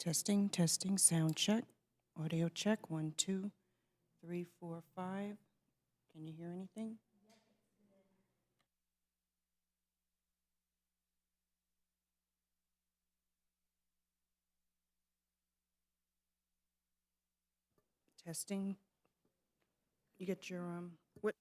Testing, testing, sound check, audio check, 1, 2, 3, 4, 5. Can you hear anything? Testing. You get your, what?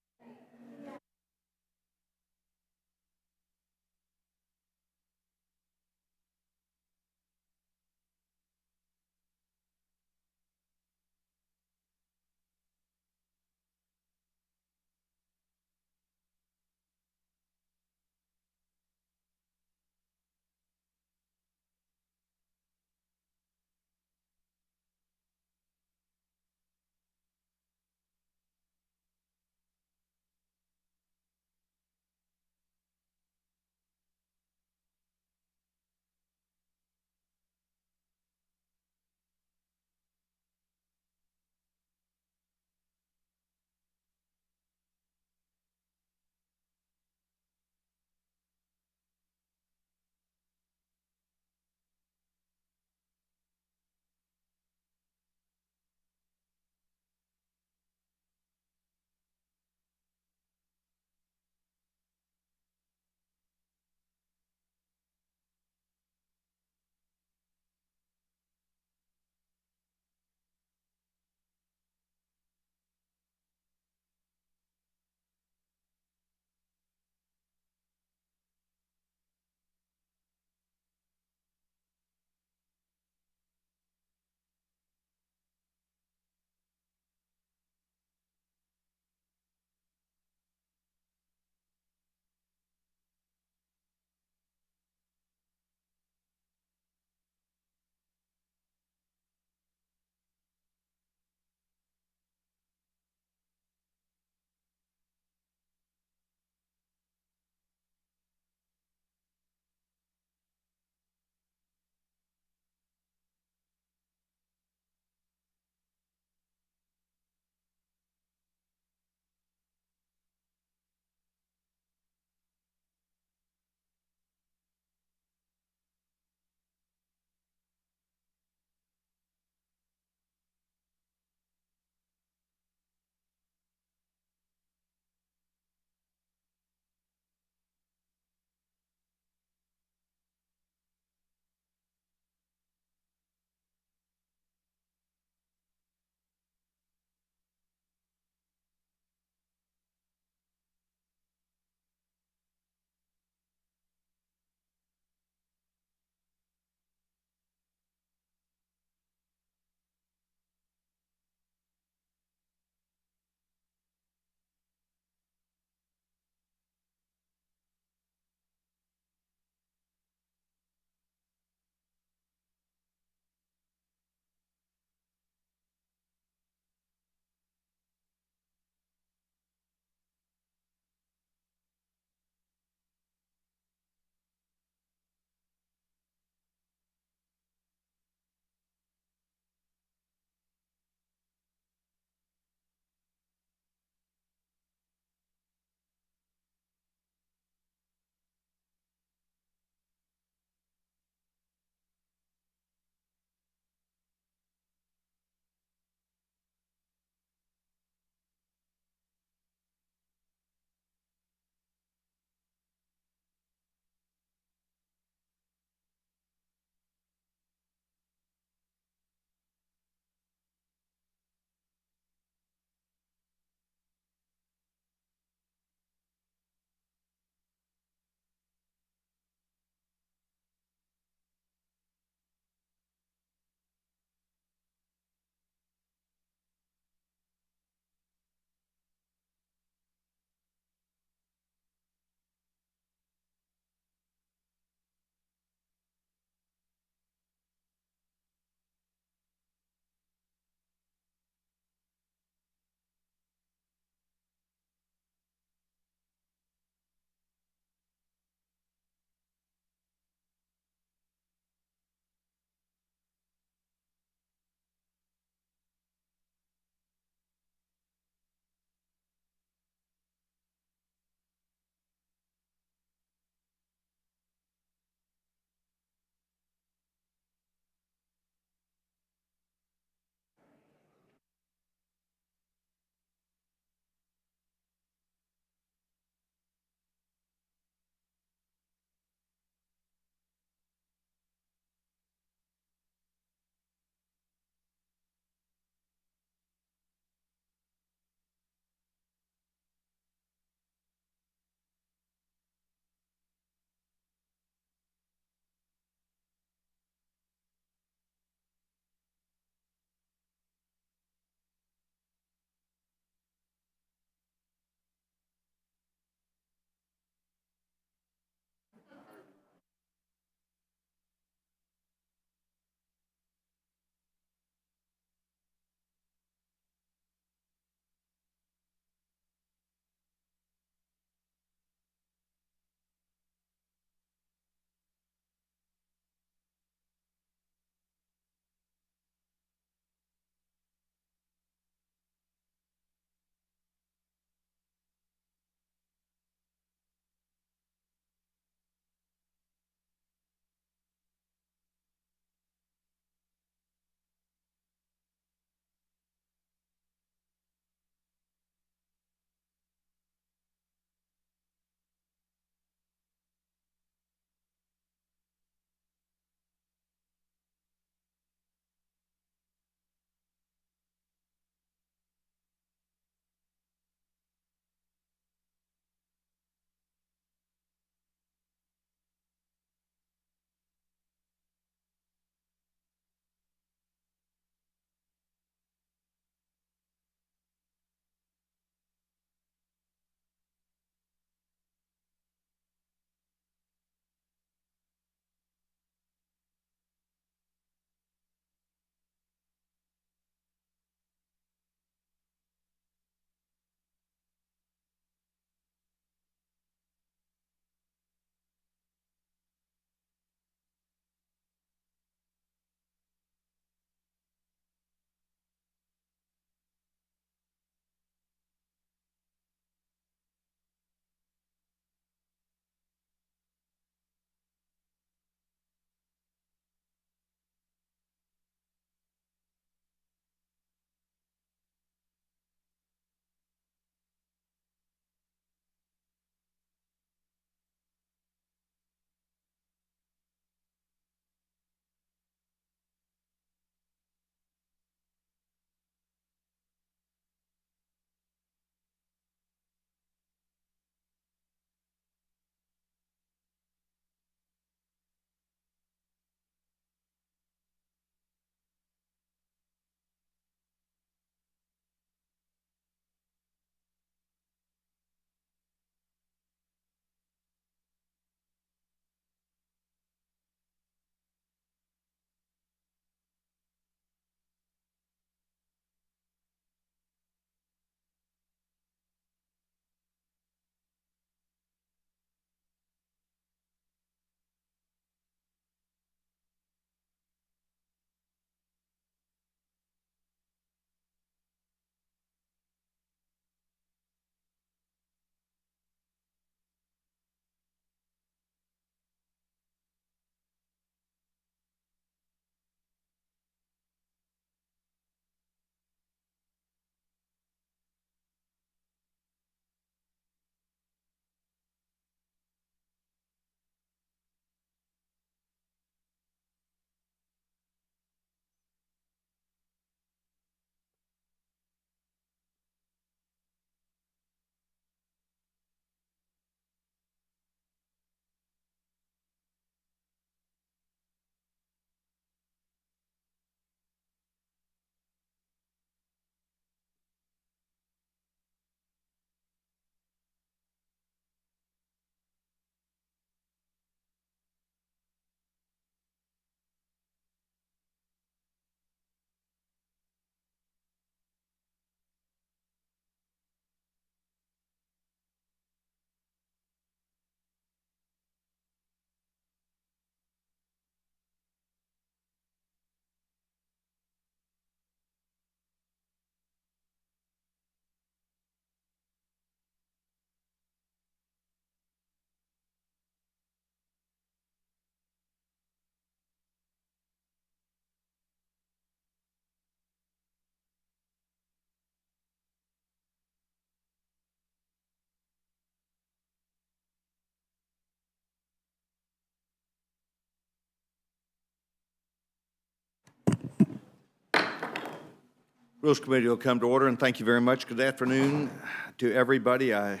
Rules Committee will come to order, and thank you very much. Good afternoon to everybody. I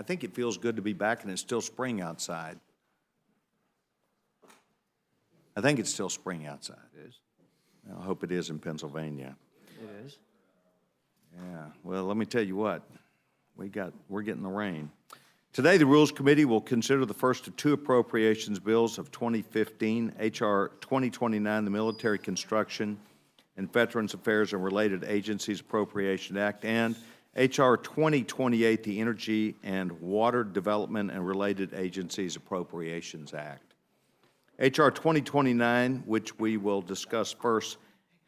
think it feels good to be back, and it's still spring outside. I think it's still spring outside. It is. I hope it is in Pennsylvania. It is. Yeah, well, let me tell you what, we're getting the rain. Today, the Rules Committee will consider the first of two appropriations bills of 2015, H.R. 2029, the Military Construction and Veterans Affairs and Related Agencies Appropriation Act, and H.R. 2028, the Energy and Water Development and Related Agencies Appropriations Act. H.R. 2029, which we will discuss first,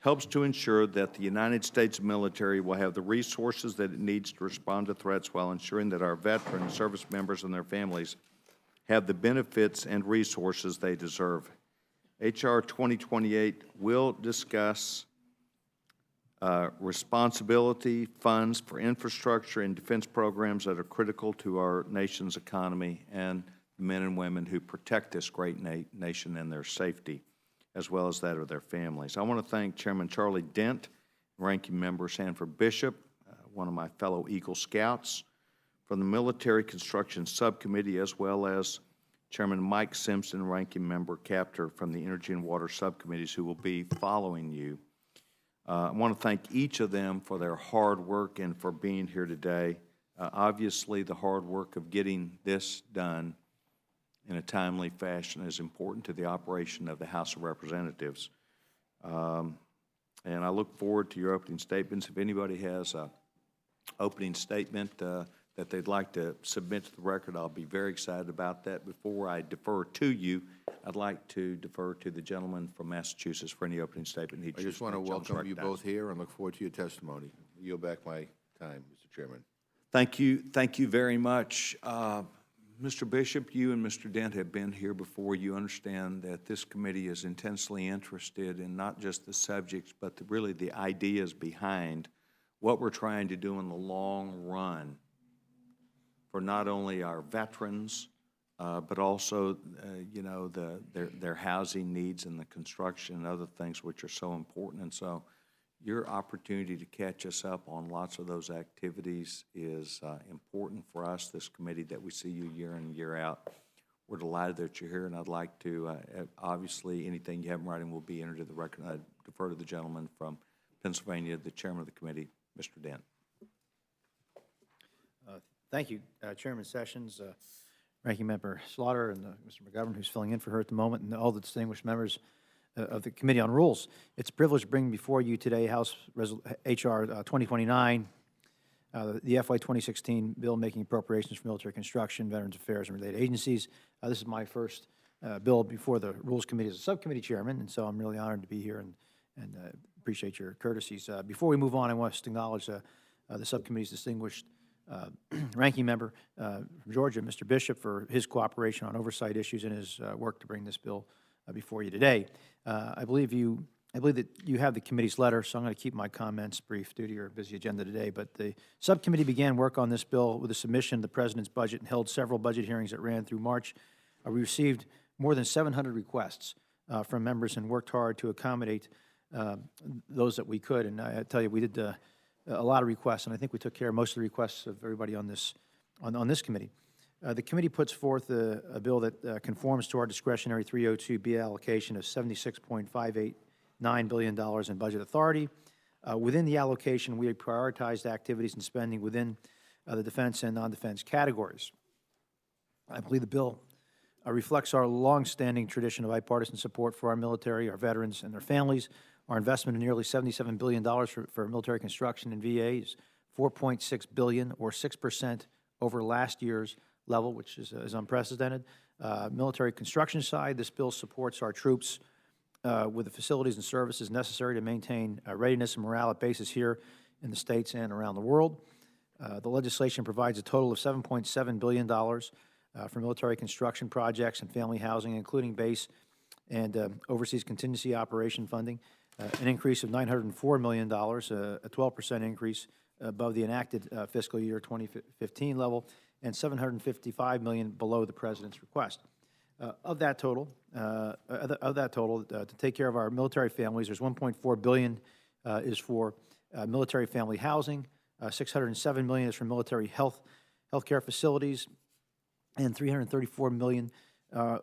helps to ensure that the United States military will have the resources that it needs to respond to threats while ensuring that our veteran service members and their families have the benefits and resources they deserve. H.R. 2028 will discuss responsibility funds for infrastructure and defense programs that are critical to our nation's economy and the men and women who protect this great nation and their safety, as well as that of their families. I want to thank Chairman Charlie Dent, Ranking Member Sanford Bishop, one of my fellow Eagle Scouts, from the Military Construction Subcommittee, as well as Chairman Mike Simpson, Ranking Member Capter from the Energy and Water Subcommittees, who will be following you. I want to thank each of them for their hard work and for being here today. Obviously, the hard work of getting this done in a timely fashion is important to the operation of the House of Representatives. And I look forward to your opening statements. If anybody has an opening statement that they'd like to submit to the record, I'll be very excited about that. Before I defer to you, I'd like to defer to the gentleman from Massachusetts for any opening statement. I just want to welcome you both here and look forward to your testimony. I yield back my time, Mr. Chairman. Thank you very much. Mr. Bishop, you and Mr. Dent have been here before. You understand that this committee is intensely interested in not just the subjects, but really the ideas behind what we're trying to do in the long run for not only our veterans, but also, you know, their housing needs and the construction and other things which are so important. And so your opportunity to catch us up on lots of those activities is important for us, this committee, that we see you year in and year out. We're delighted that you're here, and I'd like to, obviously, anything you have in writing will be entered to the record. I defer to the gentleman from Pennsylvania, the chairman of the committee, Mr. Dent. Thank you, Chairman Sessions, Ranking Member Slaughter, and Mr. McGovern, who's filling in for her at the moment, and all the distinguished members of the Committee on Rules. It's a privilege to bring before you today House H.R. 2029, the FY 2016 bill making appropriations for military construction, Veterans Affairs, and related agencies. This is my first bill before the Rules Committee as a subcommittee chairman, and so I'm really honored to be here and appreciate your courtesies. Before we move on, I want to acknowledge the subcommittee's distinguished ranking member from Georgia, Mr. Bishop, for his cooperation on oversight issues and his work to bring this bill before you today. I believe that you have the committee's letter, so I'm going to keep my comments brief due to your busy agenda today. But the subcommittee began work on this bill with a submission of the President's budget and held several budget hearings that ran through March. We received more than 700 requests from members and worked hard to accommodate those that we could. And I tell you, we did a lot of requests, and I think we took care of most of the requests of everybody on this committee. The committee puts forth a bill that conforms to our discretionary 302B allocation of $76.589 billion in budget authority. Within the allocation, we have prioritized activities and spending within the defense and non-defense categories. I believe the bill reflects our longstanding tradition of bipartisan support for our military, our veterans, and their families. Our investment in nearly $77 billion for military construction and VA is $4.6 billion, or 6% over last year's level, which is unprecedented. Military construction side, this bill supports our troops with the facilities and services necessary to maintain readiness and morale at bases here in the States and around the world. The legislation provides a total of $7.7 billion for military construction projects and family housing, including base and overseas contingency operation funding, an increase of $904 million, a 12% increase above the enacted fiscal year 2015 level, and $755 million below the President's request. Of that total, to take care of our military families, there's $1.4 billion is for military family housing. $607 million is for military healthcare facilities, and $334 million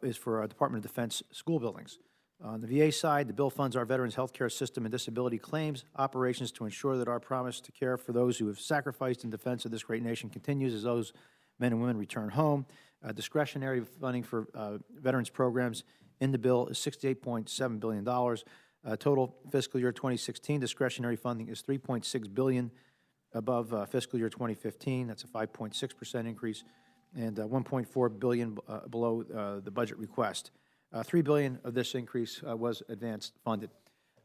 is for Department of Defense school buildings. On the VA side, the bill funds our veterans' healthcare system and disability claims operations to ensure that our promise to care for those who have sacrificed in defense of this great nation continues as those men and women return home. Discretionary funding for veterans programs in the bill is $68.7 billion. Total fiscal year 2016 discretionary funding is $3.6 billion above fiscal year 2015. That's a 5.6% increase, and $1.4 billion below the budget request. $3 billion of this increase was advanced funded.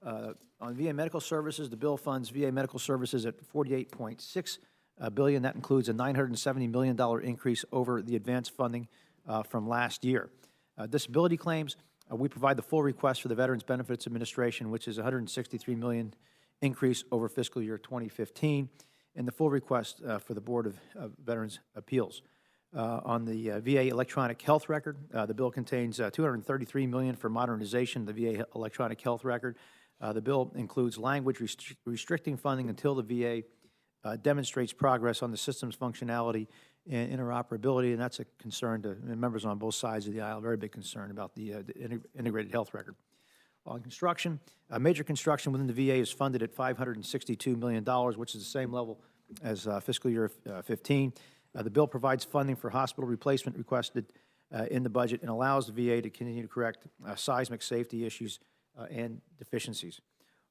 On VA medical services, the bill funds VA medical services at $48.6 billion. That includes a $970 million increase over the advanced funding from last year. Disability claims, we provide the full request for the Veterans Benefits Administration, which is $163 million increase over fiscal year 2015, and the full request for the Board of Veterans Appeals. On the VA electronic health record, the bill contains $233 million for modernization of the VA electronic health record. The bill includes language restricting funding until the VA demonstrates progress on the system's functionality and interoperability, and that's a concern to members on both sides of the aisle, a very big concern about the integrated health record. On construction, major construction within the VA is funded at $562 million, which is the same level as fiscal year 15. The bill provides funding for hospital replacement requested in the budget and allows the VA to continue to correct seismic safety issues and deficiencies.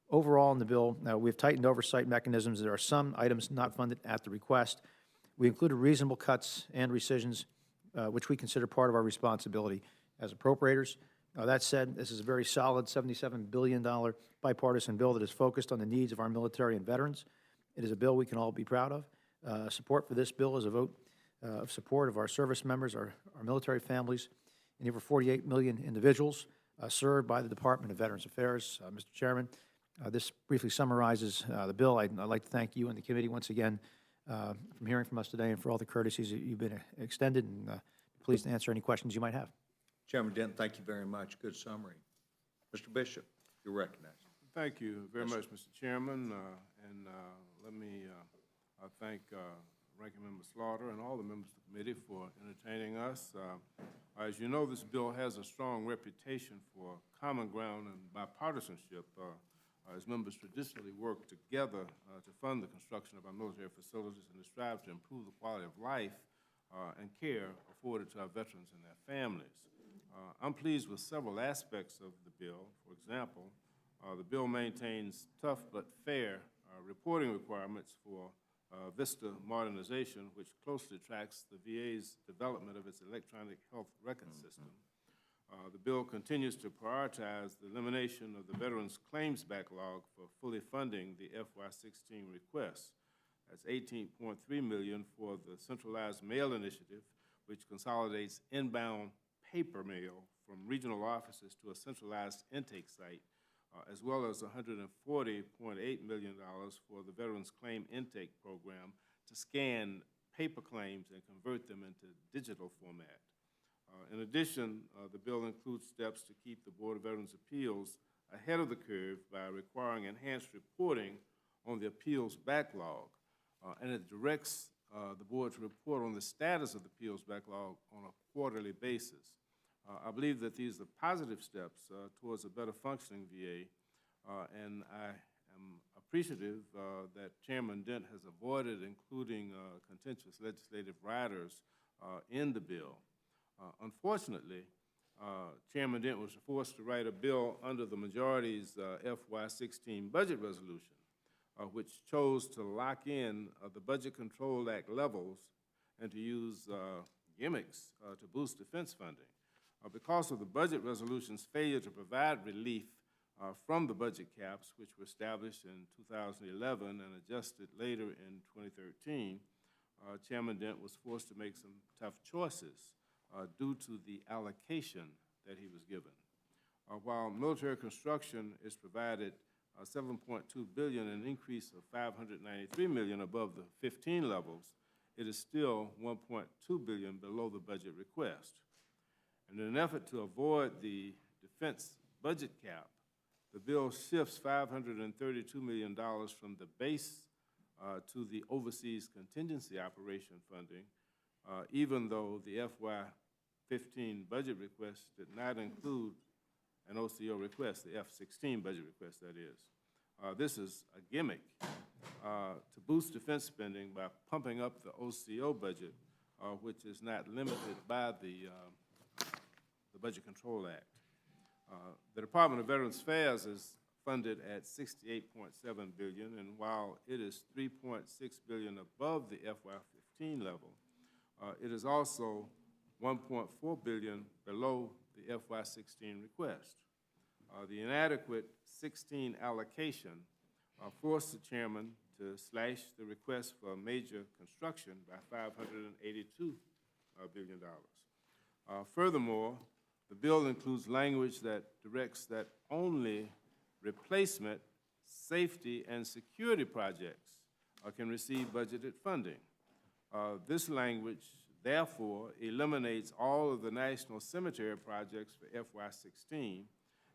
Overall, in the bill, we've tightened oversight mechanisms. There are some items not funded at the request. We included reasonable cuts and rescissions, which we consider part of our responsibility as appropriators. That said, this is a very solid $77 billion bipartisan bill that is focused on the needs of our military and veterans. It is a bill we can all be proud of. Support for this bill is a vote of support of our service members, our military families, and over 48 million individuals served by the Department of Veterans Affairs. Mr. Chairman, this briefly summarizes the bill. I'd like to thank you and the committee once again from hearing from us today and for all the courtesies that you've been extended, and pleased to answer any questions you might have. Chairman Dent, thank you very much. Good summary. Mr. Bishop, you're recognized. Thank you very much, Mr. Chairman, and let me thank Ranking Member Slaughter and all the members of the committee for entertaining us. As you know, this bill has a strong reputation for common ground and bipartisanship, as members traditionally work together to fund the construction of our military facilities and to strive to improve the quality of life and care afforded to our veterans and their families. I'm pleased with several aspects of the bill. For example, the bill maintains tough but fair reporting requirements for VISTA modernization, which closely tracks the VA's development of its electronic health record system. The bill continues to prioritize the elimination of the veterans' claims backlog for fully funding the FY16 requests. That's $18.3 million for the centralized mail initiative, which consolidates inbound paper mail from regional offices to a centralized intake site, as well as $140.8 million for the Veterans Claim Intake Program to scan paper claims and convert them into digital format. In addition, the bill includes steps to keep the Board of Veterans Appeals ahead of the curve by requiring enhanced reporting on the appeals backlog, and it directs the Board to report on the status of the appeals backlog on a quarterly basis. I believe that these are positive steps towards a better functioning VA, and I am appreciative that Chairman Dent has avoided including contentious legislative riders in the bill. Unfortunately, Chairman Dent was forced to write a bill under the majority's FY16 budget resolution, which chose to lock in the Budget Control Act levels and to use gimmicks to boost defense funding. Because of the budget resolution's failure to provide relief from the budget caps, which were established in 2011 and adjusted later in 2013, Chairman Dent was forced to make some tough choices due to the allocation that he was given. While military construction is provided $7.2 billion, an increase of $593 million above the 15 levels, it is still $1.2 billion below the budget request. And in an effort to avoid the defense budget cap, the bill shifts $532 million from the base to the overseas contingency operation funding, even though the FY15 budget request did not include an OCO request, the F16 budget request, that is. This is a gimmick to boost defense spending by pumping up the OCO budget, which is not limited by the Budget Control Act. The Department of Veterans Affairs is funded at $68.7 billion, and while it is $3.6 billion above the FY15 level, it is also $1.4 billion below the FY16 request. The inadequate 16 allocation forced the chairman to slash the request for major construction by $582 billion. Furthermore, the bill includes language that directs that only replacement, safety, and security projects can receive budgeted funding. This language, therefore, eliminates all of the national cemetery projects for FY16,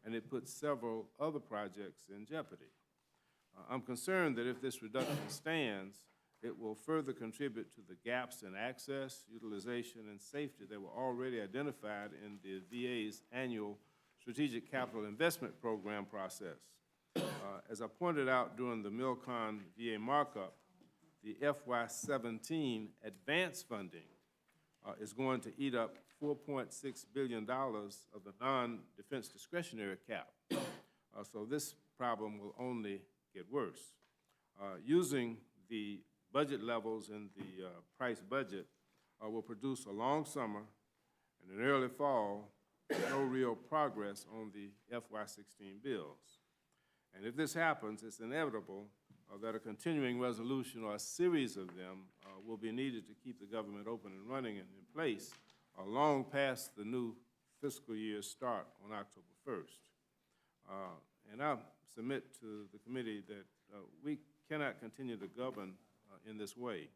and it puts several other projects in jeopardy. I'm concerned that if this reduction stands, it will further contribute to the gaps in access, utilization, and safety that were already identified in the VA's annual Strategic Capital Investment Program process. As I pointed out during the Milcon VA markup, the FY17 advance funding is going to eat up $4.6 billion of the non-defense discretionary cap. So this problem will only get worse. Using the budget levels in the price budget will produce a long summer and an early fall with no real progress on the FY16 bills. And if this happens, it's inevitable that a continuing resolution or a series of them will be needed to keep the government open and running and in place long past the new fiscal year start on October 1st. And I submit to the committee that we cannot continue to govern in this way.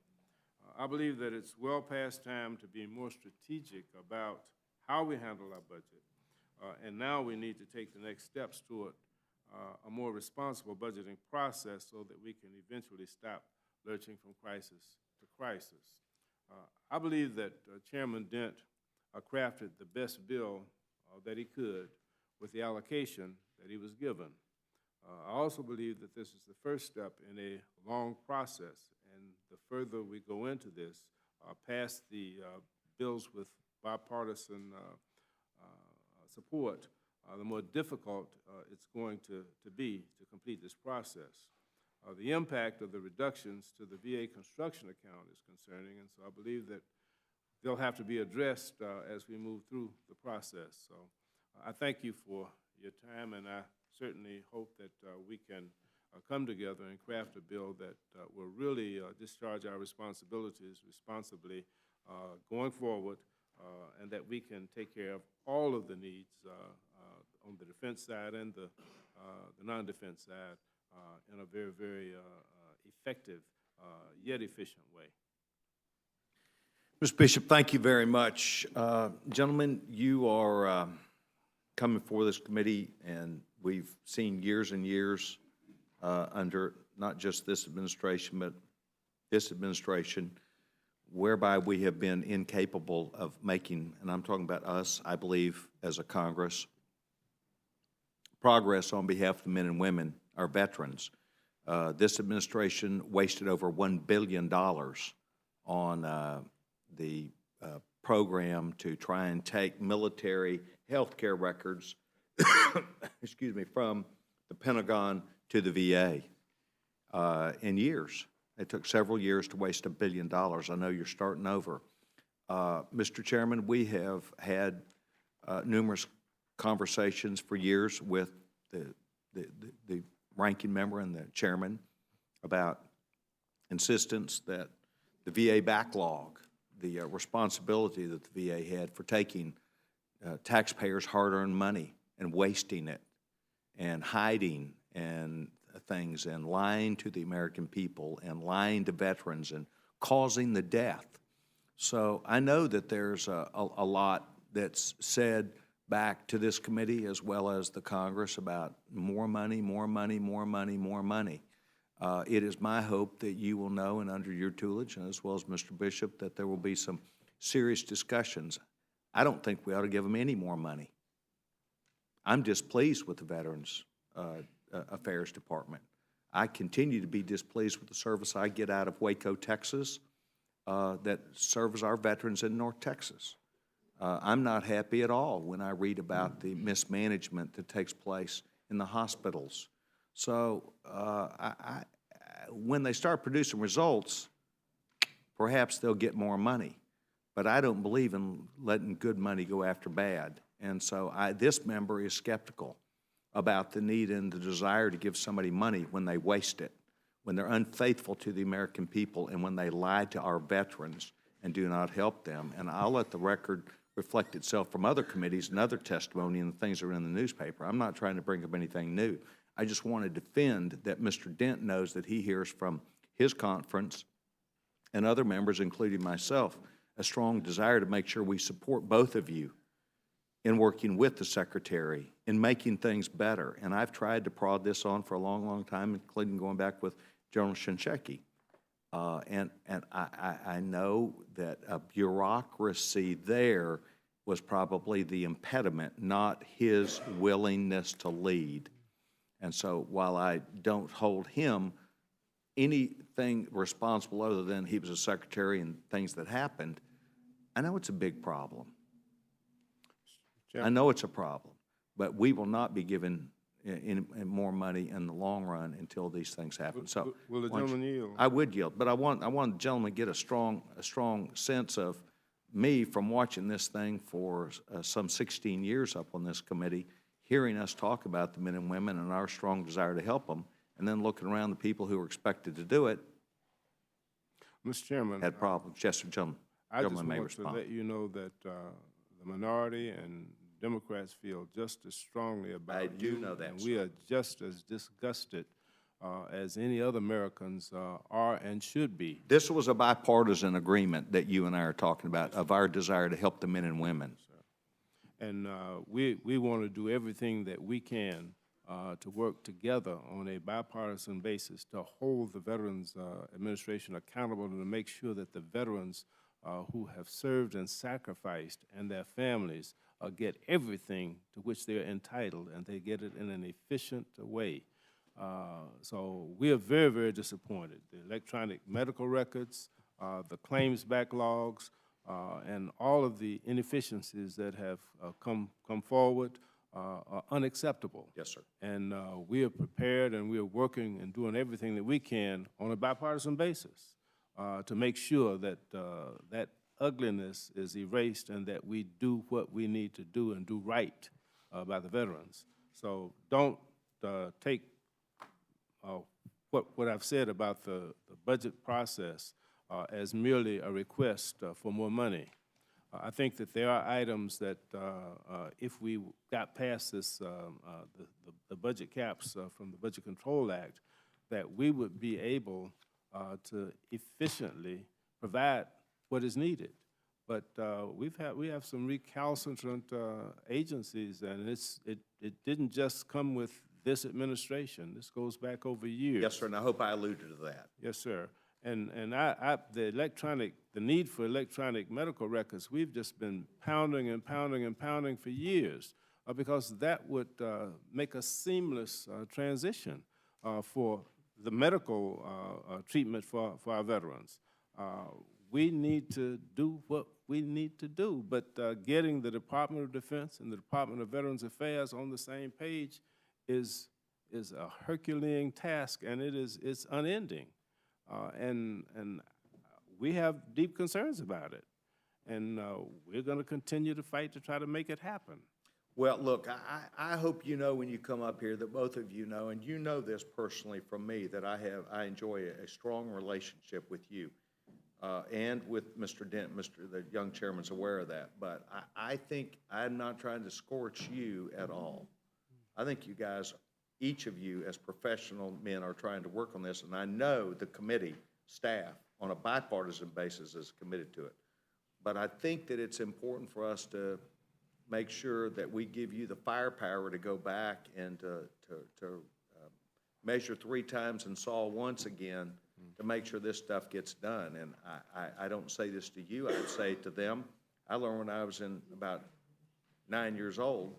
I believe that it's well past time to be more strategic about how we handle our budget, and now we need to take the next steps toward a more responsible budgeting process so that we can eventually stop lurching from crisis to crisis. I believe that Chairman Dent crafted the best bill that he could with the allocation that he was given. I also believe that this is the first step in a long process, and the further we go into this, past the bills with bipartisan support, the more difficult it's going to be to complete this process. The impact of the reductions to the VA construction account is concerning, and so I believe that they'll have to be addressed as we move through the process. So I thank you for your time, and I certainly hope that we can come together and craft a bill that will really discharge our responsibilities responsibly going forward, and that we can take care of all of the needs on the defense side and the non-defense side in a very, very effective yet efficient way. Mr. Bishop, thank you very much. Gentlemen, you are coming before this committee, and we've seen years and years under not just this administration, but this administration, whereby we have been incapable of making, and I'm talking about us, I believe, as a Congress, progress on behalf of the men and women, our veterans. This administration wasted over $1 billion on the program to try and take military health care records excuse me, from the Pentagon to the VA in years. It took several years to waste $1 billion. I know you're starting over. Mr. Chairman, we have had numerous conversations for years with the ranking member and the chairman about insistence that the VA backlog, the responsibility that the VA had for taking taxpayers' hard-earned money and wasting it and hiding and things and lying to the American people and lying to veterans and causing the death. So I know that there's a lot that's said back to this committee as well as the Congress about more money, more money, more money, more money. It is my hope that you will know, and under your tutelage, and as well as Mr. Bishop, that there will be some serious discussions. I don't think we ought to give them any more money. I'm displeased with the Veterans Affairs Department. I continue to be displeased with the service I get out of Waco, Texas, that serves our veterans in North Texas. I'm not happy at all when I read about the mismanagement that takes place in the hospitals. So when they start producing results, perhaps they'll get more money. But I don't believe in letting good money go after bad. And so this member is skeptical about the need and the desire to give somebody money when they waste it, when they're unfaithful to the American people, and when they lie to our veterans and do not help them. And I'll let the record reflect itself from other committees and other testimony and the things that are in the newspaper. I'm not trying to bring up anything new. I just want to defend that Mr. Dent knows that he hears from his conference and other members, including myself, a strong desire to make sure we support both of you in working with the Secretary in making things better. And I've tried to prod this on for a long, long time, including going back with General Shinseki. And I know that a bureaucracy there was probably the impediment, not his willingness to lead. And so while I don't hold him anything responsible other than he was a secretary and things that happened, I know it's a big problem. I know it's a problem, but we will not be given in more money in the long run until these things happen. So, will the gentleman yield? I would yield, but I want the gentleman to get a strong sense of me from watching this thing for some 16 years up on this committee, hearing us talk about the men and women and our strong desire to help them, and then looking around the people who are expected to do it Mr. Chairman, had problems. Yes, sir, gentleman. I just Gentleman may want to respond. let you know that the minority and Democrats feel just as strongly about I do you, know that, and we sir. are just as disgusted as any other Americans are and should be. This was a bipartisan agreement that you and I are talking about of our desire to help the men and women. And we want to do everything that we can to work together on a bipartisan basis to hold the Veterans Administration accountable and to make sure that the veterans who have served and sacrificed and their families get everything to which they're entitled, and they get it in an efficient way. So we are very, very disappointed. The electronic medical records, the claims backlogs, and all of the inefficiencies that have come forward are unacceptable. Yes, sir. And we are prepared and we are working and doing everything that we can on a bipartisan basis to make sure that that ugliness is erased and that we do what we need to do and do right by the veterans. So don't take what I've said about the budget process as merely a request for more money. I think that there are items that if we got past this, the budget caps from the Budget Control Act, that we would be able to efficiently provide what is needed. But we have some recalcitrant agencies, and it didn't just come with this administration. This goes back over years. Yes, sir, and I hope I alluded to that. Yes, sir. And the need for electronic medical records, we've just been pounding and pounding and pounding for years because that would make a seamless transition for the medical treatment for our veterans. We need to do what we need to do, but getting the Department of Defense and the Department of Veterans Affairs on the same page is a Herculean task, and it's unending. And we have deep concerns about it, and we're going to continue to fight to try to make it happen. Well, look, I hope you know when you come up here that both of you know, and you know this personally from me, that I enjoy a strong relationship with you and with Mr. Dent. The young chairman's aware of that, but I think I'm not trying to scorch you at all. I think you guys, each of you as professional men, are trying to work on this, and I know the committee staff on a bipartisan basis is committed to it. But I think that it's important for us to make sure that we give you the firepower to go back and to measure 3 times and saw once again to make sure this stuff gets done. And I don't say this to you, I'd say it to them. I learned when I was about 9 years old,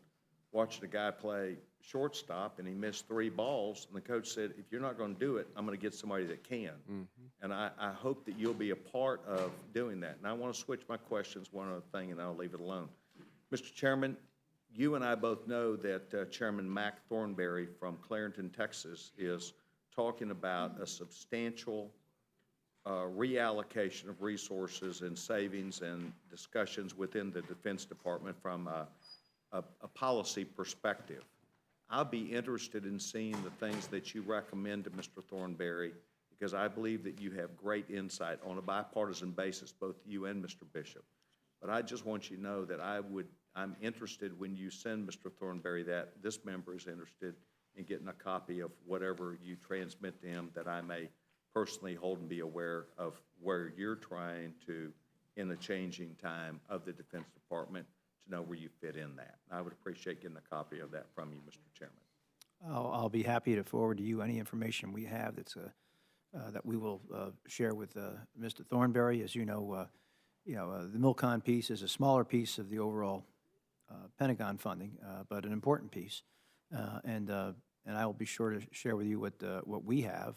watching a guy play shortstop, and he missed 3 balls, and the coach said, if you're not going to do it, I'm going to get somebody that can. And I hope that you'll be a part of doing that. And I want to switch my questions one other thing, and I'll leave it alone. Mr. Chairman, you and I both know that Chairman Mac Thornberry from Clarington, Texas, is talking about a substantial reallocation of resources and savings and discussions within the Defense Department from a policy perspective. I'll be interested in seeing the things that you recommend to Mr. Thornberry, because I believe that you have great insight on a bipartisan basis, both you and Mr. Bishop. But I just want you to know that I'm interested when you send Mr. Thornberry that. This member is interested in getting a copy of whatever you transmit to him, that I may personally hold and be aware of where you're trying to, in the changing time of the Defense Department, to know where you fit in that. I would appreciate getting a copy of that from you, Mr. Chairman. I'll be happy to forward to you any information we have that's that we will share with Mr. Thornberry. As you know, the MILCON piece is a smaller piece of the overall Pentagon funding, but an important piece. And I will be sure to share with you what we have.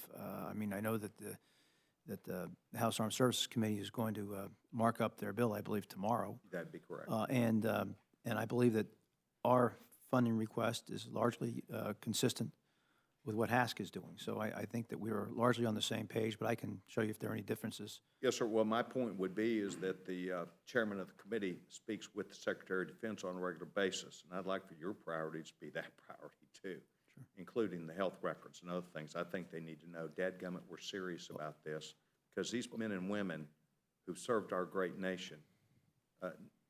I mean, I know that the House Armed Services Committee is going to mark up their bill, I believe, tomorrow. That'd be correct. And I believe that our funding request is largely consistent with what HASC is doing. So I think that we are largely on the same page, but I can show you if there are any differences. Yes, sir. Well, my point would be is that the chairman of the committee speaks with the Secretary of Defense on a regular basis, and I'd like for your priorities to be that priority too, including the health records and other things. I think they need to know, dadgummit, we're serious about this, because these men and women who've served our great nation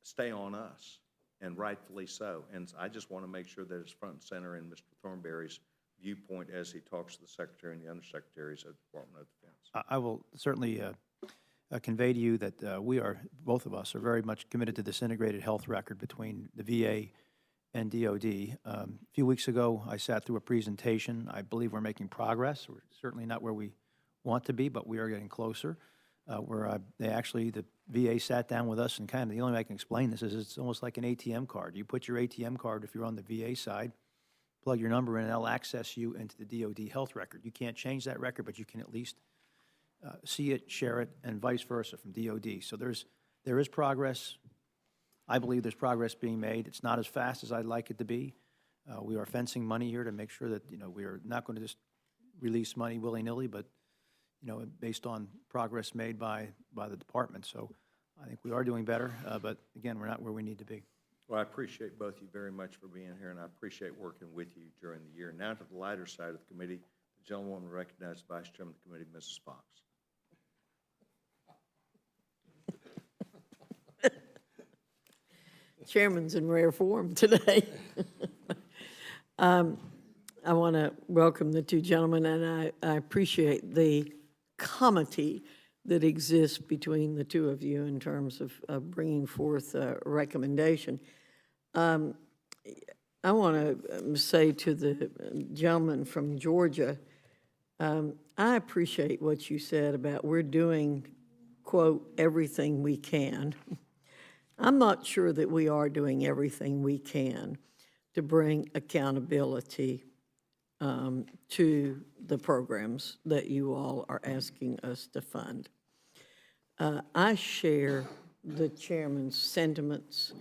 stay on us, and rightfully so. And I just want to make sure that it's front and center in Mr. Thornberry's viewpoint as he talks to the Secretary and the Undersecretaries of the Department of Defense. I will certainly convey to you that we are, both of us, are very much committed to this integrated health record between the VA and DOD. A few weeks ago, I sat through a presentation. I believe we're making progress. We're certainly not where we want to be, but we are getting closer. The VA sat down with us, and kind of the only way I can explain this is it's almost like an ATM card. You put your ATM card, if you're on the VA side, plug your number in, and they'll access you into the DOD health record. You can't change that record, but you can at least see it, share it, and vice versa from DOD. So there is progress. I believe there's progress being made. It's not as fast as I'd like it to be. We are fencing money here to make sure that we are not going to just release money willy-nilly, but based on progress made by the department. So I think we are doing better, but again, we're not where we need to be. Well, I appreciate both of you very much for being here, and I appreciate working with you during the year. Now to the lighter side of the committee, the gentlewoman will recognize the Vice Chairman of the committee, Mrs. Fox. Chairman's in rare form today. I want to welcome the two gentlemen, and I appreciate the comity that exists between the two of you in terms of bringing forth a recommendation. I want to say to the gentleman from Georgia, I appreciate what you said about we're doing, quote, everything we can. I'm not sure that we are doing everything we can to bring accountability to the programs that you all are asking us to fund. I share the chairman's sentiments.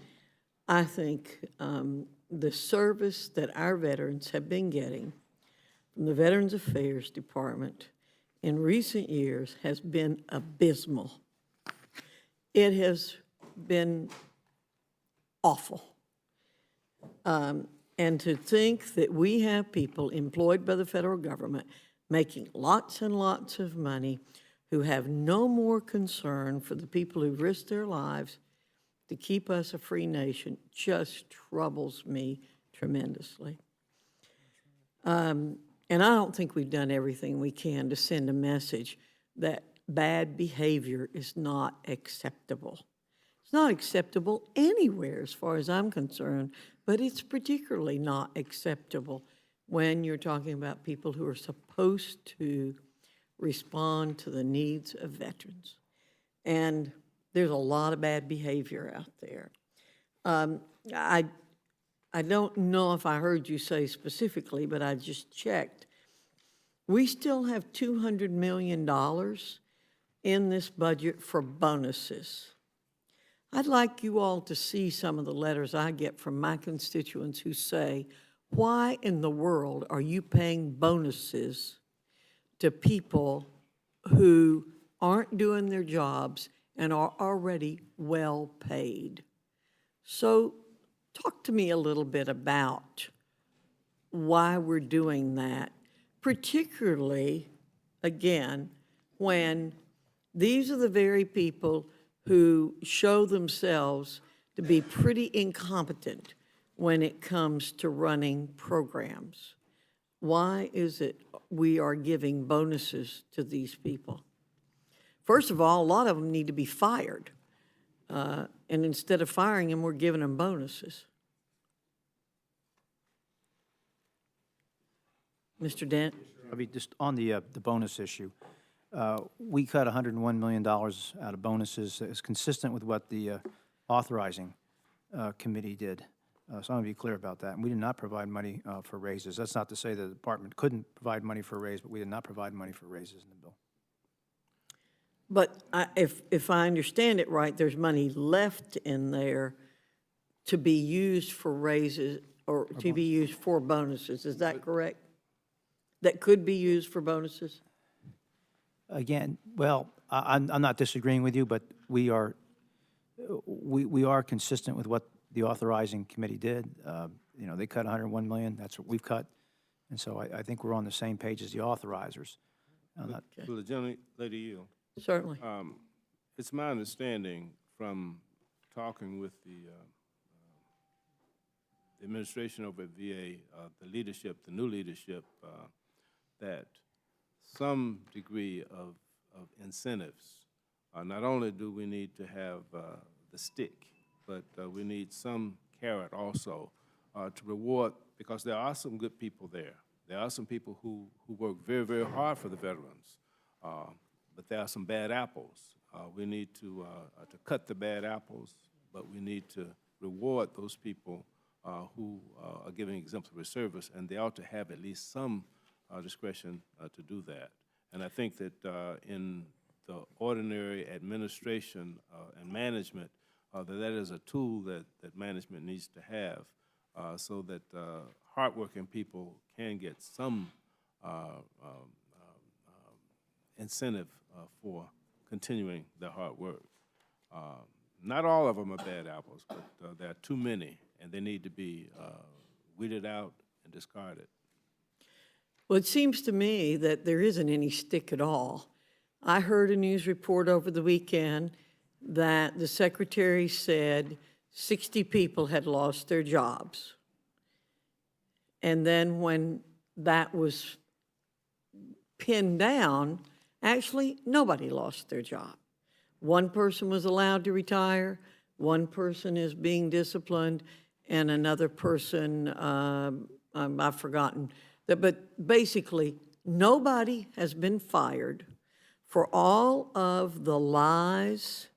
I think the service that our veterans have been getting from the Veterans Affairs Department in recent years has been abysmal. It has been awful. And to think that we have people employed by the federal government making lots and lots of money who have no more concern for the people who risk their lives to keep us a free nation just troubles me tremendously. And I don't think we've done everything we can to send a message that bad behavior is not acceptable. It's not acceptable anywhere as far as I'm concerned, but it's particularly not acceptable when you're talking about people who are supposed to respond to the needs of veterans. And there's a lot of bad behavior out there. I don't know if I heard you say specifically, but I just checked. We still have $200 million in this budget for bonuses. I'd like you all to see some of the letters I get from my constituents who say, why in the world are you paying bonuses to people who aren't doing their jobs and are already well paid? So talk to me a little bit about why we're doing that, particularly, again, when these are the very people who show themselves to be pretty incompetent when it comes to running programs. Why is it we are giving bonuses to these people? First of all, a lot of them need to be fired. And instead of firing them, we're giving them bonuses. Mr. Dent? I mean, just on the bonus issue, we cut $101 million out of bonuses. It's consistent with what the authorizing committee did. So I want to be clear about that. And we did not provide money for raises. That's not to say the department couldn't provide money for a raise, but we did not provide money for raises in the bill. But if I understand it right, there's money left in there to be used for raises or to be used for bonuses. Is that correct? That could be used for bonuses? Again, well, I'm not disagreeing with you, but we are consistent with what the authorizing committee did. You know, they cut $101 million. That's what we've cut. And so I think we're on the same page as the authorizers. Will the gentlelady yield? Certainly. It's my understanding from talking with the administration over at VA, the leadership, the new leadership, that some degree of incentives. Not only do we need to have the stick, but we need some carrot also to reward, because there are some good people there. There are some people who work very, very hard for the veterans. But there are some bad apples. We need to cut the bad apples, but we need to reward those people who are giving exemplary service, and they ought to have at least some discretion to do that. And I think that in the ordinary administration and management, that is a tool that management needs to have so that hardworking people can get some incentive for continuing their hard work. Not all of them are bad apples, but there are too many, and they need to be weeded out and discarded. Well, it seems to me that there isn't any stick at all. I heard a news report over the weekend that the secretary said 60 people had lost their jobs. And then when that was pinned down, actually, nobody lost their job. One person was allowed to retire, one person is being disciplined, and another person, I've forgotten. But basically, nobody has been fired for all of the lies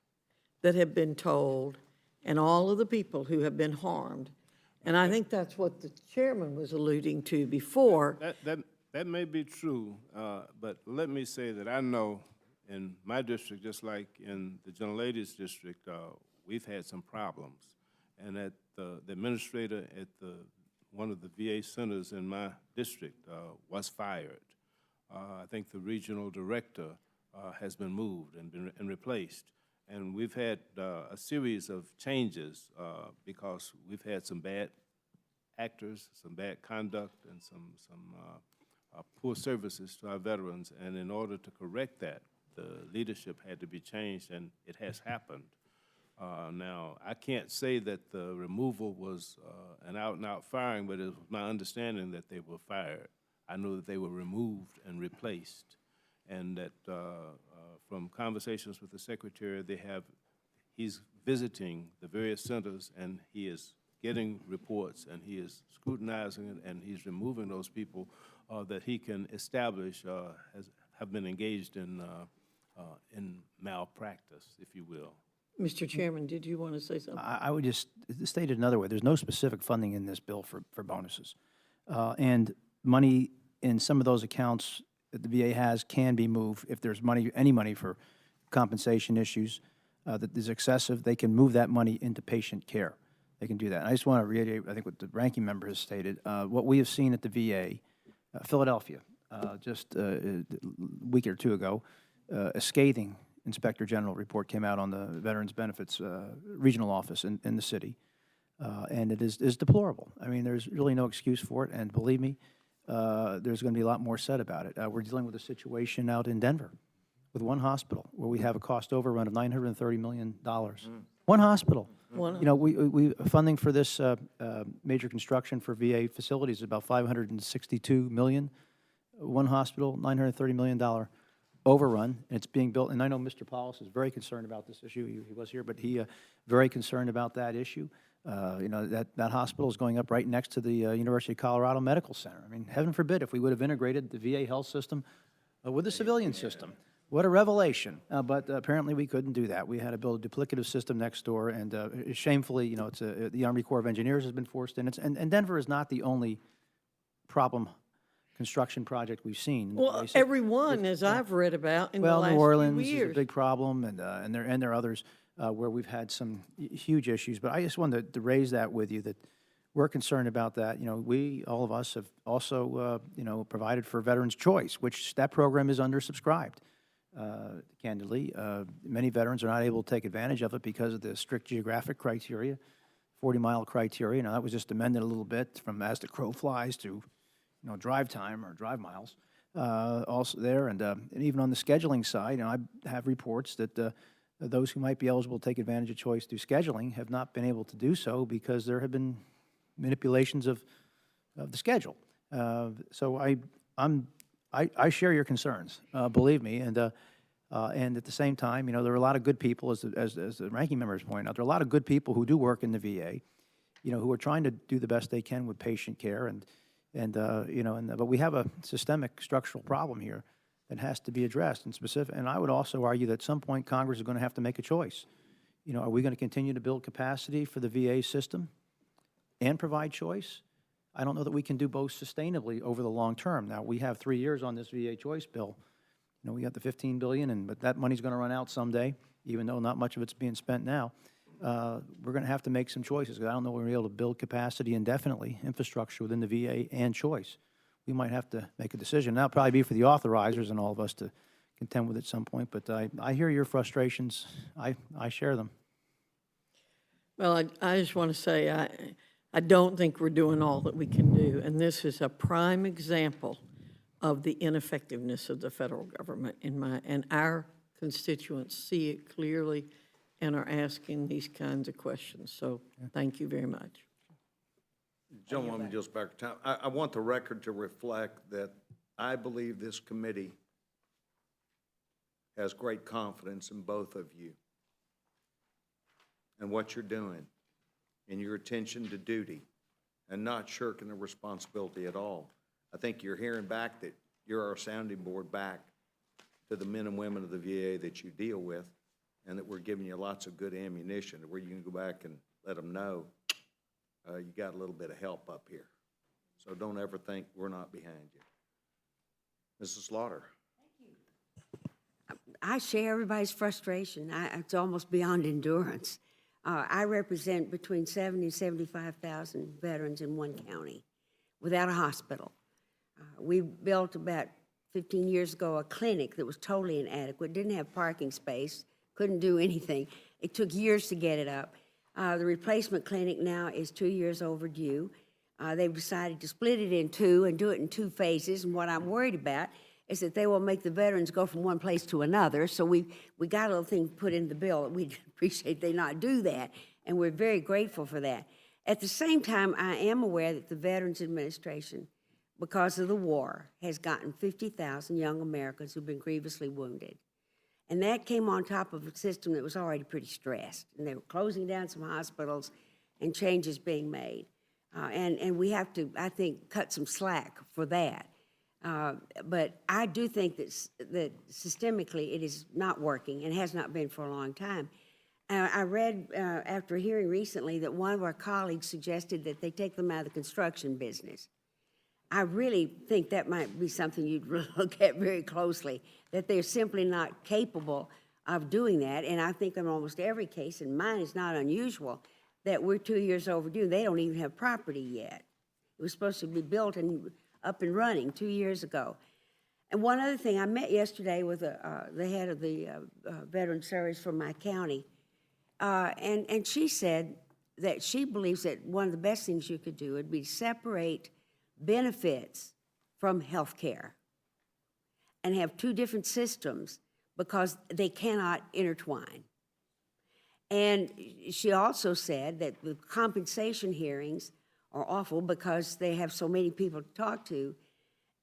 that have been told and all of the people who have been harmed. And I think that's what the chairman was alluding to before. That may be true, but let me say that I know in my district, just like in the gentlelady's district, we've had some problems. And that the administrator at one of the VA centers in my district was fired. I think the regional director has been moved and replaced. And we've had a series of changes because we've had some bad actors, some bad conduct, and some poor services to our veterans. And in order to correct that, the leadership had to be changed, and it has happened. Now, I can't say that the removal was an out-and-out firing, but it was my understanding that they were fired. I know that they were removed and replaced, and that from conversations with the secretary, he's visiting the various centers, and he is getting reports, and he is scrutinizing it, and he's removing those people that he can establish have been engaged in malpractice, if you will. Mr. Chairman, did you want to say something? I would just state it another way. There's no specific funding in this bill for bonuses. And money in some of those accounts that the VA has can be moved. If there's money, any money for compensation issues that is excessive, they can move that money into patient care. They can do that. And I just want to reiterate, I think, what the ranking member has stated. What we have seen at the VA, Philadelphia, just a week or two ago, a scathing Inspector General report came out on the Veterans Benefits Regional Office in the city, and it is deplorable. I mean, there's really no excuse for it, and believe me, there's going to be a lot more said about it. We're dealing with a situation out in Denver with one hospital where we have a cost overrun of $930 million. One hospital. You know, we funding for this major construction for VA facilities is about $562 million. One hospital, $930 million overrun, and it's being built. And I know Mr. Paulus is very concerned about this issue. He was here, but he very concerned about that issue. You know, that hospital is going up right next to the University of Colorado Medical Center. I mean, heaven forbid if we would have integrated the VA health system with the civilian system. What a revelation. But apparently we couldn't do that. We had to build a duplicative system next door, and shamefully, you know, it's the Army Corps of Engineers has been forced in. And Denver is not the only problem construction project we've seen. Well, everyone, as I've read about in the last New Orleans few is years. a big problem, and there are others where we've had some huge issues. But I just wanted to raise that with you, that we're concerned about that. You know, all of us have also, you know, provided for Veterans Choice, which that program is undersubscribed. Candidly, many veterans are not able to take advantage of it because of the strict geographic criteria, 40-mile criteria. Now, that was just amended a little bit from as the crow flies to, you know, drive time or drive miles also there. And even on the scheduling side, you know, I have reports that those who might be eligible to take advantage of choice through scheduling have not been able to do so because there have been manipulations of the schedule. So I share your concerns, believe me, and at the same time, you know, there are a lot of good people, as the ranking members point out, there are a lot of good people who do work in the VA, you know, who are trying to do the best they can with patient care, and you know, but we have a systemic structural problem here that has to be addressed and specific. And I would also argue that at some point Congress is going to have to make a choice. You know, are we going to continue to build capacity for the VA system and provide choice? I don't know that we can do both sustainably over the long term. Now, we have 3 years on this VA choice bill. You know, we got the $15 billion, but that money's going to run out someday, even though not much of it's being spent now. We're going to have to make some choices, because I don't know if we're going to be able to build capacity indefinitely, infrastructure within the VA and choice. We might have to make a decision. That'll probably be for the authorizers and all of us to contend with at some point, but I hear your frustrations. I share them. Well, I just want to say I don't think we're doing all that we can do, and this is a prime example of the ineffectiveness of the federal government and our constituents see it clearly and are asking these kinds of questions. So thank you very much. Gentlewoman Jill's back to time. I want the record to reflect that I believe this committee has great confidence in both of you and what you're doing and your attention to duty and not shirking the responsibility at all. I think you're hearing back that you're our sounding board back to the men and women of the VA that you deal with, and that we're giving you lots of good ammunition where you can go back and let them know you got a little bit of help up here. So don't ever think we're not behind you. Mrs. Slaughter. I share everybody's frustration. It's almost beyond endurance. I represent between 70 and 75,000 veterans in one county without a hospital. We built about 15 years ago a clinic that was totally inadequate, didn't have parking space, couldn't do anything. It took years to get it up. The replacement clinic now is 2 years overdue. They've decided to split it in two and do it in 2 phases, and what I'm worried about is that they will make the veterans go from one place to another. So we got a little thing put in the bill. We'd appreciate they not do that, and we're very grateful for that. At the same time, I am aware that the Veterans Administration, because of the war, has gotten 50,000 young Americans who've been grievously wounded. And that came on top of a system that was already pretty stressed. And they were closing down some hospitals and changes being made. And we have to, I think, cut some slack for that. But I do think that systemically it is not working and has not been for a long time. I read after a hearing recently that one of our colleagues suggested that they take them out of the construction business. I really think that might be something you'd look at very closely, that they're simply not capable of doing that. And I think in almost every case, and mine is not unusual, that we're 2 years overdue. They don't even have property yet. It was supposed to be built and up and running 2 years ago. And one other thing, I met yesterday with the head of the Veteran Service from my county, and she said that she believes that one of the best things you could do would be separate benefits from health care and have two different systems because they cannot intertwine. And she also said that the compensation hearings are awful because they have so many people to talk to,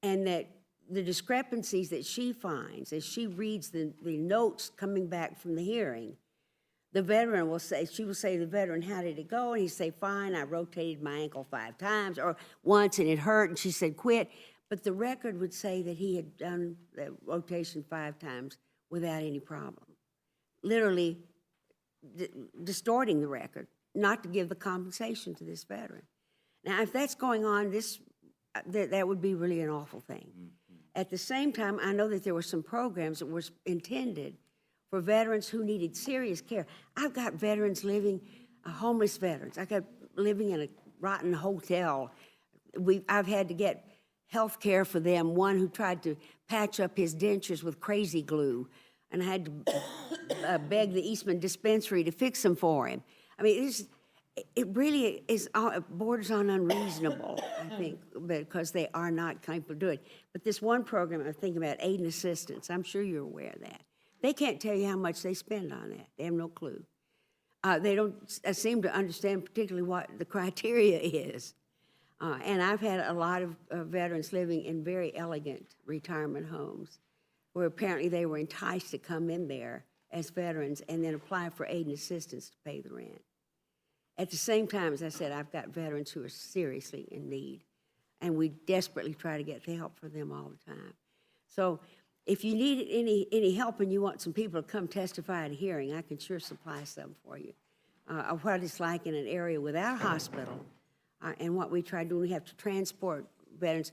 and that the discrepancies that she finds as she reads the notes coming back from the hearing, the veteran will say, she will say to the veteran, how did it go? And he'd say, fine, I rotated my ankle 5 times, or once and it hurt, and she said, quit. But the record would say that he had done the rotation 5 times without any problem. Literally distorting the record, not to give the compensation to this veteran. Now, if that's going on, that would be really an awful thing. At the same time, I know that there were some programs that were intended for veterans who needed serious care. I've got veterans living, homeless veterans. I got living in a rotten hotel. I've had to get health care for them, one who tried to patch up his dentures with crazy glue, and I had to beg the Eastman dispensary to fix them for him. I mean, it really is borders on unreasonable, I think, because they are not capable of doing it. But this one program I'm thinking about, aid and assistance, I'm sure you're aware of that. They can't tell you how much they spend on that. They have no clue. They don't seem to understand particularly what the criteria is. And I've had a lot of veterans living in very elegant retirement homes where apparently they were enticed to come in there as veterans and then apply for aid and assistance to pay the rent. At the same time, as I said, I've got veterans who are seriously in need, and we desperately try to get the help for them all the time. So if you need any help and you want some people to come testify at a hearing, I can sure supply some for you. Of what it's like in an area without a hospital, and what we try to do, we have to transport veterans.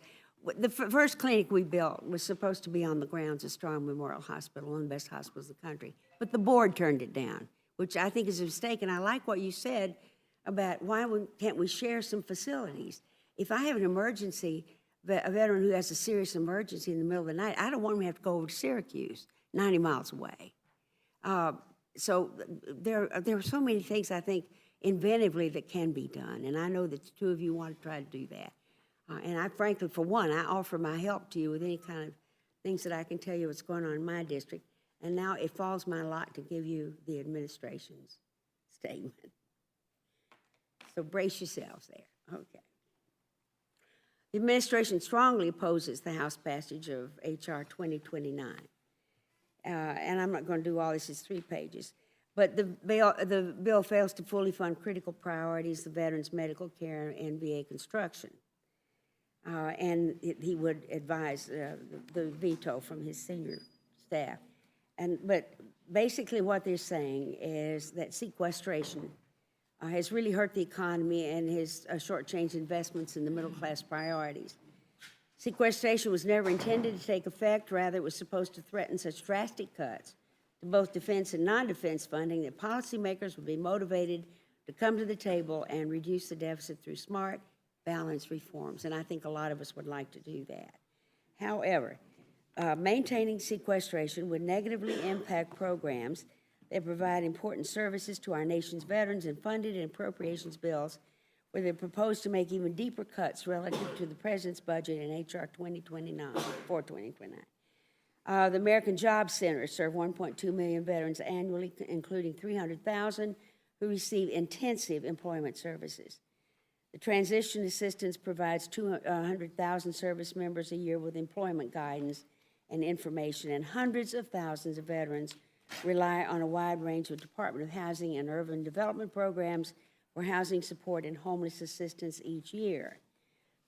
The first clinic we built was supposed to be on the grounds of Strong Memorial Hospital, one of the best hospitals in the country, but the board turned it down, which I think is a mistake, and I like what you said about why can't we share some facilities. If I have an emergency, a veteran who has a serious emergency in the middle of the night, I don't want him to have to go over to Syracuse, 90 miles away. So there are so many things, I think, inventively that can be done, and I know that the two of you want to try to do that. And I frankly, for one, I offer my help to you with any kind of things that I can tell you what's going on in my district, and now it falls my lot to give you the administration's statement. So brace yourselves there. Okay. The administration strongly opposes the House passage of H.R. 2029. And I'm not going to do all this, it's 3 pages. But the bill fails to fully fund critical priorities, the veterans' medical care and VA construction. And he would advise the veto from his senior staff. But basically what they're saying is that sequestration has really hurt the economy and has shortchanged investments in the middle-class priorities. Sequestration was never intended to take effect. Rather, it was supposed to threaten such drastic cuts to both defense and non-defense funding that policymakers would be motivated to come to the table and reduce the deficit through smart, balanced reforms. And I think a lot of us would like to do that. However, maintaining sequestration would negatively impact programs that provide important services to our nation's veterans, and funded in appropriations bills where they propose to make even deeper cuts relative to the president's budget in H.R. 2029, for 2029. The American Jobs Center serve 1.2 million veterans annually, including 300,000 who receive intensive employment services. The transition assistance provides 200,000 service members a year with employment guidance and information, and hundreds of thousands of veterans rely on a wide range of Department of Housing and Urban Development programs for housing support and homeless assistance each year.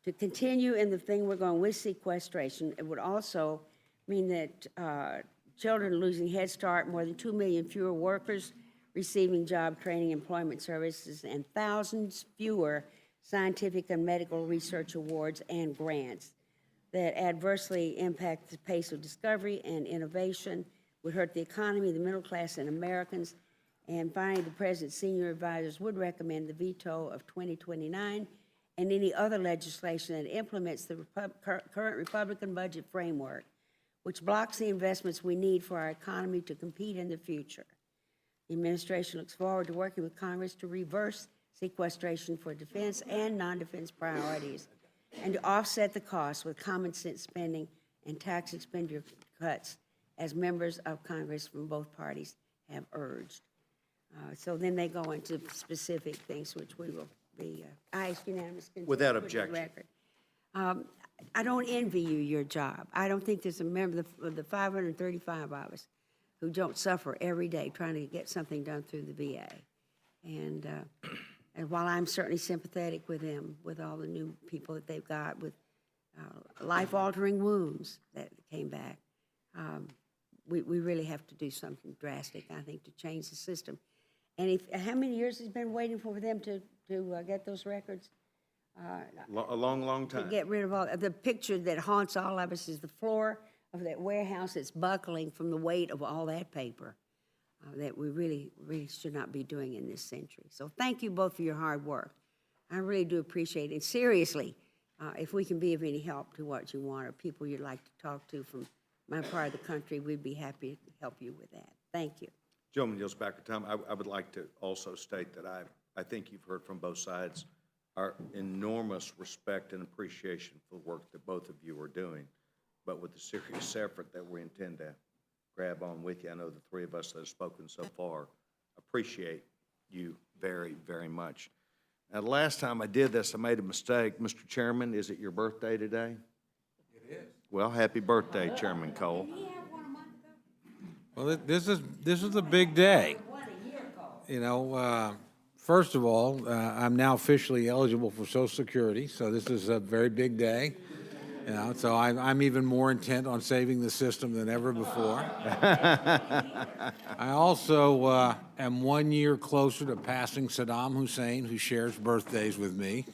To continue in the thing we're going with sequestration, it would also mean that children losing Head Start, more than 2 million fewer workers receiving job training, employment services, and thousands fewer scientific and medical research awards and grants that adversely impact the pace of discovery and innovation, would hurt the economy, the middle class, and Americans. And finally, the President's senior advisors would recommend the veto of 2029 and any other legislation that implements the current Republican budget framework, which blocks the investments we need for our economy to compete in the future. The administration looks forward to working with Congress to reverse sequestration for defense and non-defense priorities and to offset the costs with common sense spending and tax expenditure cuts, as members of Congress from both parties have urged. So then they go into specific things, which we will be, I ask unanimous consent. Without for the objection. record. I don't envy you your job. I don't think there's a member of the 535 of us who don't suffer every day trying to get something done through the VA. And while I'm certainly sympathetic with them, with all the new people that they've got with life-altering wounds that came back, we really have to do something drastic, I think, to change the system. And how many years has been waiting for them to get those records? A long, long To time. get rid of all, the picture that haunts all of us is the floor of that warehouse that's buckling from the weight of all that paper that we really should not be doing in this century. So thank you both for your hard work. I really do appreciate it. And seriously, if we can be of any help to what you want or people you'd like to talk to from my part of the country, we'd be happy to help you with that. Thank you. Gentleman yields back the time. I would like to also state that I think you've heard from both sides our enormous respect and appreciation for the work that both of you are doing, but with the serious effort that we intend to grab on with you. I know the three of us that have spoken so far appreciate you very, very much. Now, the last time I did this, I made a mistake. Mr. Chairman, is it your birthday today? It is. Well, happy birthday, Chairman Cole. Well, this is a big day. You know, first of all, I'm now officially eligible for Social Security, so this is a very big day. You know, so I'm even more intent on saving the system than ever before. I also am 1 year closer to passing Saddam Hussein, who shares birthdays with me,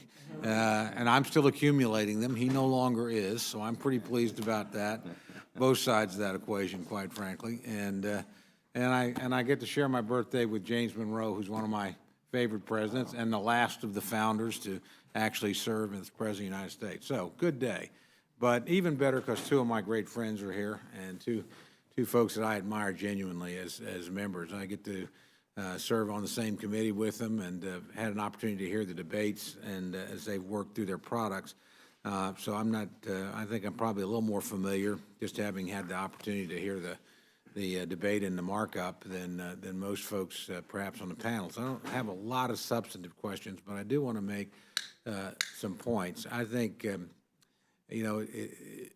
and I'm still accumulating them. He no longer is, so I'm pretty pleased about that. Both sides of that equation, quite frankly, and I get to share my birthday with James Monroe, who's one of my favorite presidents and the last of the founders to actually serve as President of the United States. So, good day. But even better because two of my great friends are here and two folks that I admire genuinely as members. I get to serve on the same committee with them and had an opportunity to hear the debates and as they've worked through their products. So I'm not, I think I'm probably a little more familiar just having had the opportunity to hear the debate and the markup than most folks perhaps on the panel. So I don't have a lot of substantive questions, but I do want to make some points. I think, you know,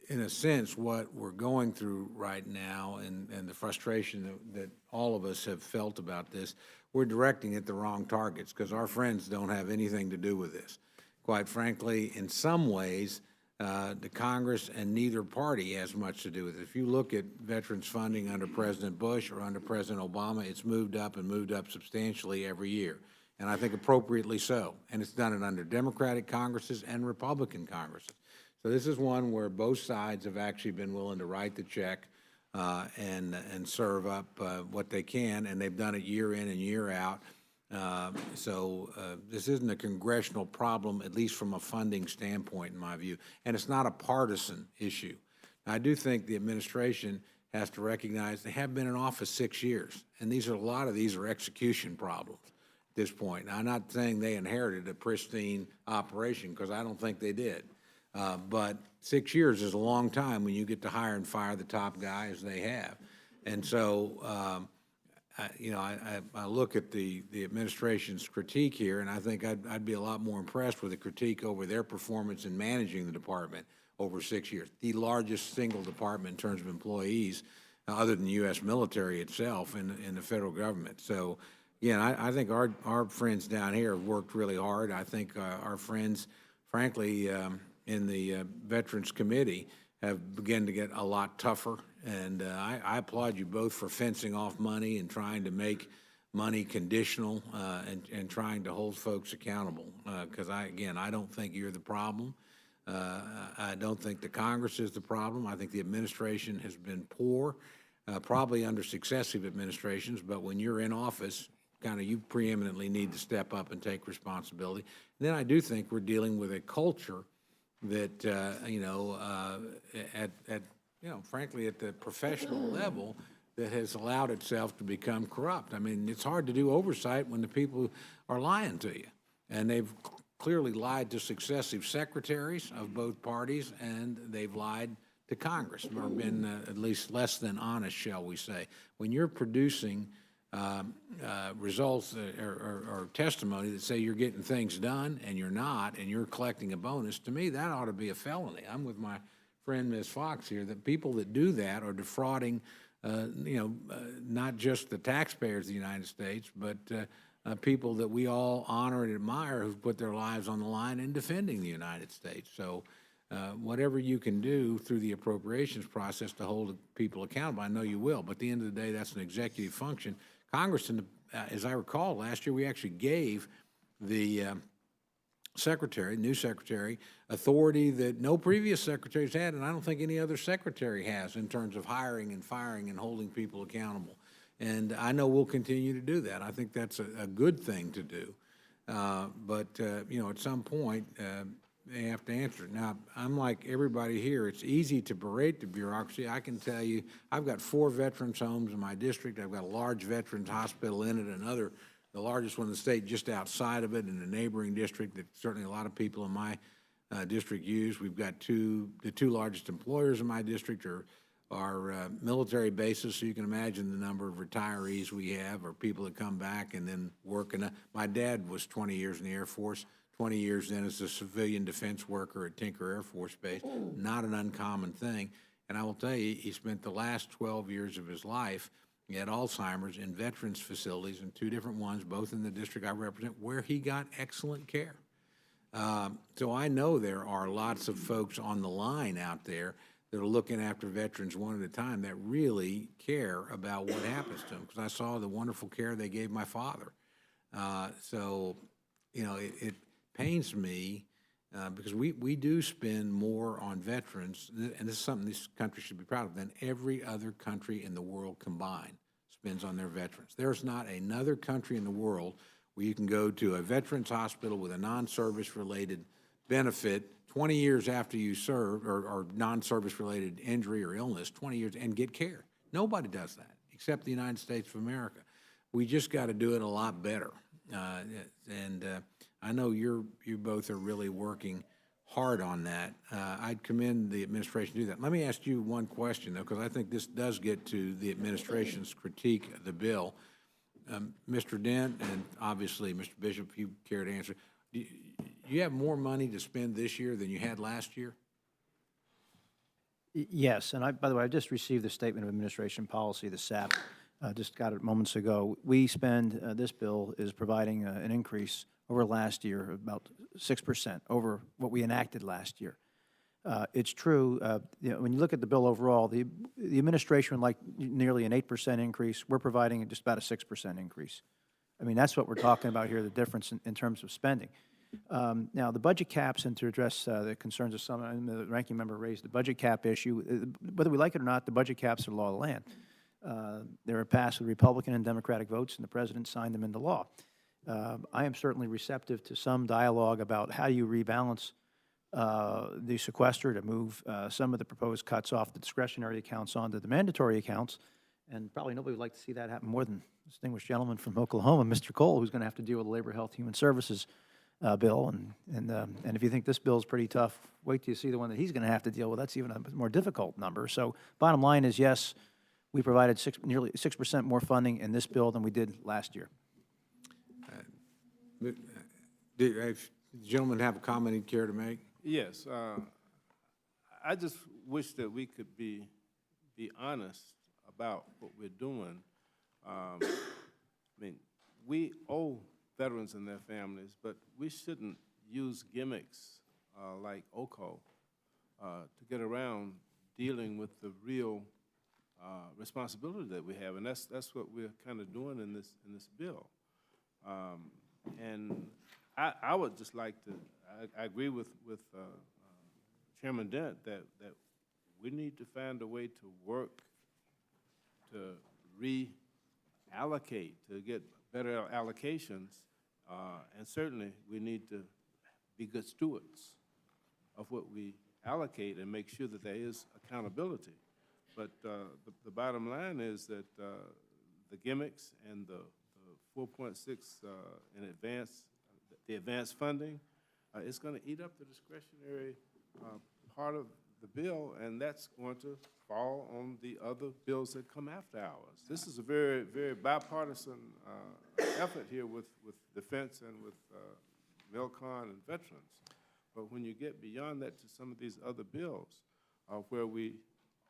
in a sense, what we're going through right now and the frustration that all of us have felt about this, we're directing at the wrong targets because our friends don't have anything to do with this. Quite frankly, in some ways, the Congress and neither party has much to do with it. If you look at veterans funding under President Bush or under President Obama, it's moved up and moved up substantially every year, and I think appropriately so. And it's done it under Democratic Congresses and Republican Congresses. So this is one where both sides have actually been willing to write the check and serve up what they can, and they've done it year in and year out. So this isn't a congressional problem, at least from a funding standpoint, in my view, and it's not a partisan issue. I do think the administration has to recognize they have been in office 6 years, and a lot of these are execution problems at this point. Now, I'm not saying they inherited a pristine operation, because I don't think they did. But 6 years is a long time when you get to hire and fire the top guy as they have. And so, you know, I look at the administration's critique here, and I think I'd be a lot more impressed with the critique over their performance in managing the department over 6 years, the largest single department in terms of employees other than the U.S. military itself in the federal government. So, again, I think our friends down here have worked really hard. I think our friends, frankly, in the Veterans Committee have begun to get a lot tougher. And I applaud you both for fencing off money and trying to make money conditional and trying to hold folks accountable. Because, I don't think you're the problem. I don't think the Congress is the problem. I think the administration has been poor, probably under successive administrations, but when you're in office, you preeminently need to step up and take responsibility. And then I do think we're dealing with a culture that, frankly, at the professional level, that has allowed itself to become corrupt. I mean, it's hard to do oversight when the people are lying to you. And they've clearly lied to successive secretaries of both parties, and they've lied to Congress, or been at least less than honest, shall we say. When you're producing results or testimony that say you're getting things done and you're not, and you're collecting a bonus, to me, that ought to be a felony. I'm with my friend Ms. Fox here, that people that do that are defrauding, not just the taxpayers of the United States, but people that we all honor and admire who've put their lives on the line in defending the United States. So whatever you can do through the appropriations process to hold people accountable, I know you will, but at the end of the day, that's an executive function. Congress, as I recall, last year we actually gave the new secretary, authority that no previous secretaries had, and I don't think any other secretary has in terms of hiring and firing and holding people accountable. And I know we'll continue to do that. I think that's a good thing to do. But at some point, they have to answer it. Now, I'm like everybody here. It's easy to berate the bureaucracy. I can tell you, I've got 4 veterans homes in my district. I've got a large veterans hospital in it, the largest one in the state just outside of it in a neighboring district that certainly a lot of people in my district use. We've got the two largest employers in my district are military bases, so you can imagine the number of retirees we have, or people that come back and then work. My dad was 20 years in the Air Force, 20 years then as a civilian defense worker at Tinker Air Force Base. Not an uncommon thing. And I will tell you, he spent the last 12 years of his life, he had Alzheimer's, in veterans facilities, and 2 different ones, both in the district I represent, where he got excellent care. So I know there are lots of folks on the line out there that are looking after veterans one at a time that really care about what happens to them, because I saw the wonderful care they gave my father. It pains me because we do spend more on veterans, and this is something this country should be proud of, than every other country in the world combined spends on their veterans. There's not another country in the world where you can go to a veterans hospital with a non-service related benefit 20 years after you serve, or non-service related injury or illness, 20 years, and get care. Nobody does that except the United States of America. We just got to do it a lot better. I know you both are really working hard on that. I'd commend the administration to do that. Let me ask you one question, though, because I think this does get to the administration's critique of the bill. Mr. Dent, and obviously Mr. Bishop, if you care to answer, do you have more money to spend this year than you had last year? Yes, and by the way, I just received the Statement of Administration Policy, the SAP, just got it moments ago. We spend, this bill is providing an increase over last year, about 6% over what we enacted last year. It's true, when you look at the bill overall, the administration would like nearly an 8% increase. We're providing just about a 6% increase. I mean, that's what we're talking about here, the difference in terms of spending. Now, the budget caps, and to address the concerns of some, and the ranking member raised the budget cap issue, whether we like it or not, the budget caps are law of the land. They were passed with Republican and Democratic votes, and the president signed them into law. I am certainly receptive to some dialogue about how you rebalance the sequester to move some of the proposed cuts off the discretionary accounts onto the mandatory accounts, and probably nobody would like to see that happen more than the distinguished gentleman from Oklahoma, Mr. Cole, who's going to have to deal with the Labor, Health, Human Services bill. And if you think this bill is pretty tough, wait till you see the one that he's going to have to deal with. That's even a more difficult number. So bottom line is, yes, we provided nearly 6% more funding in this bill than we did last year. If the gentleman have a comment he'd care to make? Yes. I just wish that we could be honest about what we're doing. I mean, we owe veterans and their families, but we shouldn't use gimmicks like OCO to get around dealing with the real responsibility that we have, and that's what we're kind of doing in this bill. And I would just like to, I agree with Chairman Dent that we need to find a way to work to reallocate, to get better allocations, and certainly we need to be good stewards of what we allocate and make sure that there is accountability. But the bottom line is that the gimmicks and the 4.6 in advance, the advanced funding, it's going to eat up the discretionary part of the bill, and that's going to fall on the other bills that come after ours. This is a very, very bipartisan effort here with defense and with MilCon and veterans. But when you get beyond that to some of these other bills, where we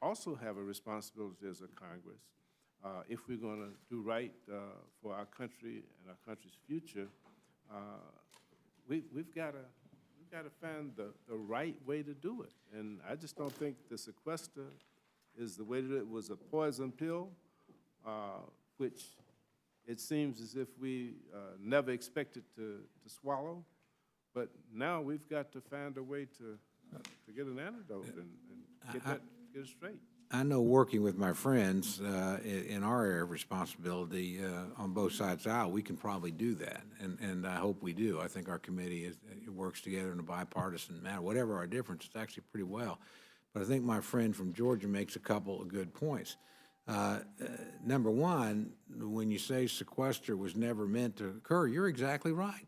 also have a responsibility as a Congress, if we're going to do right for our country and our country's future, we've got to find the right way to do it. And I just don't think the sequester is the way to do it. It was a poison pill, which it seems as if we never expected to swallow. But now we've got to find a way to get an antidote and get it straight. I know working with my friends in our area of responsibility on both sides of the aisle, we can probably do that, and I hope we do. I think our committee works together in a bipartisan manner. Whatever our difference, it's actually pretty well. But I think my friend from Georgia makes a couple of good points. Number one, when you say sequester was never meant to occur, you're exactly right.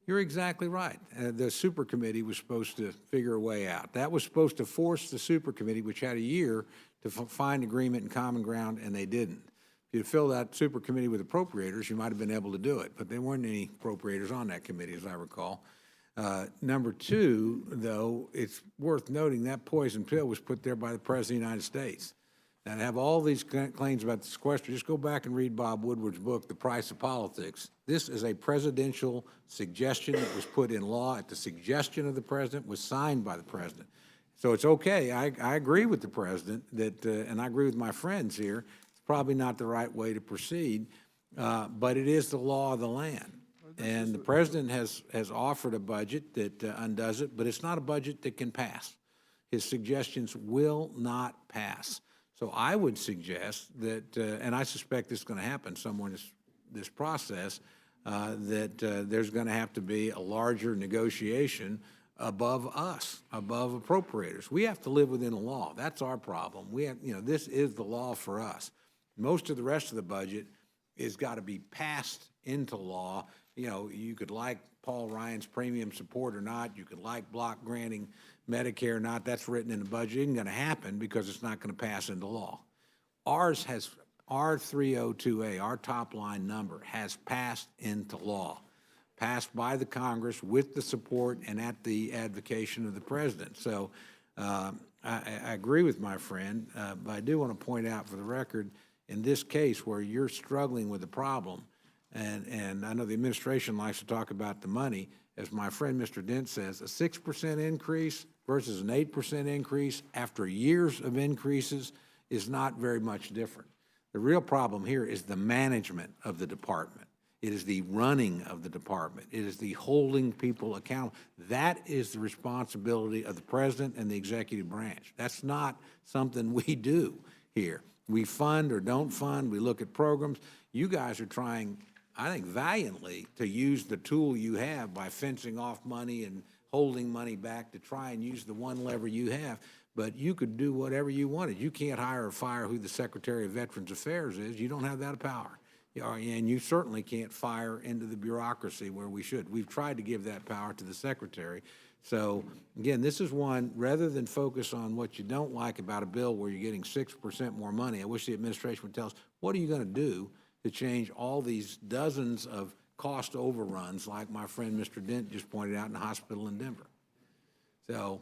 You're exactly right. The super committee was supposed to figure a way out. That was supposed to force the super committee, which had a year, to find agreement and common ground, and they didn't. If you'd filled that super committee with appropriators, you might have been able to do it, but there weren't any appropriators on that committee, as I recall. Number two, though, it's worth noting that poison pill was put there by the President of the United States. Now, to have all these claims about the sequester, just go back and read Bob Woodward's book, The Price of Politics. This is a presidential suggestion that was put in law at the suggestion of the president, was signed by the president. So it's okay. I agree with the president that, and I agree with my friends here, it's probably not the right way to proceed, but it is the law of the land. And the president has offered a budget that undoes it, but it's not a budget that can pass. His suggestions will not pass. So I would suggest that, and I suspect this is going to happen somewhere in this process, that there's going to have to be a larger negotiation above us, above appropriators. We have to live within the law. That's our problem. We have, this is the law for us. Most of the rest of the budget has got to be passed into law. You could like Paul Ryan's premium support or not. You could like block granting Medicare or not. That's written in the budget. It isn't going to happen because it's not going to pass into law. Ours has, our 302A, our top line number, has passed into law, passed by the Congress with the support and at the advocation of the president. So I agree with my friend, but I do want to point out for the record, in this case where you're struggling with the problem, and I know the administration likes to talk about the money, as my friend Mr. Dent says, a 6% increase versus an 8% increase after years of increases is not very much different. The real problem here is the management of the department. It is the running of the department. It is the holding people accountable. That is the responsibility of the president and the executive branch. That's not something we do here. We fund or don't fund. We look at programs. You guys are trying, I think, valiantly to use the tool you have by fencing off money and holding money back to try and use the one lever you have. But you could do whatever you wanted. You can't hire or fire who the Secretary of Veterans Affairs is. You don't have that power. And you certainly can't fire into the bureaucracy where we should. We've tried to give that power to the Secretary. So, again, this is one, rather than focus on what you don't like about a bill where you're getting 6% more money, I wish the administration would tell us, what are you going to do to change all these dozens of cost overruns like my friend Mr. Dent just pointed out in the hospital in Denver? So,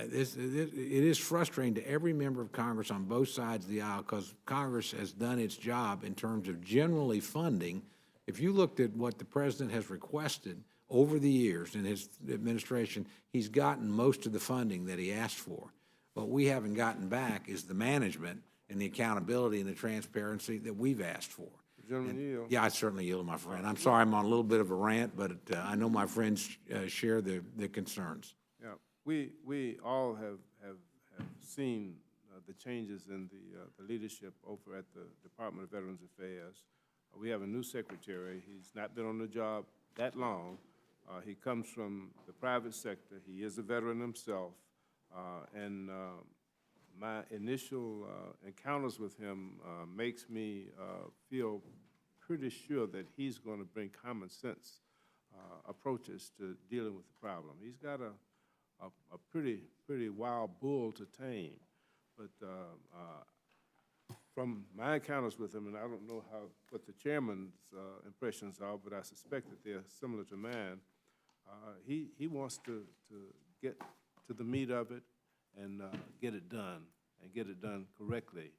it is frustrating to every member of Congress on both sides of the aisle because Congress has done its job in terms of generally funding. If you looked at what the president has requested over the years in his administration, he's gotten most of the funding that he asked for. What we haven't gotten back is the management and the accountability and the transparency that we've asked for. Gentleman yield. Yeah, I certainly yield, my friend. I'm sorry I'm on a little bit of a rant, but I know my friends share the concerns. Yeah, we all have seen the changes in the leadership over at the Department of Veterans Affairs. We have a new secretary. He's not been on the job that long. He comes from the private sector. He is a veteran himself. And my initial encounters with him makes me feel pretty sure that he's going to bring common sense approaches to dealing with the problem. He's got a pretty wild bull to tame, but from my encounters with him, and I don't know what the chairman's impressions are, but I suspect that they're similar to mine. He wants to get to the meat of it and get it done, and get it done correctly,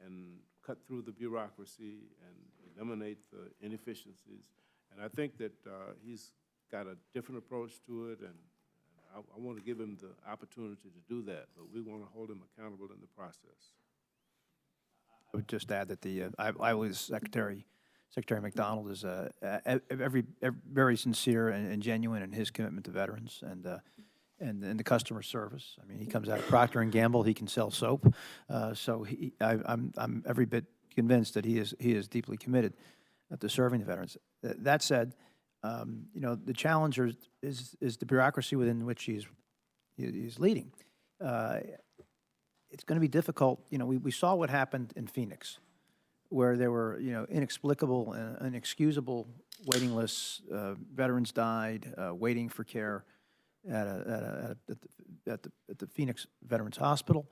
and cut through the bureaucracy and eliminate the inefficiencies. And I think that he's got a different approach to it, and I want to give him the opportunity to do that, but we want to hold him accountable in the process. I would just add that I believe Secretary McDonald is very sincere and genuine in his commitment to veterans and the customer service. I mean, he comes out of Procter & Gamble. He can sell soap. So I'm every bit convinced that he is deeply committed to serving the veterans. That said, you know, the challenge is the bureaucracy within which he's leading. It's going to be difficult. You know, we saw what happened in Phoenix, where there were, you know, inexplicable and inexcusable waiting lists. Veterans died waiting for care at the Phoenix Veterans Hospital.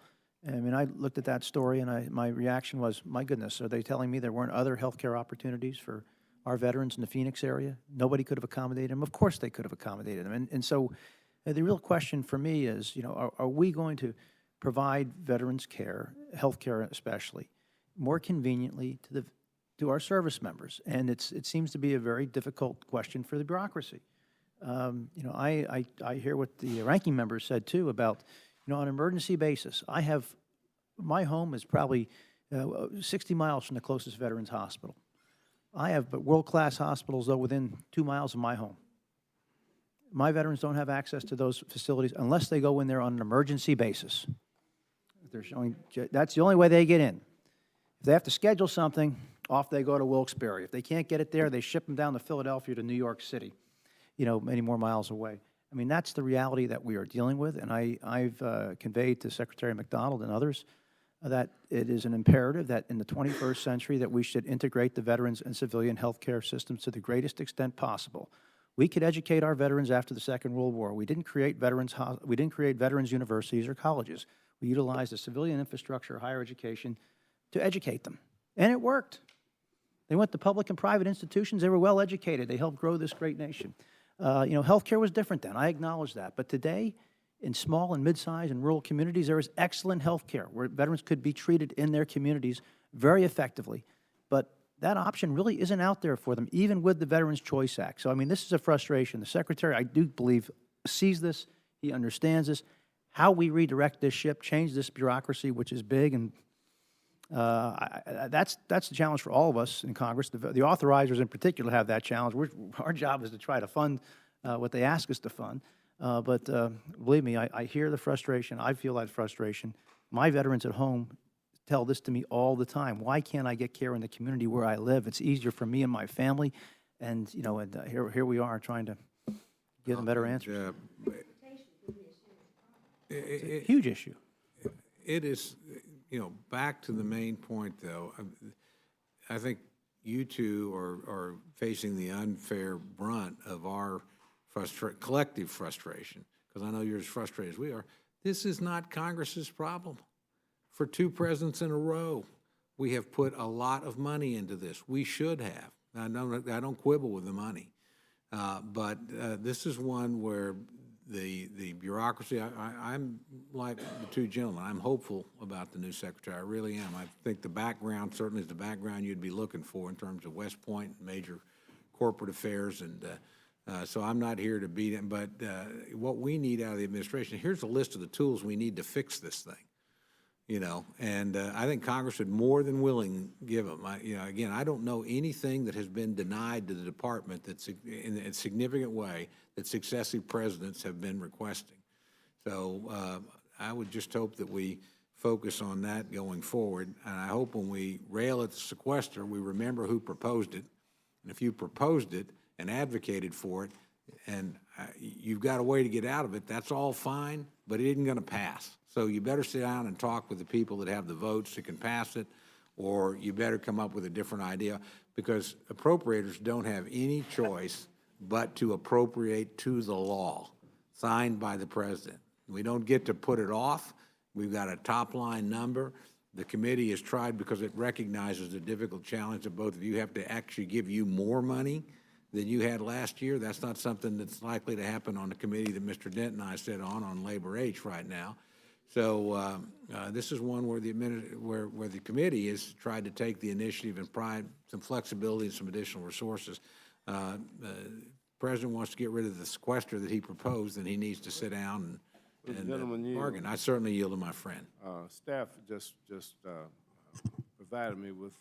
I mean, I looked at that story, and my reaction was, my goodness, are they telling me there weren't other healthcare opportunities for our veterans in the Phoenix area? Nobody could have accommodated them. Of course they could have accommodated them. And so the real question for me is, you know, are we going to provide veterans care, health care especially, more conveniently to our service members? And it seems to be a very difficult question for the bureaucracy. You know, I hear what the ranking member said too about, you know, on an emergency basis. My home is probably 60 miles from the closest veterans hospital. I have world-class hospitals, though, within 2 miles of my home. My veterans don't have access to those facilities unless they go in there on an emergency basis. That's the only way they get in. If they have to schedule something, off they go to Wilkes-Barre. If they can't get it there, they ship them down to Philadelphia to New York City, you know, many more miles away. I mean, that's the reality that we are dealing with, and I've conveyed to Secretary McDonald and others that it is an imperative that in the 21st century that we should integrate the veterans and civilian health care systems to the greatest extent possible. We could educate our veterans after the Second World War. We didn't create veterans universities or colleges. We utilized the civilian infrastructure, higher education, to educate them, and it worked. They went to public and private institutions. They were well educated. They helped grow this great nation. You know, healthcare was different then. I acknowledge that. But today, in small and mid-sized and rural communities, there is excellent health care where veterans could be treated in their communities very effectively. But that option really isn't out there for them, even with the Veterans Choice Act. So, I mean, this is a frustration. The Secretary, I do believe, sees this. He understands this. How we redirect this ship, change this bureaucracy, which is big, and that's the challenge for all of us in Congress. The authorizers in particular have that challenge. Our job is to try to fund what they ask us to fund. But believe me, I hear the frustration. I feel that frustration. My veterans at home tell this to me all the time. Why can't I get care in the community where I live? It's easier for me and my family. And, you know, here we are trying to give them better answers. It's a huge issue. It is, you know, back to the main point, though. I think you two are facing the unfair brunt of our collective frustration, because I know you're as frustrated as we are. This is not Congress's problem. For 2 presidents in a row, we have put a lot of money into this. We should have. I don't quibble with the money, but this is one where the bureaucracy, I'm like the two gentlemen. I'm hopeful about the new secretary. I really am. I think the background certainly is the background you'd be looking for in terms of West Point, major corporate affairs, and so I'm not here to beat him. But what we need out of the administration, here's a list of the tools we need to fix this thing. And I think Congress would more than willing give them. Again, I don't know anything that has been denied to the department that's in a significant way that successive presidents have been requesting. So I would just hope that we focus on that going forward. And I hope when we rail at the sequester, we remember who proposed it. And if you proposed it and advocated for it, and you've got a way to get out of it, that's all fine, but it isn't going to pass. So you better sit down and talk with the people that have the votes that can pass it, or you better come up with a different idea, because appropriators don't have any choice but to appropriate to the law, signed by the president. We don't get to put it off. We've got a top-line number. The committee has tried, because it recognizes the difficult challenge that both of you have to actually give you more money than you had last year. That's not something that's likely to happen on the committee that Mr. Dent and I sit on Labor H right now. So this is one where the committee has tried to take the initiative and provide some flexibility and some additional resources. The president wants to get rid of the sequester that he proposed, then he needs to sit down and bargain. I certainly yield to my friend. Staff just provided me with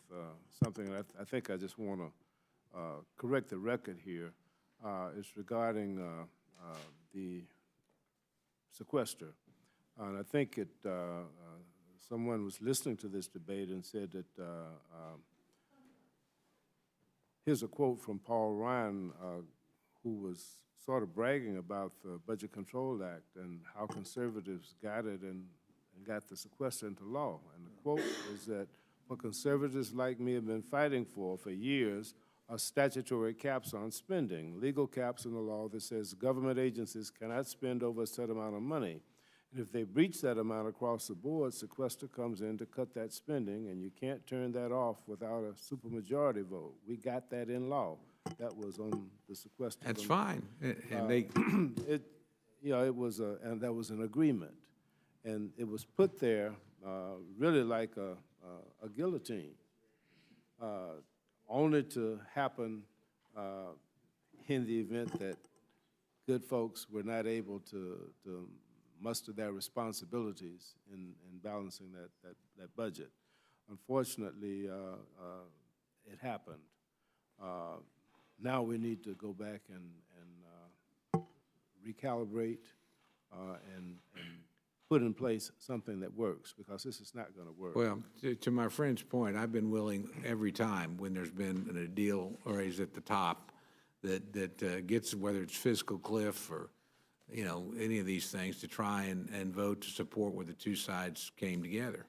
something that I think I just want to correct the record here. It's regarding the sequester. And I think someone was listening to this debate and said that, here's a quote from Paul Ryan, who was sort of bragging about the Budget Control Act and how conservatives got it and got the sequester into law. And the quote is that what conservatives like me have been fighting for years are statutory caps on spending, legal caps in the law that says government agencies cannot spend over a set amount of money. And if they breach that amount across the board, sequester comes in to cut that spending, and you can't turn that off without a supermajority vote. We got that in law. That was on the sequester. That's fine. And it was and that was an agreement, and it was put there really like a guillotine, only to happen in the event that good folks were not able to muster their responsibilities in balancing that budget. Unfortunately, it happened. Now we need to go back and recalibrate and put in place something that works, because this is not going to work. Well, to my friend's point, I've been willing every time when there's been a deal or is at the top that gets, whether it's fiscal cliff or any of these things, to try and vote to support where the two sides came together.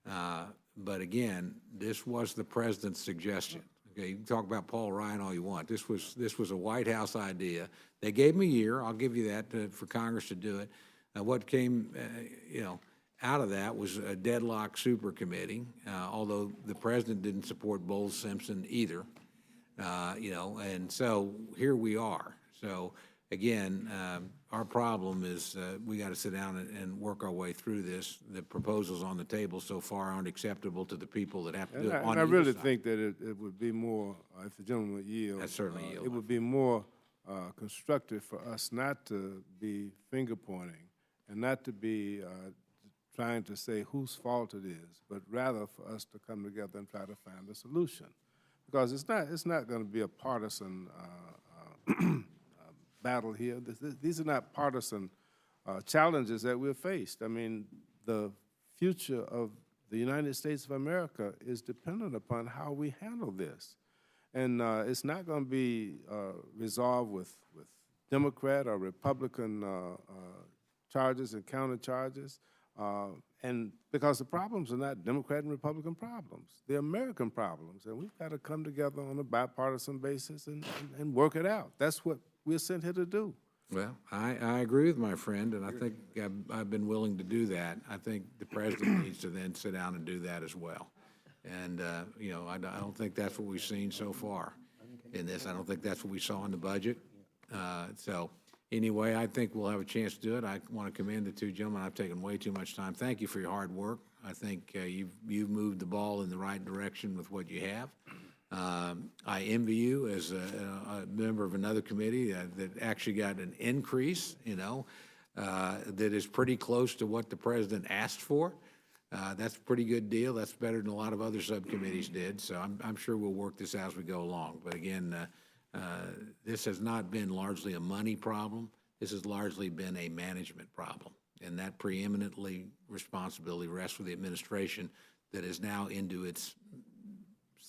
But again, this was the president's suggestion. Okay, you can talk about Paul Ryan all you want. This was a White House idea. They gave him a year. I'll give you that for Congress to do it. What came, out of that was a deadlock super committee. Although the president didn't support Bowles-Simpson either. And so here we are. So again, our problem is we got to sit down and work our way through this. The proposals on the table so far aren't acceptable to the people that have to do it. And I really think that it would be more, if the gentleman would yield, I certainly yield. It would be more constructive for us not to be finger-pointing and not to be trying to say whose fault it is, but rather for us to come together and try to find a solution. Because it's not going to be a partisan battle here. These are not partisan challenges that we're faced. I mean, the future of the United States of America is dependent upon how we handle this. And it's not going to be resolved with Democrat or Republican charges and counter charges. And because the problems are not Democrat and Republican problems, they're American problems. And we've got to come together on a bipartisan basis and work it out. That's what we're sent here to do. Well, I agree with my friend, and I think I've been willing to do that. I think the president needs to then sit down and do that as well. And, I don't think that's what we've seen so far in this. I don't think that's what we saw in the budget. So Anyway, I think we'll have a chance to do it. I want to commend the two gentlemen. I've taken way too much time. Thank you for your hard work. I think you've moved the ball in the right direction with what you have. I envy you as a member of another committee that actually got an increase, that is pretty close to what the president asked for. That's a pretty good deal. That's better than a lot of other subcommittees did. So I'm sure we'll work this out as we go along. But again, this has not been largely a money problem. This has largely been a management problem. And that preeminently responsibility rests with the administration that is now into its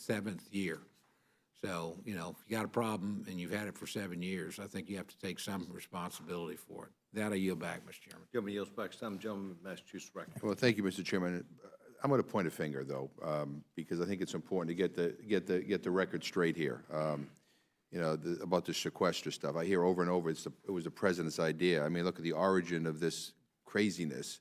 7th year. So, if you got a problem and you've had it for 7 years, I think you have to take some responsibility for it. That I yield back, Mr. Chairman. Gentleman yields back. Some gentleman from Massachusetts record. Well, thank you, Mr. Chairman. I'm going to point a finger, though, because I think it's important to get the record straight here. About the sequester stuff. I hear over and over it was the president's idea. I mean, look at the origin of this craziness,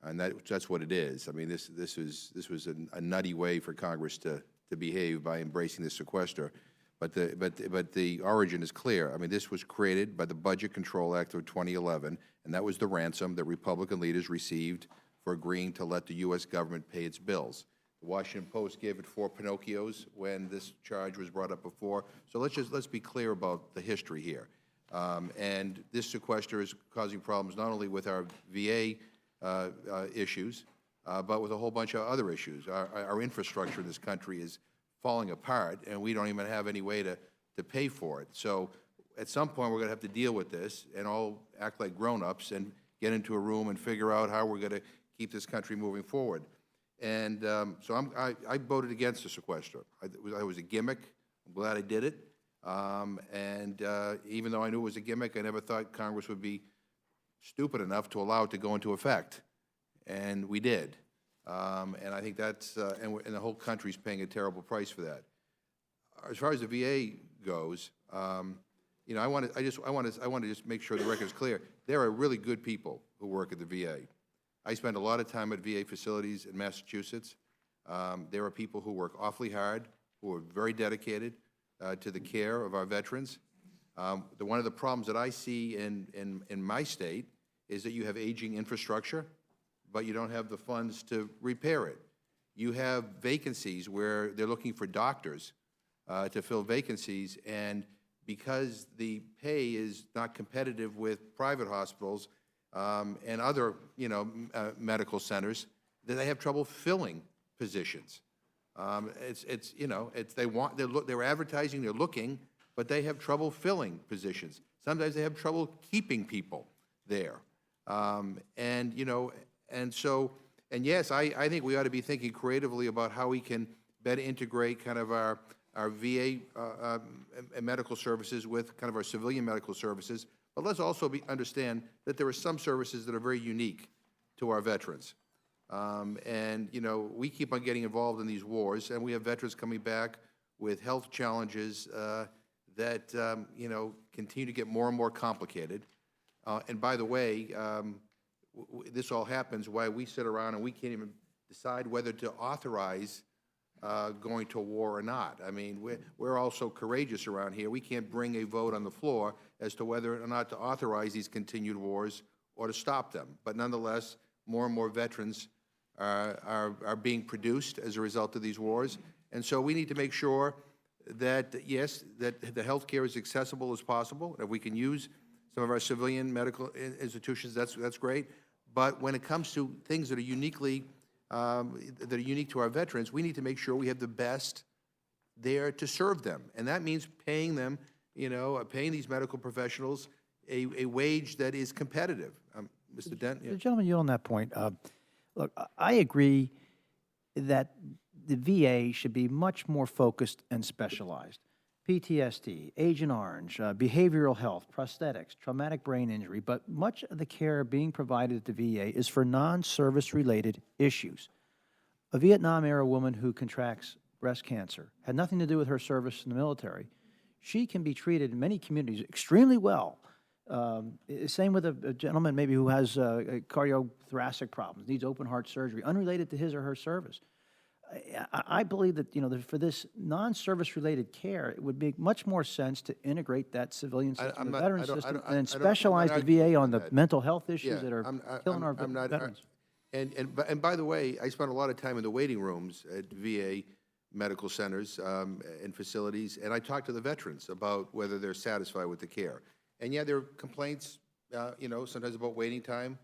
and that's what it is. I mean, this was a nutty way for Congress to behave by embracing the sequester. But the origin is clear. I mean, this was created by the Budget Control Act of 2011, and that was the ransom that Republican leaders received for agreeing to let the U.S. government pay its bills. The Washington Post gave it 4 Pinocchios when this charge was brought up before. So let's be clear about the history here. And this sequester is causing problems not only with our VA issues, but with a whole bunch of other issues. Our infrastructure in this country is falling apart, and we don't even have any way to pay for it. So at some point, we're going to have to deal with this and all act like grown-ups and get into a room and figure out how we're going to keep this country moving forward. And so I voted against the sequester. It was a gimmick. I'm glad I did it. And even though I knew it was a gimmick, I never thought Congress would be stupid enough to allow it to go into effect. And we did. And I think that's, and the whole country's paying a terrible price for that. As far as the VA goes, I want to just make sure the record is clear. There are really good people who work at the VA. I spend a lot of time at VA facilities in Massachusetts. There are people who work awfully hard, who are very dedicated to the care of our veterans. One of the problems that I see in my state is that you have aging infrastructure, but you don't have the funds to repair it. You have vacancies where they're looking for doctors to fill vacancies, and because the pay is not competitive with private hospitals and other, medical centers, that they have trouble filling positions. They're advertising, they're looking, but they have trouble filling positions. Sometimes they have trouble keeping people there. And yes, I think we ought to be thinking creatively about how we can better integrate kind of our VA medical services with kind of our civilian medical services. But let's also understand that there are some services that are very unique to our veterans. We keep on getting involved in these wars, and we have veterans coming back with health challenges that, continue to get more and more complicated. And by the way, this all happens while we sit around and we can't even decide whether to authorize going to war or not. I mean, we're also courageous around here. We can't bring a vote on the floor as to whether or not to authorize these continued wars or to stop them. But nonetheless, more and more veterans are being produced as a result of these wars. And so we need to make sure that, yes, that the health care is accessible as possible. If we can use some of our civilian medical institutions, that's great. But when it comes to things that are unique to our veterans, we need to make sure we have the best there to serve them. And that means paying them, paying these medical professionals a wage that is competitive. Mr. Dent? Yeah. The gentleman, you on that point. Look, I agree that the VA should be much more focused and specialized. PTSD, Agent Orange, behavioral health, prosthetics, traumatic brain injury, but much of the care being provided at the VA is for non-service related issues. A Vietnam-era woman who contracts breast cancer had nothing to do with her service in the military. She can be treated in many communities extremely well. Same with a gentleman maybe who has cardiothoracic problems, needs open heart surgery, unrelated to his or her service. I believe that, for this non-service-related care, it would make much more sense to integrate that civilian system, I'm the not- veteran I don't- I system, don't- I- and then I don't- I'm specialize not the VA arguing on the that. mental health issues Yeah, that are I'm- killing our I'm not- veterans. And by the way, I spent a lot of time in the waiting rooms at VA medical centers and facilities, and I talked to the veterans about whether they're satisfied with the care. And yeah, there are complaints, sometimes about waiting time,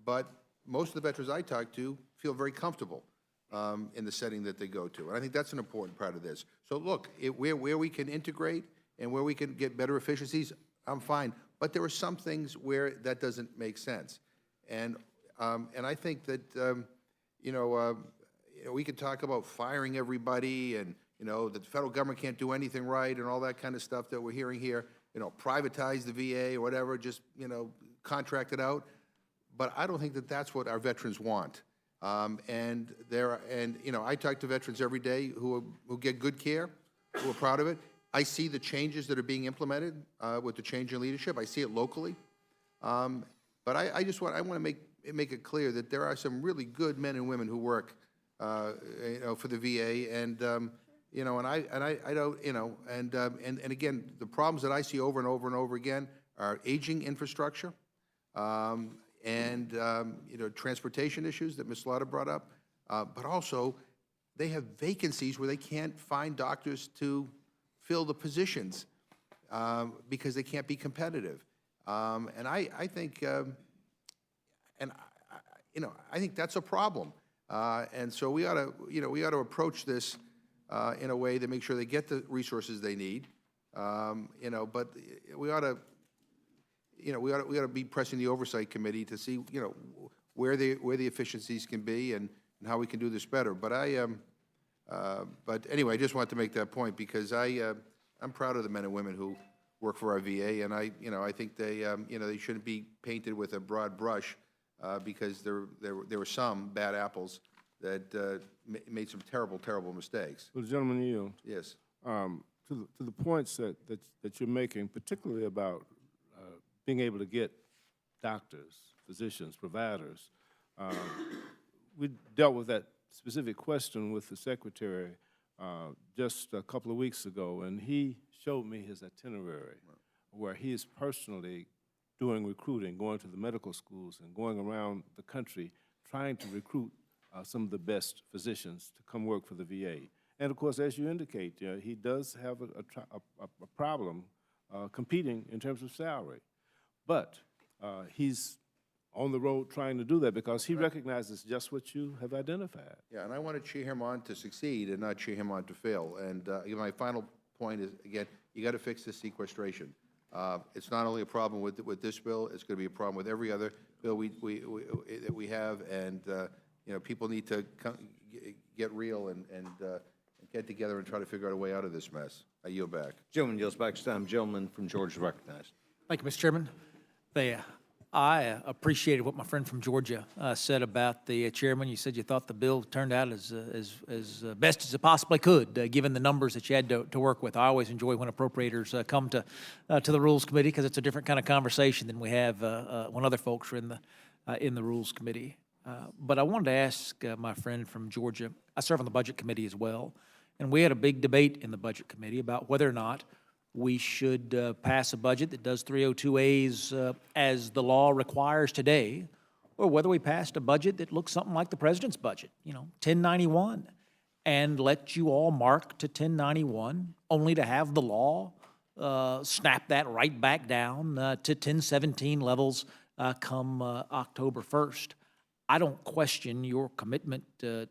but most of the veterans I talk to feel very comfortable in the setting that they go to. And I think that's an important part of this. So look, where we can integrate and where we can get better efficiencies, I'm fine. But there are some things where that doesn't make sense. And I think that, we could talk about firing everybody and, that the federal government can't do anything right and all that kind of stuff that we're hearing here, privatize the VA or whatever, just, contract it out. But I don't think that that's what our veterans want. I talk to veterans every day who get good care, who are proud of it. I see the changes that are being implemented with the change in leadership. I see it locally. But I want to make it clear that there are some really good men and women who work, for the VA, and again, the problems that I see over and over and over again are aging infrastructure, transportation issues that Ms. Slaughter brought up, but also they have vacancies where they can't find doctors to fill the positions because they can't be competitive, and I think. I think that's a problem, and so we ought to approach this in a way that makes sure they get the resources they need, But we ought to, we ought to be pressing the oversight committee to see, where the efficiencies can be and how we can do this better. But but anyway, I just wanted to make that point because I'm proud of the men and women who work for our VA, and I think they they shouldn't be painted with a broad brush. Because there were some bad apples that made some terrible, terrible mistakes. Well, gentleman yield. Yes. To the points that you're making, particularly about being able to get doctors, physicians, providers, we dealt with that specific question with the secretary just a couple of weeks ago, and he showed me his itinerary where he is personally doing recruiting, going to the medical schools and going around the country trying to recruit some of the best physicians to come work for the VA. And of course, as you indicate, he does have a problem competing in terms of salary. But he's on the road trying to do that because he recognizes just what you have identified. Yeah, and I want to cheer him on to succeed and not cheer him on to fail. And my final point is, again, you got to fix this sequestration. It's not only a problem with this bill; it's going to be a problem with every other bill that we have. And people need to get real and get together and try to figure out a way out of this mess. I yield back. Gentleman yields back his time. Gentleman from Georgia is recognized. Thank you, Mr. Chairman. I appreciated what my friend from Georgia said about the chairman. You said you thought the bill turned out as best as it possibly could, given the numbers that you had to work with. I always enjoy when appropriators come to the Rules Committee because it's a different kind of conversation than we have when other folks are in the Rules Committee. But I wanted to ask my friend from Georgia. I serve on the Budget Committee as well, and we had a big debate in the Budget Committee about whether or not we should pass a budget that does 302As as the law requires today, or whether we passed a budget that looks something like the president's budget, 1091, and let you all mark to 1091, only to have the law snap that right back down to 1017 levels come October 1st. I don't question your commitment to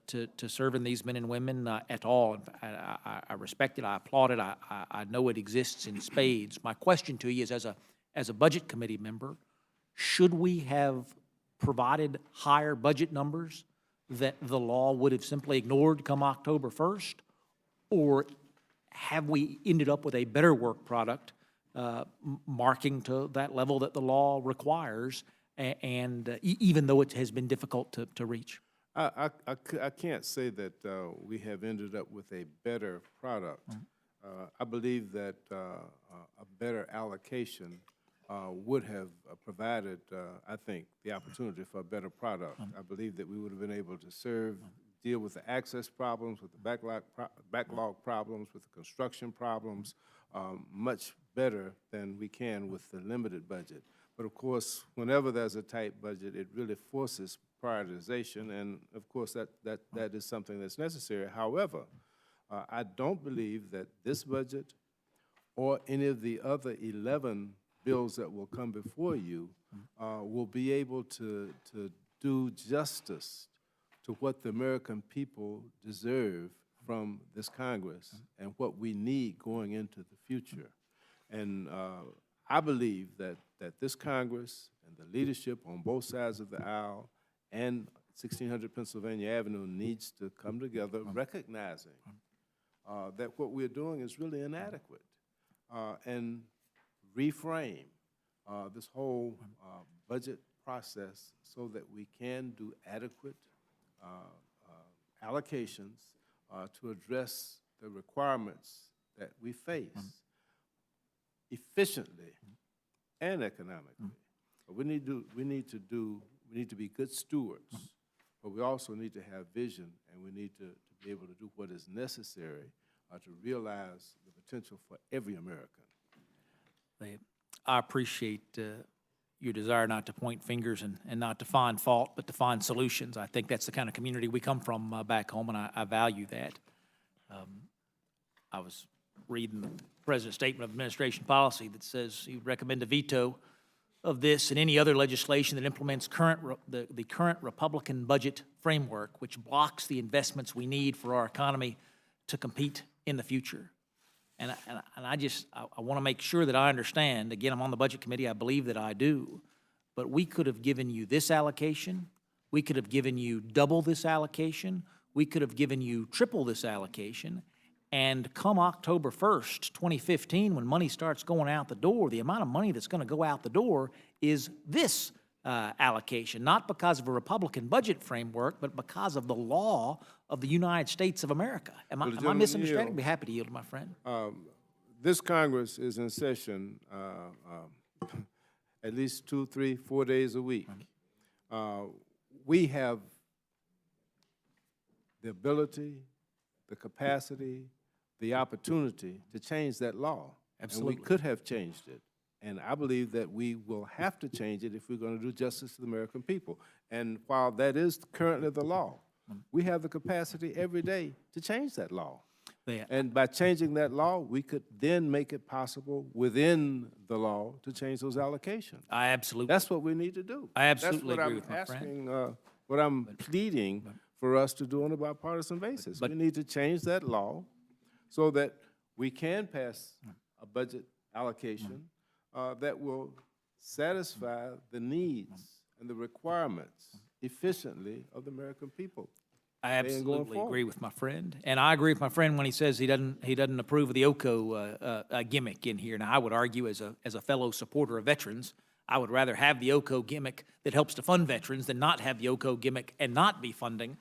serving these men and women at all. I respect it. I applaud it. I know it exists in spades. My question to you is, as a budget committee member, should we have provided higher budget numbers that the law would have simply ignored come October 1st, or have we ended up with a better work product marking to that level that the law requires? And even though it has been difficult to reach? I can't say that we have ended up with a better product. I believe that a better allocation would have provided, I think, the opportunity for a better product. I believe that we would have been able to serve deal with the access problems, with the backlog problems, with the construction problems, much better than we can with the limited budget. But of course, whenever there's a tight budget, it really forces prioritization, and of course, that is something that's necessary. However, I don't believe that this budget or any of the other 11 bills that will come before you will be able to do justice to what the American people deserve from this Congress and what we need going into the future. And I believe that this Congress and the leadership on both sides of the aisle and 1600 Pennsylvania Avenue needs to come together recognizing that what we're doing is really inadequate and reframe this whole budget process so that we can do adequate allocations to address the requirements that we face efficiently and economically. But we need to be good stewards, but we also need to have vision, and we need to be able to do what is necessary to realize the potential for every American. I appreciate your desire not to point fingers and not to find fault, but to find solutions. I think that's the kind of community we come from back home, and I value that. I was reading the President's Statement of Administration Policy that says he would recommend a veto of this and any other legislation that implements the current Republican budget framework, which blocks the investments we need for our economy to compete in the future. And I want to make sure that I understand. Again, I'm on the Budget Committee. I believe that I do. But we could have given you this allocation. We could have given you double this allocation. We could have given you triple this allocation. And come October 1st, 2015, when money starts going out the door, the amount of money that's going to go out the door is this allocation, not because of a Republican budget framework, but because of the law of the United States of America. Am I misunderstanding? I'd be happy to yield to my friend. This Congress is in session at least 2, 3, 4 days a week. We have the ability, the capacity, the opportunity to change that law. Absolutely. And we could have changed it. And I believe that we will have to change it if we're going to do justice to the American people. And while that is currently the law, we have the capacity every day to change that law. Yeah. And by changing that law, we could then make it possible within the law to change those allocations. I absolutely. That's what we need to do. I absolutely agree with my That's friend. what I'm asking, what I'm pleading for us to do on a bipartisan basis. We need to change that law so that we can pass a budget allocation that will satisfy the needs and the requirements efficiently of the American people. I absolutely agree with my friend, and I agree with my friend when he says he doesn't approve of the OCO gimmick in here. Now, I would argue as a fellow supporter of veterans, I would rather have the OCO gimmick that helps to fund veterans than not have the OCO gimmick and not be funding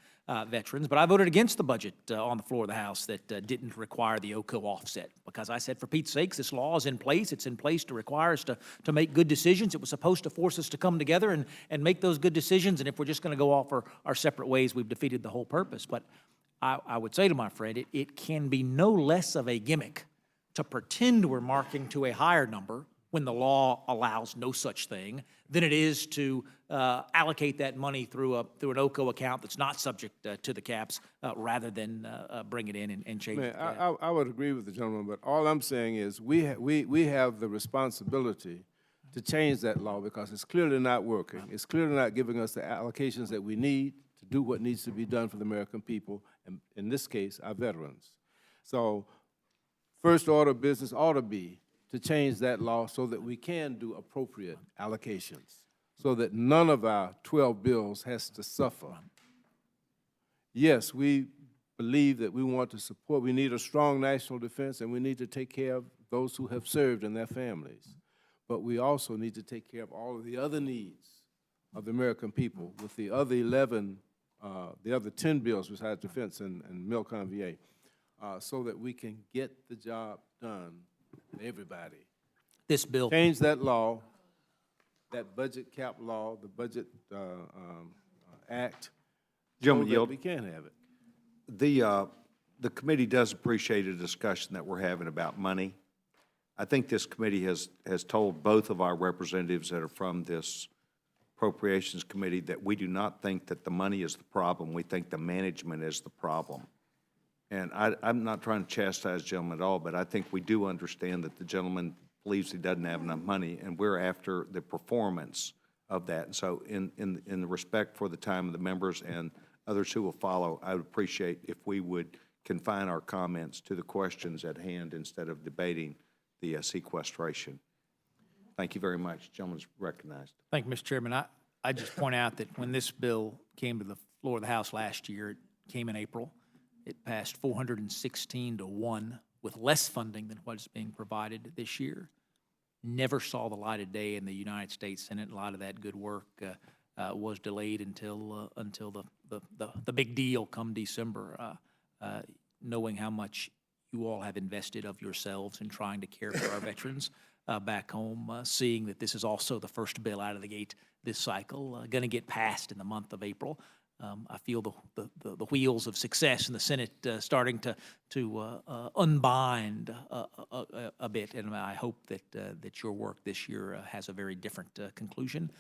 veterans. But I voted against the budget on the floor of the House that didn't require the OCO offset, because I said, for Pete's sakes, this law is in place. It's in place to require us to make good decisions. It was supposed to force us to come together and make those good decisions. And if we're just going to go off our separate ways, we've defeated the whole purpose. But I would say to my friend, it can be no less of a gimmick to pretend we're marking to a higher number when the law allows no such thing, than it is to allocate that money through an OCO account that's not subject to the caps, rather than bring it in and change it. I would agree with the gentleman, but all I'm saying is we have the responsibility to change that law, because it's clearly not working. It's clearly not giving us the allocations that we need to do what needs to be done for the American people, and in this case, our veterans. So first order of business ought to be to change that law so that we can do appropriate allocations, so that none of our 12 bills has to suffer. Yes, we believe that we want to support, we need a strong national defense, and we need to take care of those who have served and their families. But we also need to take care of all of the other needs of the American people with the other 10 bills besides defense and Milcom VA, so that we can get the job done for everybody. This bill. Change that law, that budget cap law, the budget act, so Gentleman that yield. we can have it. The committee does appreciate a discussion that we're having about money. I think this committee has told both of our representatives that are from this Appropriations Committee that we do not think that the money is the problem. We think the management is the problem. And I'm not trying to chastise the gentleman at all, but I think we do understand that the gentleman believes he doesn't have enough money, and we're after the performance of that. And so in the respect for the time of the members and others who will follow, I would appreciate if we would confine our comments to the questions at hand instead of debating the sequestration. Thank you very much. Gentleman's recognized. Thank you, Mr. Chairman. I just point out that when this bill came to the floor of the House last year, it came in April. It passed 416 to 1 with less funding than what is being provided this year. Never saw the light of day in the United States Senate. A lot of that good work was delayed until the big deal come December. Knowing how much you all have invested of yourselves in trying to care for our veterans back home, seeing that this is also the first bill out of the gate this cycle, going to get passed in the month of April. I feel the wheels of success in the Senate starting to unbind a bit, and I hope that your work this year has a very different conclusion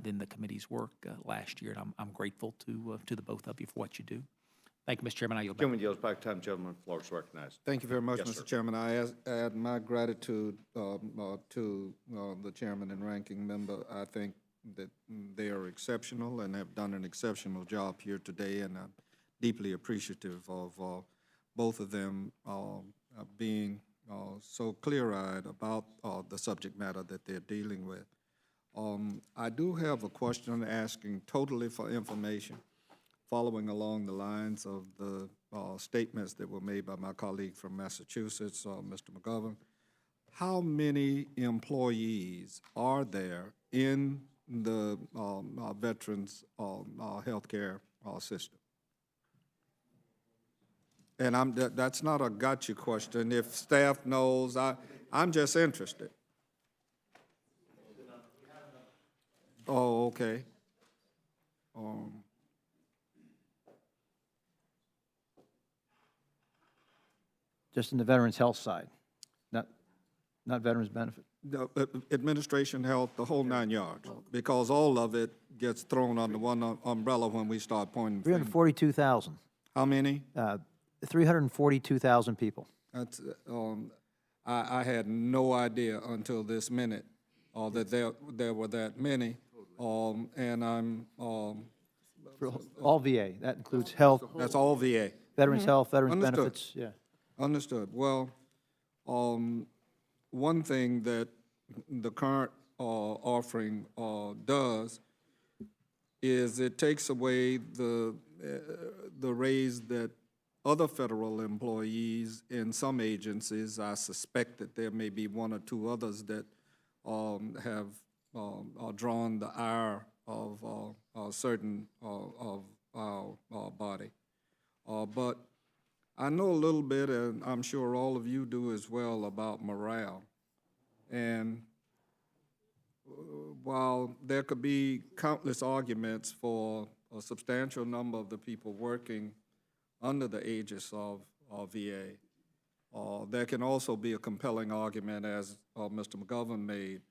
than the committee's work last year, and I'm grateful to the both of you for what you do. Thank you, Mr. Chairman. I yield back. Gentleman yields back time. Gentleman, the floor is recognized. Thank you very much, Yes, Mr. sir. Chairman. I add my gratitude to the chairman and ranking member. I think that they are exceptional and have done an exceptional job here today, and I'm deeply appreciative of both of them being so clear-eyed about the subject matter that they're dealing with. I do have a question asking totally for information, following along the lines of the statements that were made by my colleague from Massachusetts, Mr. McGovern. How many employees are there in the veterans healthcare system? And that's not a gotcha question. If staff knows, I'm just interested. Oh, okay. Just in the veterans' health side, not veterans' benefit. The administration health, the whole 9 yards, because all of it gets thrown under one umbrella when we start pointing fingers. 342,000. How many? 342,000 people. That's, I had no idea until this minute that there were that many, and I'm, For all VA. That includes health, that's all VA. veterans' health, veterans' Understood. benefits, yeah. Understood. Well, one thing that the current offering does is it takes away the raise that other federal employees in some agencies, I suspect that there may be one or two others that have drawn the ire of certain of our body. But I know a little bit, and I'm sure all of you do as well, about morale. And while there could be countless arguments for a substantial number of the people working under the aegis of VA, there can also be a compelling argument, as Mr. McGovern made,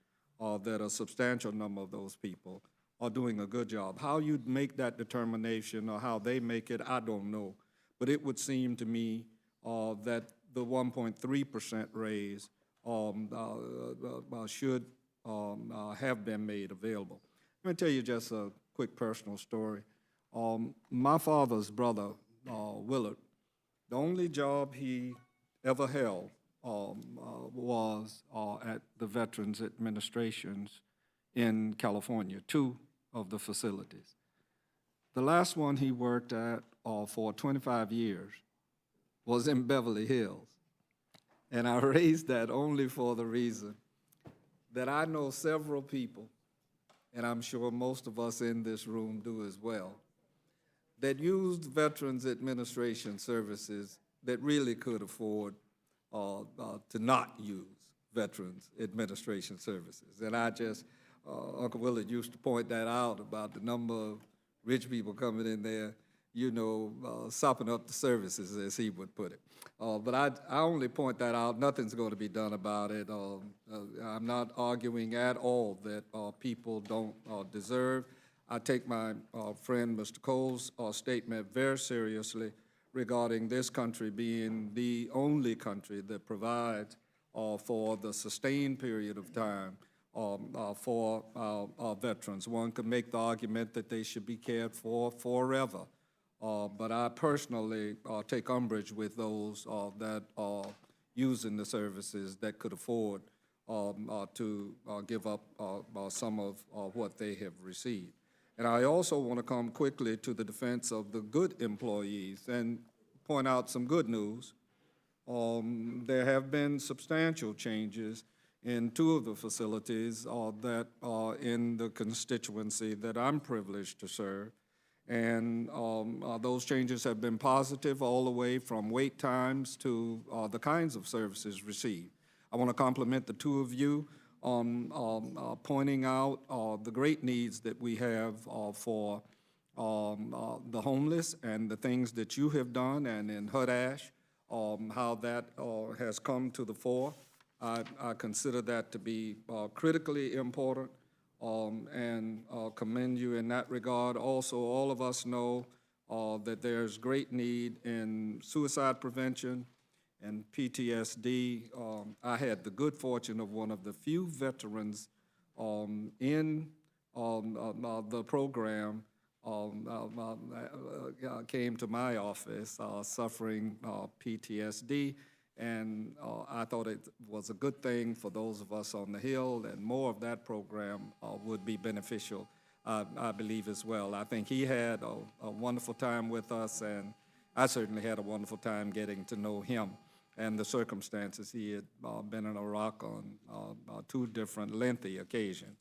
that a substantial number of those people are doing a good job. How you make that determination or how they make it, I don't know. But it would seem to me that the 1.3% raise should have been made available. Let me tell you just a quick personal story. My father's brother, Willard, the only job he ever held was at the Veterans Administrations in California, 2 of the facilities. The last one he worked at for 25 years was in Beverly Hills. And I raised that only for the reason that I know several people, and I'm sure most of us in this room do as well, that used Veterans Administration services that really could afford to not use Veterans Administration services. And I just, Uncle Willard used to point that out about the number of rich people coming in there sopping up the services, as he would put it. But I only point that out. Nothing's going to be done about it. I'm not arguing at all that people don't deserve. I take my friend Mr. Cole's statement very seriously regarding this country being the only country that provides for the sustained period of time for our veterans. One could make the argument that they should be cared for forever. But I personally take umbrage with those that are using the services that could afford to give up some of what they have received. And I also want to come quickly to the defense of the good employees and point out some good news. There have been substantial changes in two of the facilities that are in the constituency that I'm privileged to serve. And those changes have been positive all the way from wait times to the kinds of services received. I want to compliment the two of you on pointing out the great needs that we have for the homeless and the things that you have done, and in Hudash, how that has come to the fore. I consider that to be critically important. And commend you in that regard. Also, all of us know that there's great need in suicide prevention and PTSD. I had the good fortune of one of the few veterans in the program came to my office suffering PTSD. And I thought it was a good thing for those of us on the Hill, and more of that program would be beneficial, I believe, as well. I think he had a wonderful time with us, and I certainly had a wonderful time getting to know him and the circumstances. He had been in Iraq on two different lengthy occasions.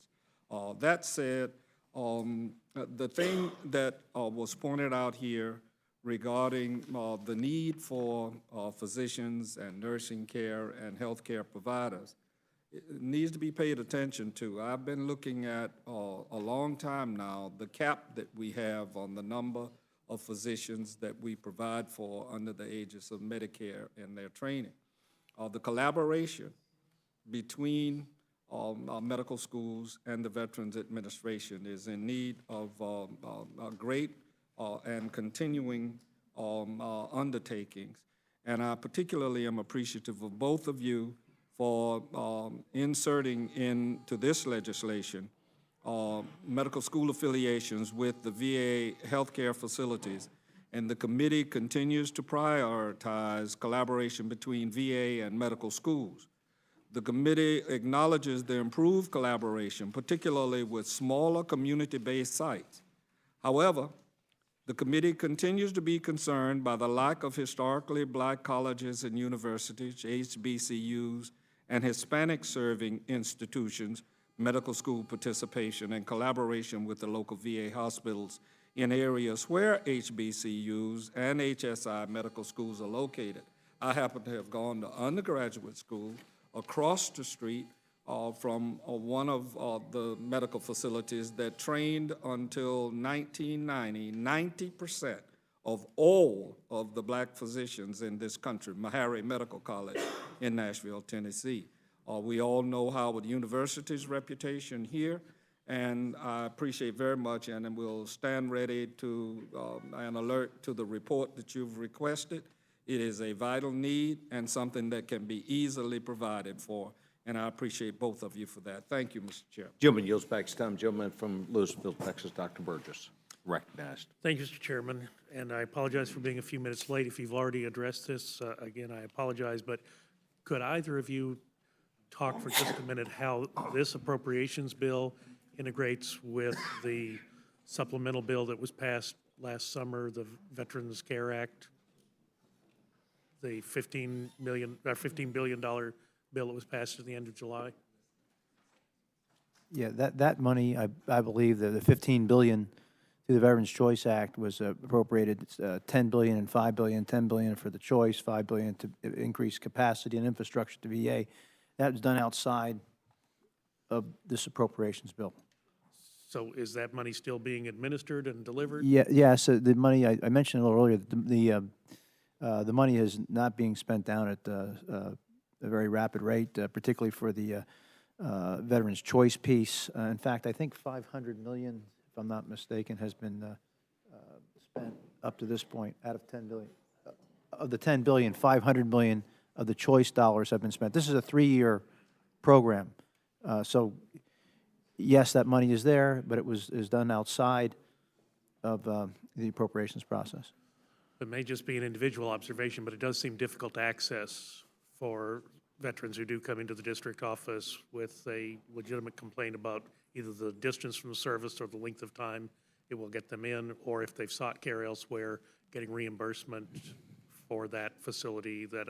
That said, the thing that was pointed out here regarding the need for physicians and nursing care and healthcare providers, it needs to be paid attention to. I've been looking at a long time now the cap that we have on the number of physicians that we provide for under the aegis of Medicare and their training. The collaboration between medical schools and the Veterans Administration is in need of great and continuing undertakings. And I particularly am appreciative of both of you for inserting into this legislation medical school affiliations with the VA healthcare facilities. And the committee continues to prioritize collaboration between VA and medical schools. The committee acknowledges the improved collaboration, particularly with smaller community-based sites. However, the committee continues to be concerned by the lack of historically black colleges and universities, HBCUs, and Hispanic-serving institutions, medical school participation, and collaboration with the local VA hospitals in areas where HBCUs and HSI medical schools are located. I happen to have gone to undergraduate school across the street from one of the medical facilities that trained until 1990, 90% of all of the black physicians in this country, Meharry Medical College in Nashville, Tennessee. We all know Howard University's reputation here, and I appreciate very much, and we'll stand ready to and alert to the report that you've requested. It is a vital need and something that can be easily provided for, and I appreciate both of you for that. Thank you, Mr. Chair. Gentleman yields back his time. Gentleman from Louisville, Texas, Dr. Burgess, recognized. Thank you, Mr. Chairman, and I apologize for being a few minutes late. If you've already addressed this, again, I apologize, but could either of you talk for just a minute how this appropriations bill integrates with the supplemental bill that was passed last summer, the Veterans Care Act, the $15 billion bill that was passed at the end of July? Yeah, that money, I believe that the $15 billion through the Veterans Choice Act was appropriated. It's $10 billion and $5 billion, $10 billion for the choice, $5 billion to increase capacity and infrastructure to VA. That was done outside of this appropriations bill. So is that money still being administered and delivered? Yeah, so the money, I mentioned a little earlier, the money is not being spent down at a very rapid rate, particularly for the Veterans Choice piece. In fact, I think 500 million, if I'm not mistaken, has been spent up to this point out of 10 billion. Of the 10 billion, 500 million of the choice dollars have been spent. This is a 3-year program. So yes, that money is there, but is done outside of the appropriations process. It may just be an individual observation, but it does seem difficult to access for veterans who do come into the district office with a legitimate complaint about either the distance from the service or the length of time it will get them in, or if they've sought care elsewhere, getting reimbursement for that facility that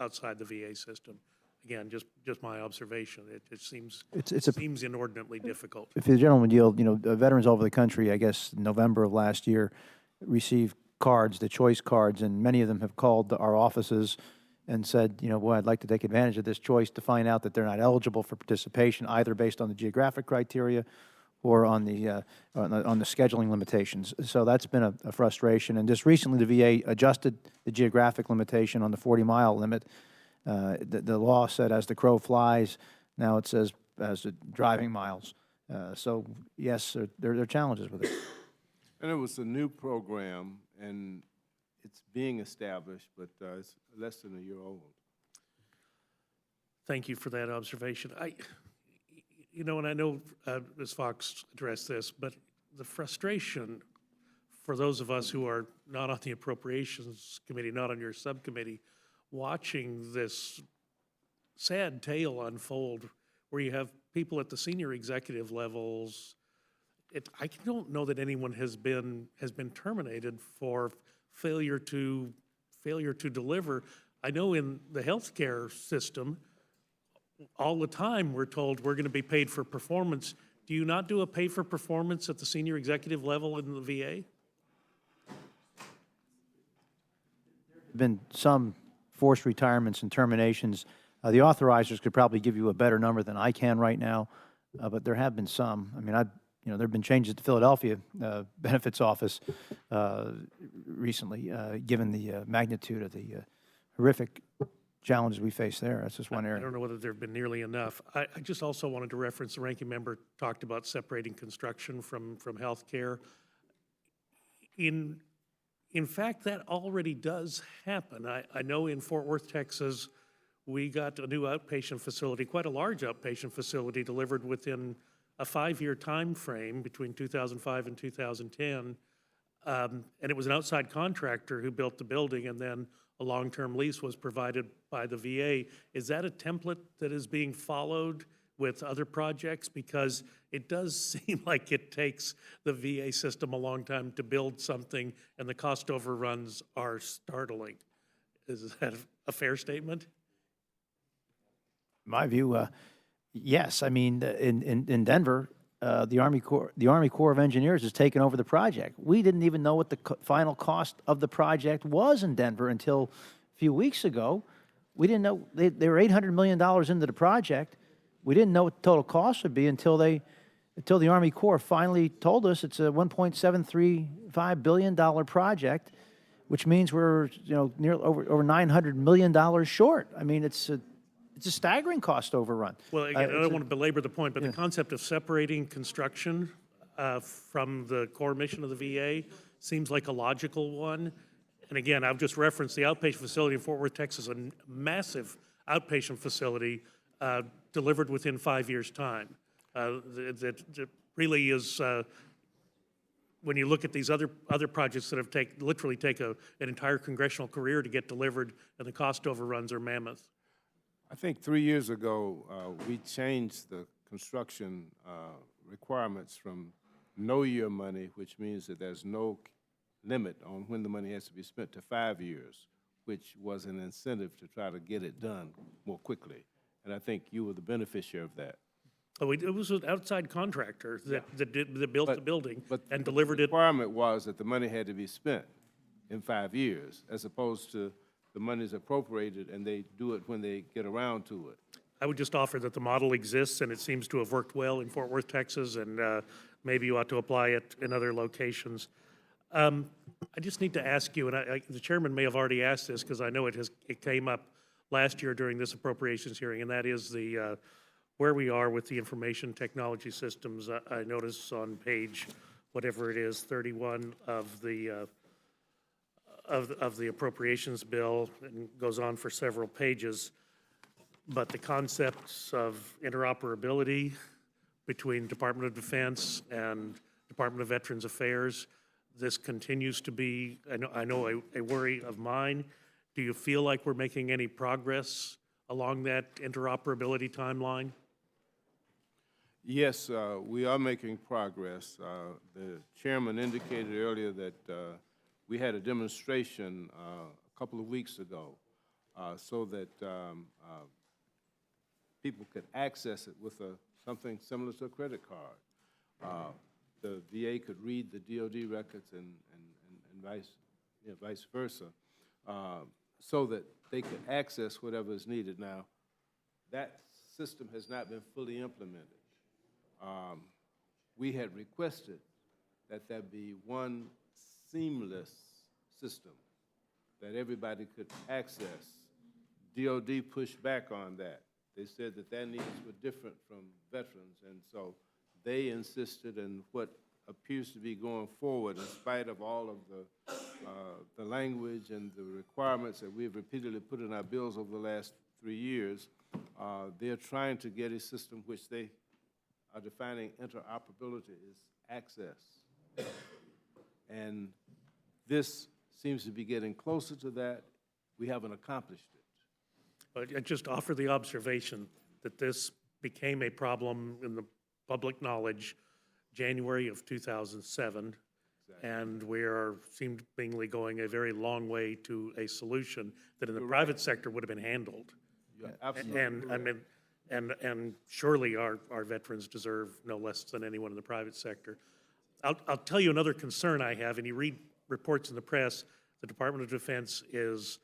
outside the VA system. Again, just my observation. It seems seems inordinately difficult. If the gentleman yield, veterans all over the country, I guess November of last year, received cards, the choice cards, and many of them have called our offices and said, boy, I'd like to take advantage of this choice, to find out that they're not eligible for participation, either based on the geographic criteria or on the scheduling limitations. So that's been a frustration. And just recently, the VA adjusted the geographic limitation on the 40-mile limit. The law said as the crow flies. Now it says as the driving miles. So yes, there are challenges with it. And it was a new program, and it's being established, but it's less than a year old. Thank you for that observation. And I know Ms. Fox addressed this, but the frustration for those of us who are not on the Appropriations Committee, not on your subcommittee, watching this sad tale unfold where you have people at the senior executive levels. I don't know that anyone has been terminated for failure to deliver. I know in the healthcare system, all the time we're told we're going to be paid for performance. Do you not do a pay for performance at the senior executive level in the VA? Been some forced retirements and terminations. The authorizers could probably give you a better number than I can right now, but there have been some. I mean, there have been changes at the Philadelphia benefits office recently, given the magnitude of the horrific challenges we face there. That's just one I area. don't know whether there have been nearly enough. I just also wanted to reference, the ranking member talked about separating construction from healthcare. In fact, that already does happen. I know in Fort Worth, Texas, we got a new outpatient facility, quite a large outpatient facility, delivered within a 5-year time frame between 2005 and 2010. And it was an outside contractor who built the building, and then a long-term lease was provided by the VA. Is that a template that is being followed with other projects? Because it does seem like it takes the VA system a long time to build something, and the cost overruns are startling. Is that a fair statement? My view, yes. I mean, in Denver, the Army Corps of Engineers has taken over the project. We didn't even know what the final cost of the project was in Denver until a few weeks ago. We didn't know they were $800 million into the project. We didn't know what the total cost would be until the Army Corps finally told us it's a $1.735 billion project, which means we're near over $900 million short. I mean, it's a staggering cost overrun. Well, again, I don't want to belabor the point, but the concept of separating construction from the core mission of the VA seems like a logical one. And again, I've just referenced the outpatient facility in Fort Worth, Texas, a massive outpatient facility delivered within 5 years' time. That really is, when you look at these other projects that have literally take an entire congressional career to get delivered, and the cost overruns are mammoth. I think 3 years ago, we changed the construction requirements from no-year money, which means that there's no limit on when the money has to be spent, to 5 years, which was an incentive to try to get it done more quickly. And I think you were the beneficiary of that. Oh, it was an outside contractor that built the building and delivered The it. requirement was that the money had to be spent in 5 years, as opposed to the money's appropriated and they do it when they get around to it. I would just offer that the model exists, and it seems to have worked well in Fort Worth, Texas, and maybe you ought to apply it in other locations. I just need to ask you, and the chairman may have already asked this because I know it came up last year during this appropriations hearing, and that is the where we are with the information technology systems. I notice on page, whatever it is, 31 of the appropriations bill, and goes on for several pages. But the concepts of interoperability between Department of Defense and Department of Veterans Affairs, this continues to be, I know a worry of mine. Do you feel like we're making any progress along that interoperability timeline? Yes, we are making progress. The chairman indicated earlier that we had a demonstration a couple of weeks ago so that people could access it with something similar to a credit card. The VA could read the DOD records and vice versa, so that they could access whatever is needed. Now, that system has not been fully implemented. We had requested that there be one seamless system that everybody could access. DOD pushed back on that. They said that their needs were different from veterans, and so they insisted, and what appears to be going forward, in spite of all of the language and the requirements that we have repeatedly put in our bills over the last 3 years, they're trying to get a system which they are defining interoperability is access. And this seems to be getting closer to that. We haven't accomplished it. But I just offer the observation that this became a problem in the public knowledge January of 2007, and we are seemingly going a very long way to a solution that in the private sector would have been handled. You're absolutely And I mean, and surely our veterans deserve no less than anyone in the private sector. I'll tell you another concern I have, and you read reports in the press, the Department of Defense is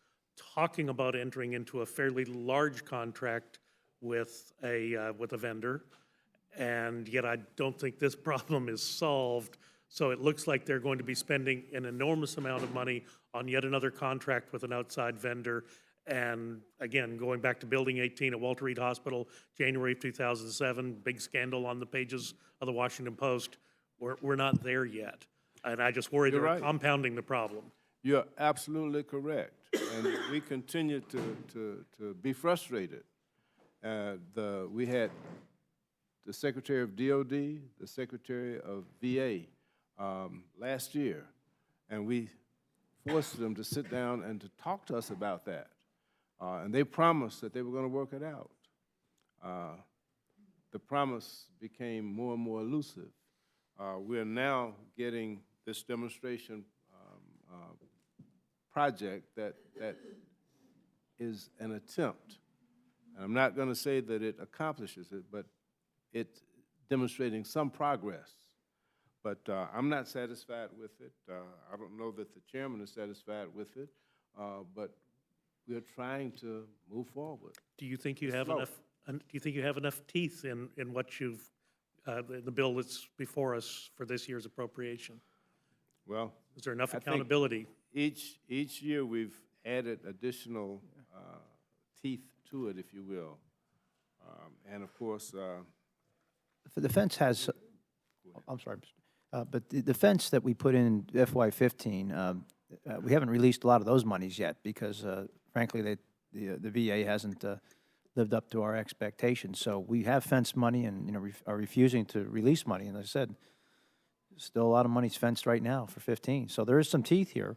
talking about entering into a fairly large contract with a vendor, and yet I don't think this problem is solved. So it looks like they're going to be spending an enormous amount of money on yet another contract with an outside vendor. And again, going back to Building 18 at Walter Reed Hospital, January of 2007, big scandal on the pages of the Washington Post. We're not there yet. And I just worry they're compounding the problem. You're absolutely correct. And we continue to be frustrated. We had the Secretary of DOD, the Secretary of VA last year, and we forced them to sit down and to talk to us about that. And they promised that they were going to work it out. The promise became more and more elusive. We're now getting this demonstration project that is an attempt. And I'm not going to say that it accomplishes it, but it's demonstrating some progress. But I'm not satisfied with it. I don't know that the chairman is satisfied with it, but we're trying to move forward. Do you think you have enough? Do you think you have enough teeth in what you've the bill that's before us for this year's appropriation? Well, is there enough accountability? Each year we've added additional teeth to it, if you will, and of course. The defense has. I'm sorry, but the defense that we put in FY15, we haven't released a lot of those monies yet because, frankly, the VA hasn't lived up to our expectations. So we have fenced money and are refusing to release money. And as I said, still a lot of money's fenced right now for 15. So there is some teeth here.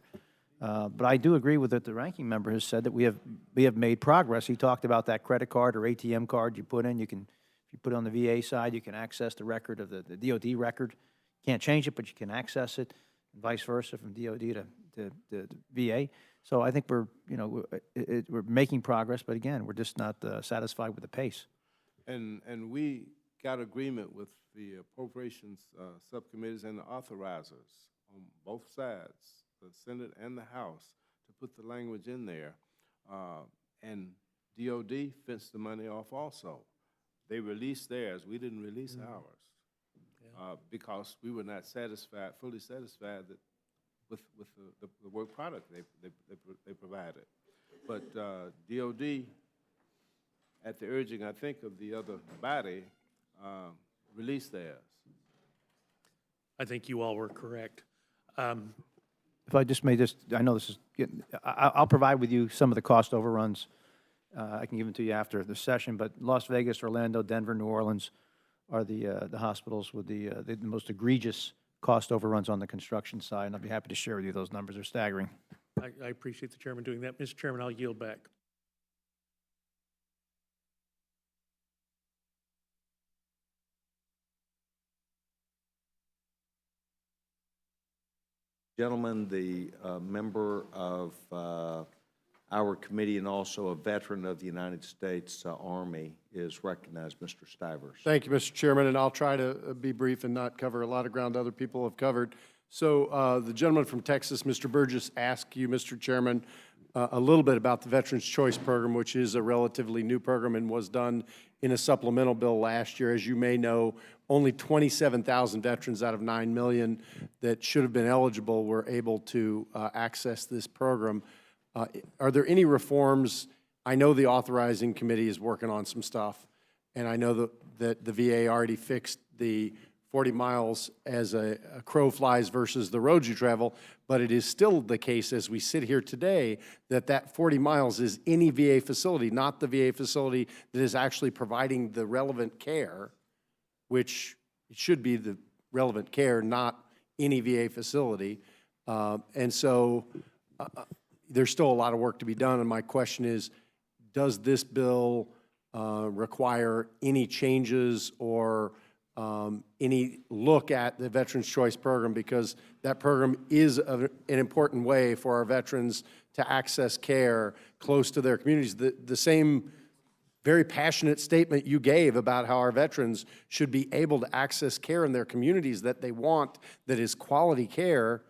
But I do agree with what the ranking member has said that we have made progress. He talked about that credit card or ATM card you put in. If you put it on the VA side, you can access the record of the DOD record. Can't change it, but you can access it, and vice versa from DOD to VA. So I think we're making progress, but again, we're just not satisfied with the pace. And we got agreement with the appropriations subcommittees and the authorizers on both sides, the Senate and the House, to put the language in there. And DOD fenced the money off also. They released theirs. We didn't release ours. because we were not satisfied, fully satisfied that with the work product they provided. But DOD, at the urging, I think, of the other body, released theirs. I think you all were correct. If I just may just, I know this is getting, I'll provide with you some of the cost overruns. I can give them to you after the session, but Las Vegas, Orlando, Denver, New Orleans are the hospitals with the most egregious cost overruns on the construction side, and I'll be happy to share with you those numbers. They're staggering. I appreciate the chairman doing that. Mr. Chairman, I'll yield back. Gentlemen, the member of our committee and also a veteran of the United States Army is recognized, Mr. Stivers. Thank you, Mr. Chairman, and I'll try to be brief and not cover a lot of ground other people have covered. So the gentleman from Texas, Mr. Burgess, asked you, Mr. Chairman, a little bit about the Veterans Choice Program, which is a relatively new program and was done in a supplemental bill last year. As you may know, only 27,000 veterans out of 9 million that should have been eligible were able to access this program. Are there any reforms? I know the authorizing committee is working on some stuff, and I know that the VA already fixed the 40 miles as a crow flies versus the roads you travel, but it is still the case as we sit here today that 40 miles is any VA facility, not the VA facility that is actually providing the relevant care, which it should be the relevant care, not any VA facility. And so there's still a lot of work to be done, and my question is, does this bill require any changes or any look at the Veterans Choice Program, because that program is an important way for our veterans to access care close to their communities. The same very passionate statement you gave about how our veterans should be able to access care in their communities that they want, that is quality care.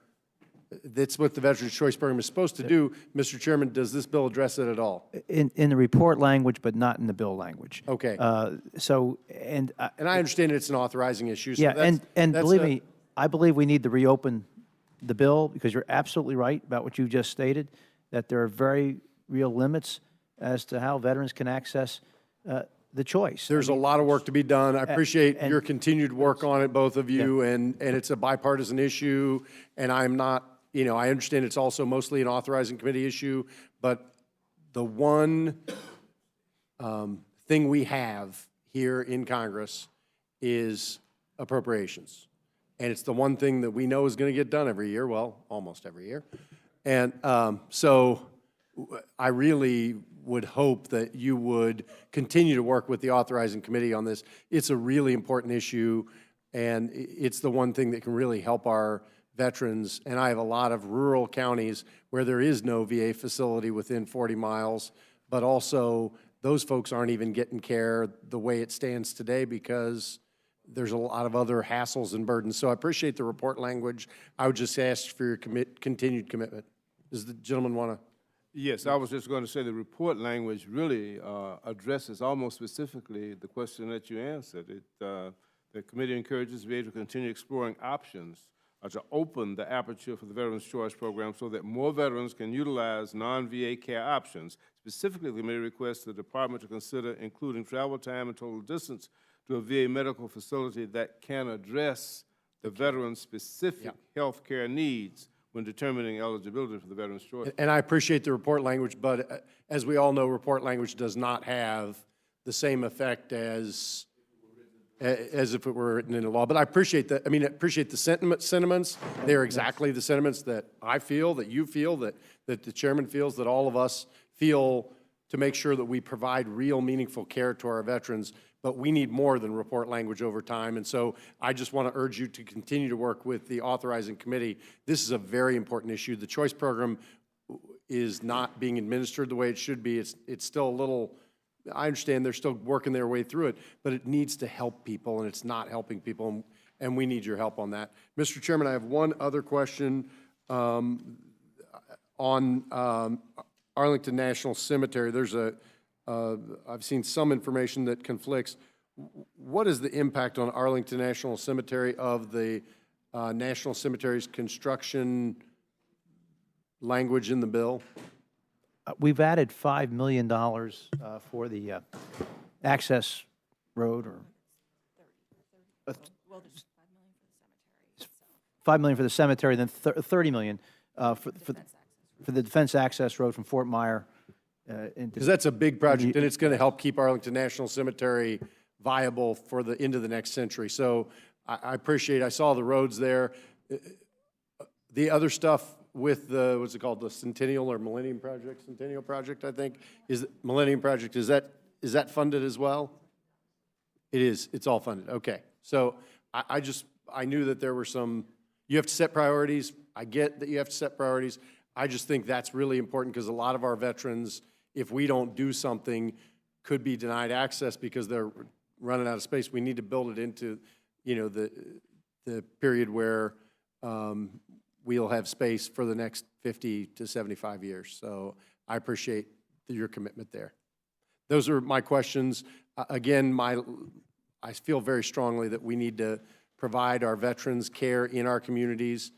That's what the Veterans Choice Program is supposed to do. Mr. Chairman, does this bill address it at all? In the report language, but not in the bill language. Okay. And I understand it's an authorizing issue. So yeah, that's, and that's believe me, I believe we need to reopen the bill, because you're absolutely right about what you just stated, that there are very real limits as to how veterans can access the choice. There's a lot of work to be done. I appreciate your continued work on it, both of you, and it's a bipartisan issue, and I'm not, I understand it's also mostly an authorizing committee issue, but the one thing we have here in Congress is appropriations. And it's the one thing that we know is going to get done every year, well, almost every year. And so I really would hope that you would continue to work with the authorizing committee on this. It's a really important issue, and it's the one thing that can really help our veterans. And I have a lot of rural counties where there is no VA facility within 40 miles, but also those folks aren't even getting care the way it stands today because there's a lot of other hassles and burdens. So I appreciate the report language. I would just ask for your continued commitment. Does the gentleman want to? Yes, I was just going to say the report language really addresses almost specifically the question that you answered. The committee encourages the VA to continue exploring options to open the aperture for the Veterans Choice Program so that more veterans can utilize non-VA care options. Specifically, the committee requests the department to consider including travel time and total distance to a VA medical facility that can address the veteran's specific health care needs when determining eligibility for the Veterans Choice. And I appreciate the report language, but as we all know, report language does not have the same effect as if it were written into law. But I appreciate that. I mean, I appreciate the sentiments. They are exactly the sentiments that I feel, that you feel, that the chairman feels, that all of us feel, to make sure that we provide real meaningful care to our veterans. But we need more than report language over time. And so I just want to urge you to continue to work with the authorizing committee. This is a very important issue. The choice program is not being administered the way it should be. It's still a little, I understand they're still working their way through it, but it needs to help people, and it's not helping people, and we need your help on that. Mr. Chairman, I have one other question on Arlington National Cemetery. There's I've seen some information that conflicts. what is the impact on Arlington National Cemetery of the National Cemetery's construction language in the bill? We've added $5 million for the access road, or $5 million for the cemetery, then $30 million for the defense access road from Fort Myer. Because that's a big project, and it's going to help keep Arlington National Cemetery viable for the into the next century. So I appreciate. I saw the roads there. The other stuff with the, what's it called, the Centennial or Millennium Project? Centennial Project, I think, is Millennium Project. Is that funded as well? It is. It's all funded. Okay. So I knew that there were some. You have to set priorities. I get that you have to set priorities. I just think that's really important because a lot of our veterans, if we don't do something, could be denied access because they're running out of space. We need to build it into, you know, the period where we'll have space for the next 50 to 75 years. So I appreciate your commitment there. Those are my questions. Again, I feel very strongly that we need to provide our veterans care in our communities,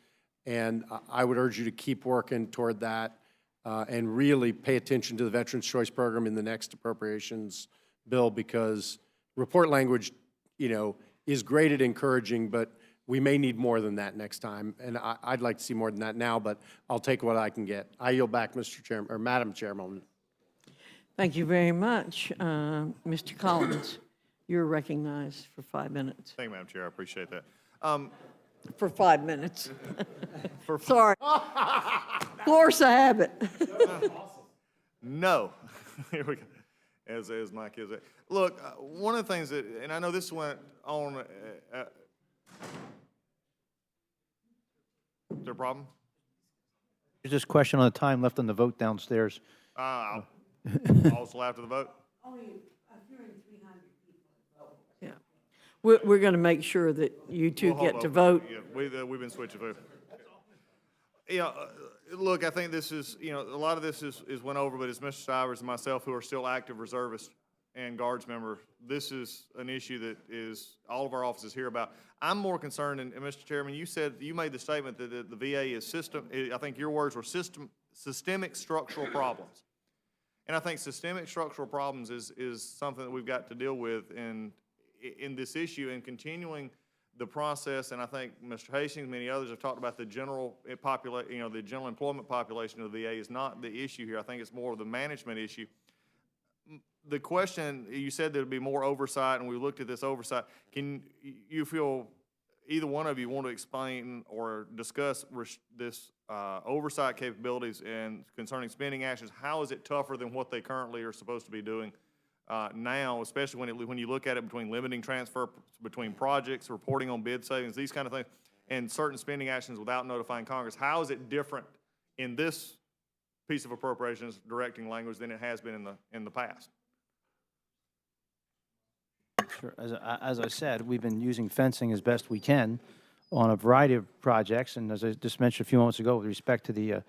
and I would urge you to keep working toward that and really pay attention to the Veterans Choice Program in the next appropriations bill, because report language, you know, is great at encouraging, but we may need more than that next time, and I'd like to see more than that now, but I'll take what I can get. I yield back, Mr. Chairman, or Madam Chairman. Thank you very much. Mr. Collins, you're recognized for 5 minutes. Thank you, Madam Chair. I appreciate that. For 5 minutes. Sorry. Force a habit. No. Here we go. As my kids say. Look, one of the things that, and I know this went on, is there a problem? There's this question on the time left on the vote downstairs. I'll also after the vote. Yeah. We're going to make sure that you two Well, hold get to on. vote. Yeah, we've been switching food. Yeah, look, I think this is, you know, a lot of this is went over, but it's Mr. Stivers and myself who are still active reservists and guards members. This is an issue that is all of our offices hear about. I'm more concerned, and Mr. Chairman, you made the statement that the VA is I think your words were systemic structural problems. And I think systemic structural problems is something that we've got to deal with in this issue, and continuing the process. And I think Mr. Hastings, many others have talked about the general the general employment population of the VA is not the issue here. I think it's more of the management issue. The question, you said there'd be more oversight, and we looked at this oversight. Can you feel either one of you want to explain or discuss this oversight capabilities and concerning spending actions? How is it tougher than what they currently are supposed to be doing now, especially when you look at it between limiting transfer between projects, reporting on bid savings, these kind of things, and certain spending actions without notifying Congress? How is it different in this piece of appropriations directing language than it has been in the past? Sure. As I said, we've been using fencing as best we can on a variety of projects, and as I just mentioned a few moments ago, with respect to the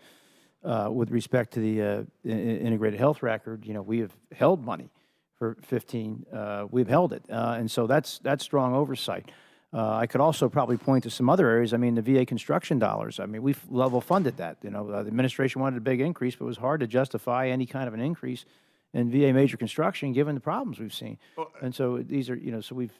integrated health record, you know, we have held money for 15. We've held it, and so that's strong oversight. I could also probably point to some other areas. I mean, the VA construction dollars. I mean, we've level funded that. You know, the administration wanted a big increase, but it was hard to justify any kind of an increase in VA major construction, given the problems we've seen. Well, and so these are, you know, so we've.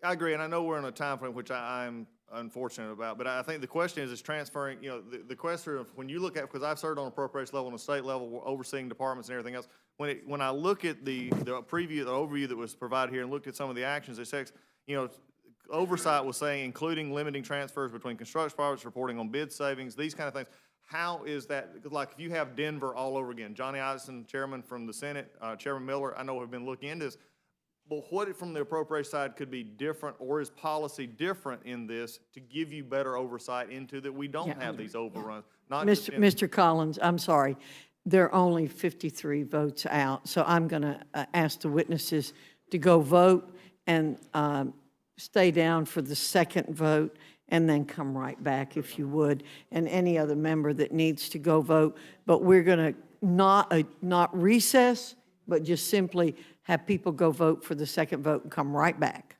I agree, and I know we're in a time frame which I'm unfortunate about, but I think the question is transferring, you know, the question of when you look at, because I've served on appropriations level and the state level, overseeing departments and everything else, when I look at the overview that was provided here and looked at some of the actions, it says, you know, oversight was saying including limiting transfers between construction projects, reporting on bid savings, these kind of things. How is that, like if you have Denver all over again, Johnny Isakson, chairman from the Senate, Chairman Miller, I know have been looking into this, but what from the appropriation side could be different, or is policy different in this to give you better oversight into that we don't have these overruns? Not Mr. Collins, I'm sorry. There are only 53 votes out, so I'm going to ask the witnesses to go vote and stay down for the second vote, and then come right back if you would, and any other member that needs to go vote. But we're going to not recess but just simply have people go vote for the second vote and come right back.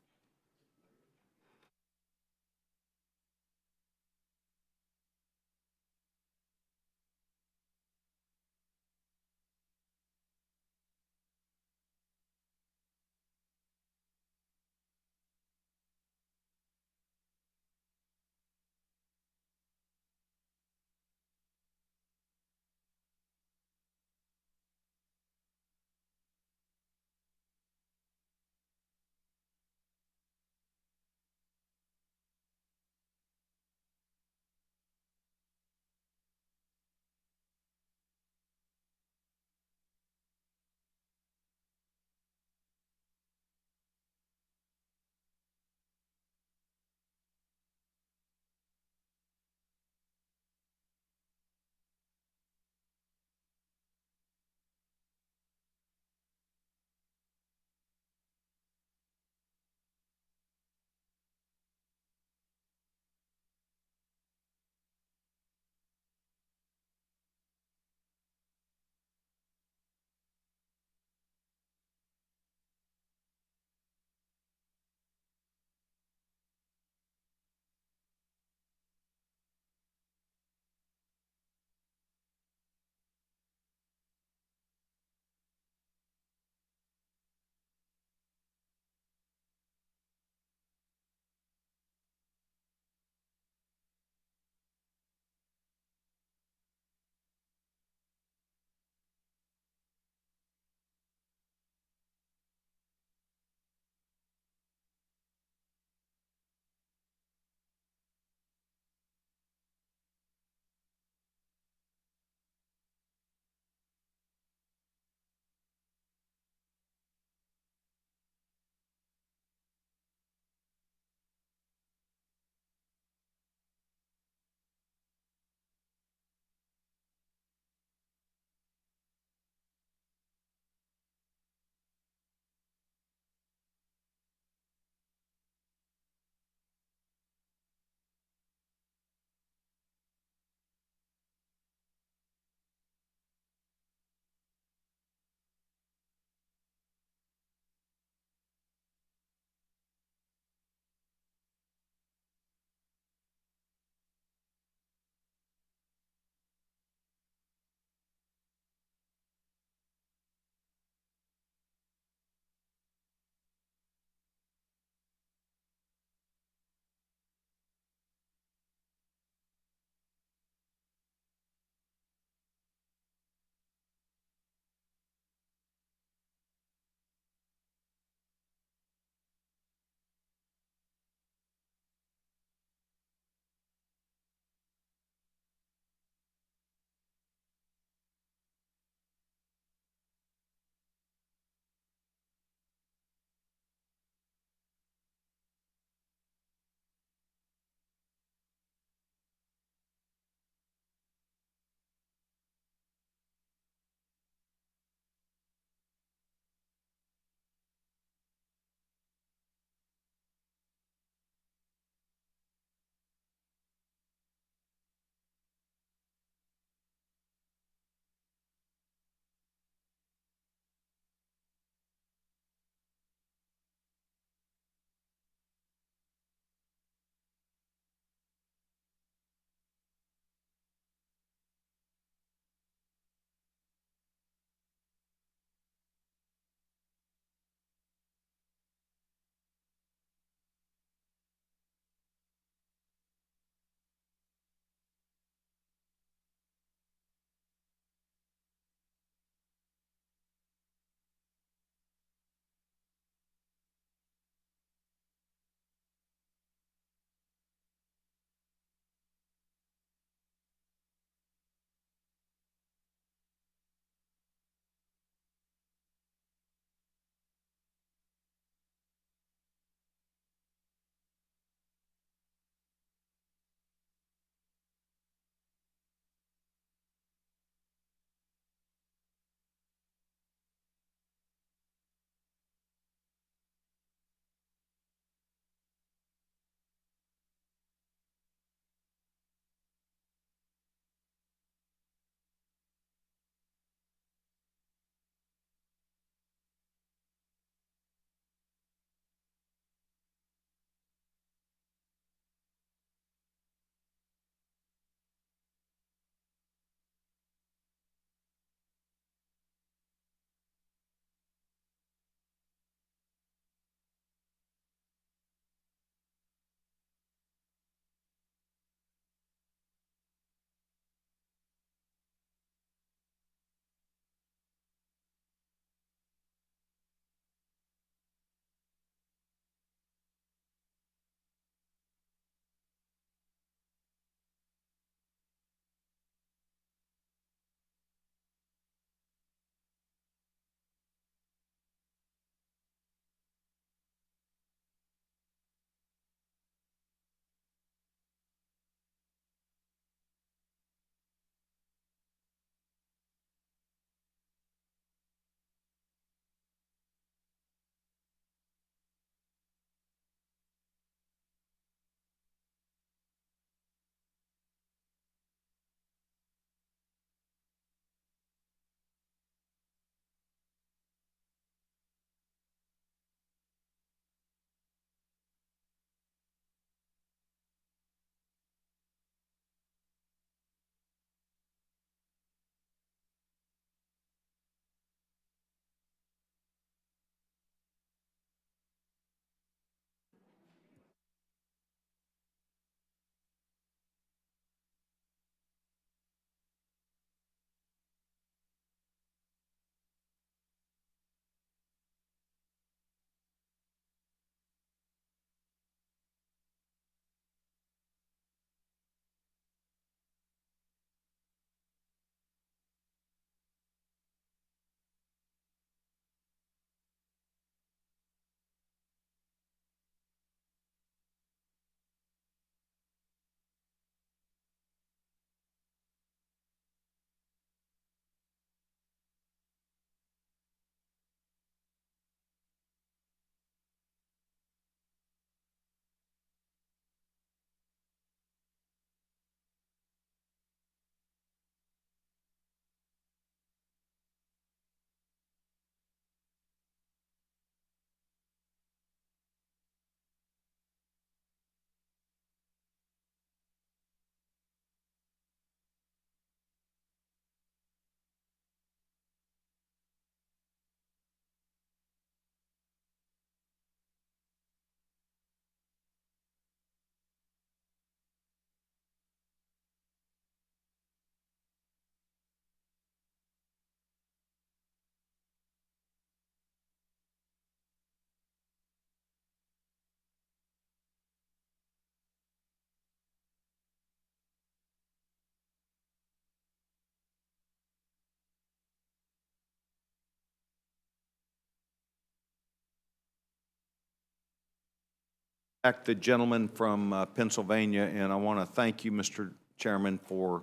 Back the gentleman from Pennsylvania, and I want to thank you, Mr. Chairman, for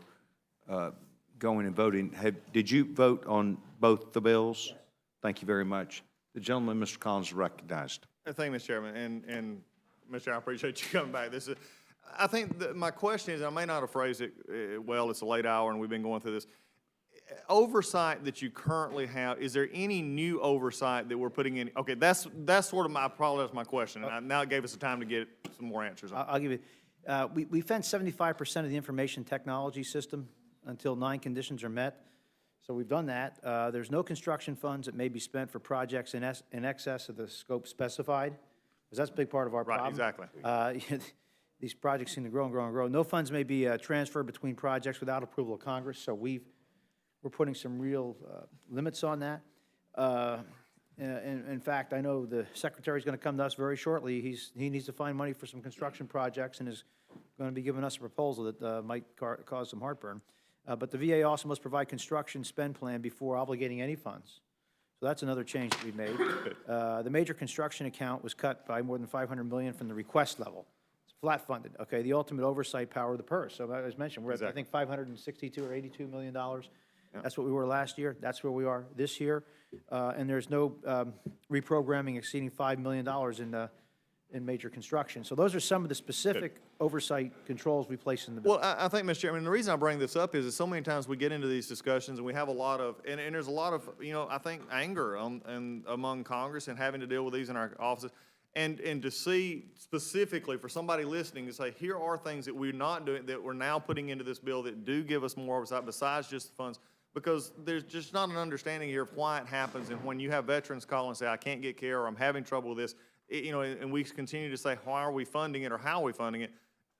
going and voting. Did you vote on both the bills? Thank you very much. The gentleman, Mr. Collins, is recognized. Thank you, Mr. Chairman, and Mr. Chairman, I appreciate you coming back. I think my question is, I may not have phrased it well, it's a late hour and we've been going through this. Oversight that you currently have, is there any new oversight that we're putting in? Okay, that's sort of probably that's my question. And now it gave us the time to get some more answers. I'll give you, we fence 75% of the information technology system until 9 conditions are met. So we've done that. There's no construction funds that may be spent for projects in excess of the scope specified, because that's a big part of our problem. Right, exactly. These projects seem to grow and grow and grow. No funds may be transferred between projects without approval of Congress, so we're putting some real limits on that. In fact, I know the Secretary's going to come to us very shortly. He needs to find money for some construction projects and is going to be giving us a proposal that might cause some heartburn. But the VA also must provide construction spend plan before obligating any funds. So that's another change that we made. The major construction account was cut by more than $500 million from the request level. It's flat funded, okay? The ultimate oversight power of the purse. So as mentioned, we're at, I think, $562 or $82 million. That's what we were last year. That's where we are this year. And there's no reprogramming exceeding $5 million in major construction. So those are some of the specific oversight controls we place in the bill. Well, I think, Mr. Chairman, the reason I bring this up is that so many times we get into these discussions and we have a lot of, and there's a lot of, I think, anger among Congress and having to deal with these in our offices. And to see specifically for somebody listening to say, here are things that we're not doing, that we're now putting into this bill that do give us more oversight besides just the funds, because there's just not an understanding here of why it happens. And when you have veterans call and say, I can't get care, or I'm having trouble with this, and we continue to say, why are we funding it or how are we funding it?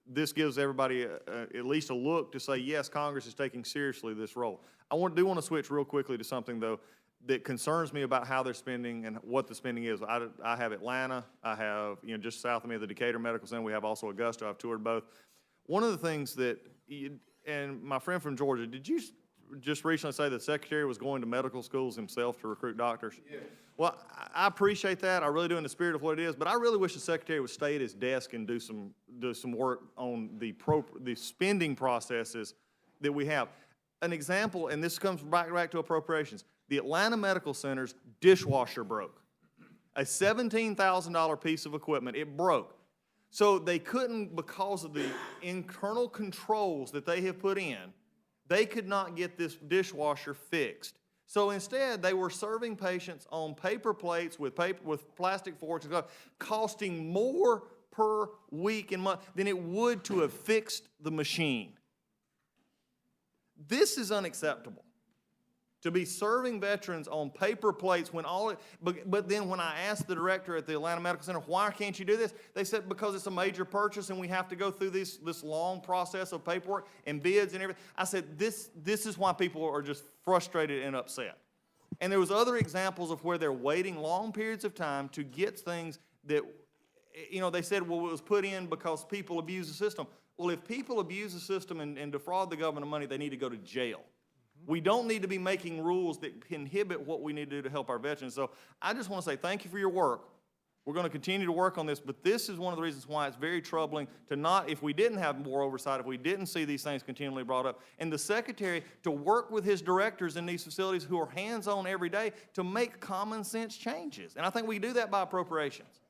This gives everybody at least a look to say, yes, Congress is taking seriously this role. I do want to switch real quickly to something, though, that concerns me about how they're spending and what the spending is. I have Atlanta. I have, just south of me, the Decatur Medical Center. We have also Augusta. I've toured both. One of the things that, and my friend from Georgia, did you just recently say the Secretary was going to medical schools himself to recruit doctors? Yeah. Well, I appreciate that. I really do in the spirit of what it is, but I really wish the Secretary would stay at his desk and do some work on the spending processes that we have. An example, and this comes back to appropriations, the Atlanta Medical Center's dishwasher broke. A $17,000 piece of equipment, it broke. So they couldn't, because of the internal controls that they have put in, they could not get this dishwasher fixed. So instead, they were serving patients on paper plates with plastic forks, costing more per week and month than it would to have fixed the machine. This is unacceptable. To be serving veterans on paper plates when but then when I asked the director at the Atlanta Medical Center, why can't you do this? They said, because it's a major purchase and we have to go through this long process of paperwork and bids and everything. I said, this is why people are just frustrated and upset. And there was other examples of where they're waiting long periods of time to get things that, they said, well, it was put in because people abuse the system. Well, if people abuse the system and defraud the government of money, they need to go to jail. We don't need to be making rules that inhibit what we need to do to help our veterans. So I just want to say thank you for your work. We're going to continue to work on this, but this is one of the reasons why it's very troubling to not, if we didn't have more oversight, if we didn't see these things continually brought up, and the Secretary to work with his directors in these facilities who are hands-on every day to make common sense changes. And I think we do that by appropriations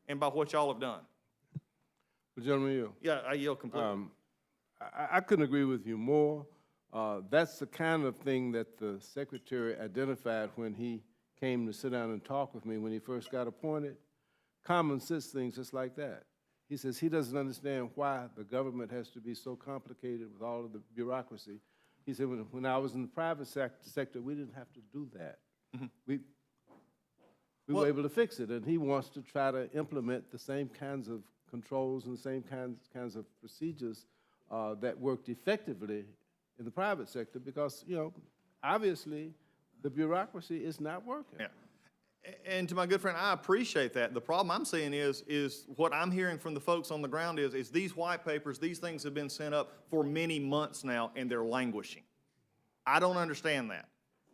and by what y'all have done. Well, gentleman, yield. Yeah, I yield completely. I couldn't agree with you more. That's the kind of thing that the Secretary identified when he came to sit down and talk with me when he first got appointed. Common sense things just like that. He says he doesn't understand why the government has to be so complicated with all of the bureaucracy. He said when I was in the private sector, we didn't have to do that. Mm-hmm. We were able to fix it, and he wants to try to implement the same kinds of controls and the same kinds of procedures that worked effectively in the private sector because, obviously the bureaucracy is not working. Yeah. And to my good friend, I appreciate that. The problem I'm seeing is what I'm hearing from the folks on the ground is these white papers, these things have been sent up for many months now and they're languishing. I don't understand that.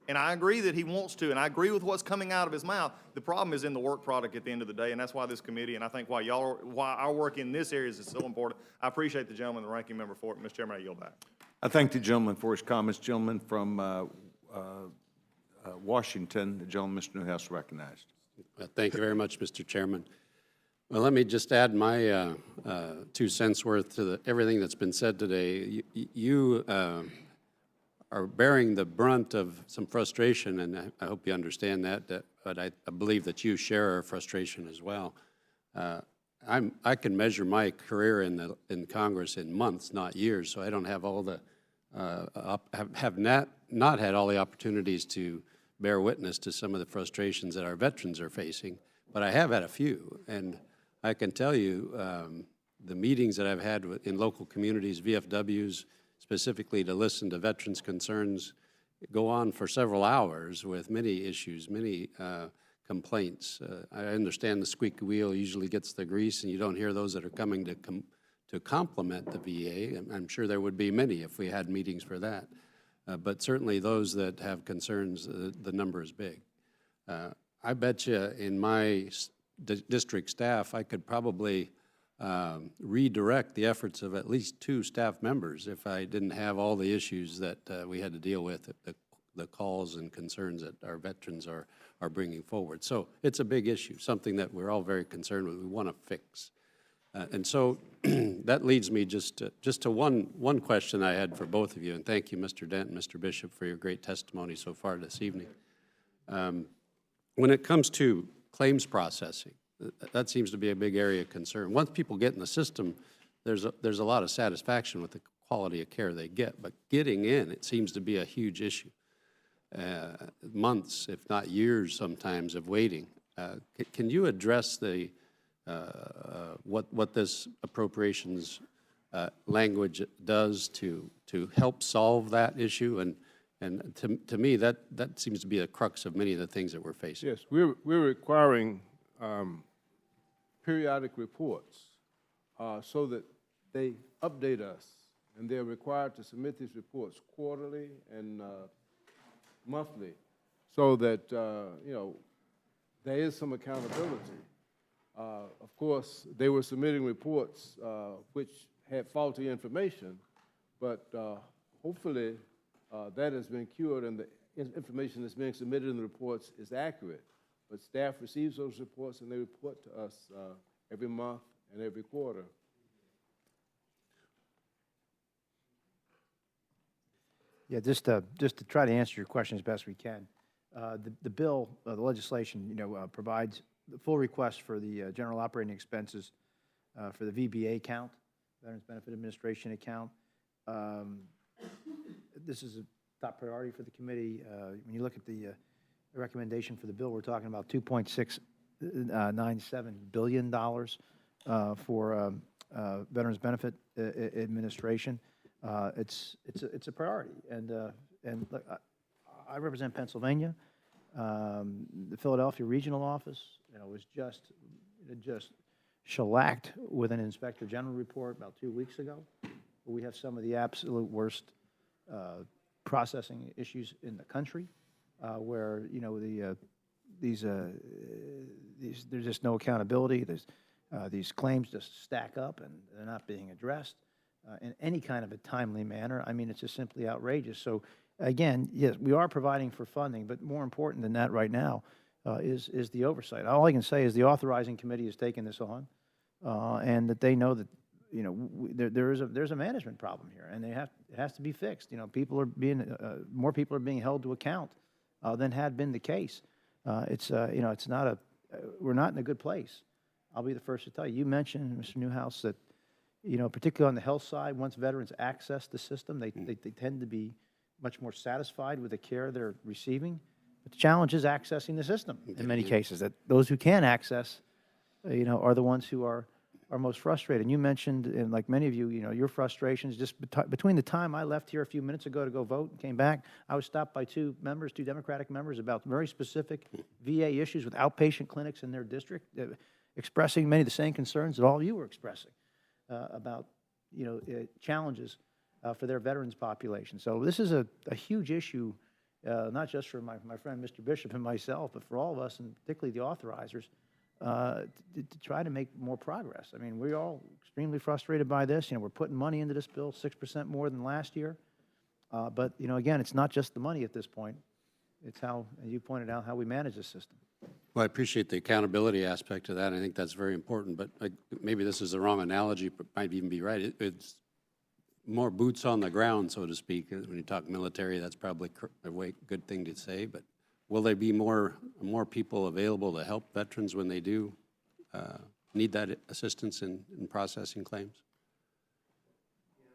And I agree that he wants to, and I agree with what's coming out of his mouth. The problem is in the work product at the end of the day, and that's why this committee, and I think why our work in this area is so important. I appreciate the gentleman, the ranking member, for it. Mr. Chairman, I yield back. I thank the gentleman for his comments. Gentleman from Washington, the gentleman, Mr. Newhouse, recognized. Thank you very much, Mr. Chairman. Well, let me just add my 2 cents worth to everything that's been said today. You are bearing the brunt of some frustration, and I hope you understand that, but I believe that you share our frustration as well. I can measure my career in Congress in months, not years, so I don't have all the have not had all the opportunities to bear witness to some of the frustrations that our veterans are facing, but I have had a few, and I can tell you the meetings that I've had in local communities, VFWs, specifically to listen to veterans' concerns, go on for several hours with many issues, many complaints. I understand the squeaky wheel usually gets the grease, and you don't hear those that are coming to compliment the VA. I'm sure there would be many if we had meetings for that. But certainly those that have concerns, the number is big. I bet you in my district staff, I could probably redirect the efforts of at least 2 staff members if I didn't have all the issues that we had to deal with, the calls and concerns that our veterans are bringing forward. So it's a big issue, something that we're all very concerned with, we want to fix. And so that leads me just to one question I had for both of you, and thank you, Mr. Dent and Mr. Bishop, for your great testimony so far this evening. When it comes to claims processing, that seems to be a big area of concern. Once people get in the system, there's a lot of satisfaction with the quality of care they get, but getting in, it seems to be a huge issue. Months, if not years sometimes, of waiting. Can you address the what this appropriations language does to help solve that issue? And to me, that seems to be the crux of many of the things that we're facing. Yes, we're requiring periodic reports so that they update us, and they're required to submit these reports quarterly and monthly, so that you know, there is some accountability. Of course, they were submitting reports which had faulty information, but hopefully that has been cured, and the information that's being submitted in the reports is accurate. But staff receives those reports, and they report to us every month and every quarter. Yeah, just to try to answer your question as best we can. The bill, the legislation, provides the full request for the general operating expenses for the VBA account, Veterans Benefit Administration account. This is a top priority for the committee. When you look at the recommendation for the bill, we're talking about $2.697 billion for Veterans Benefit Administration. It's a priority, and look, I represent Pennsylvania. The Philadelphia regional office, was just shellacked with an inspector general report about 2 weeks ago. We have some of the absolute worst processing issues in the country, where there's just no accountability. These claims just stack up and they're not being addressed in any kind of a timely manner. I mean, it's just simply outrageous. So again, yes, we are providing for funding, but more important than that right now is the oversight. All I can say is the authorizing committee has taken this on, and that they know that there's a management problem here, and it has to be fixed. People are being more people are being held to account than had been the case. It's not we're not in a good place. I'll be the first to tell you. You mentioned, Mr. Newhouse, that particularly on the health side, once veterans access the system, they tend to be much more satisfied with the care they're receiving. But the challenge is accessing the system in many cases. That those who can access, are the ones who are most frustrated. And you mentioned, and like many of you, your frustrations just between the time I left here a few minutes ago to go vote and came back, I was stopped by two Democratic members about very specific VA issues with outpatient clinics in their district, expressing many of the same concerns that all of you were expressing about, challenges for their veterans population. So this is a huge issue not just for my friend Mr. Bishop and myself, but for all of us, and particularly the authorizers, to try to make more progress. I mean, we're all extremely frustrated by this. You know, we're putting money into this bill, 6% more than last year. But, you know, again, it's not just the money at this point. It's how, as you pointed out, how we manage the system. Well, I appreciate the accountability aspect of that. I think that's very important, but maybe this is the wrong analogy, but might even be right. It's more boots on the ground, so to speak. When you talk military, that's probably a good thing to say, but will there be more people available to help veterans when they do need that assistance in processing claims?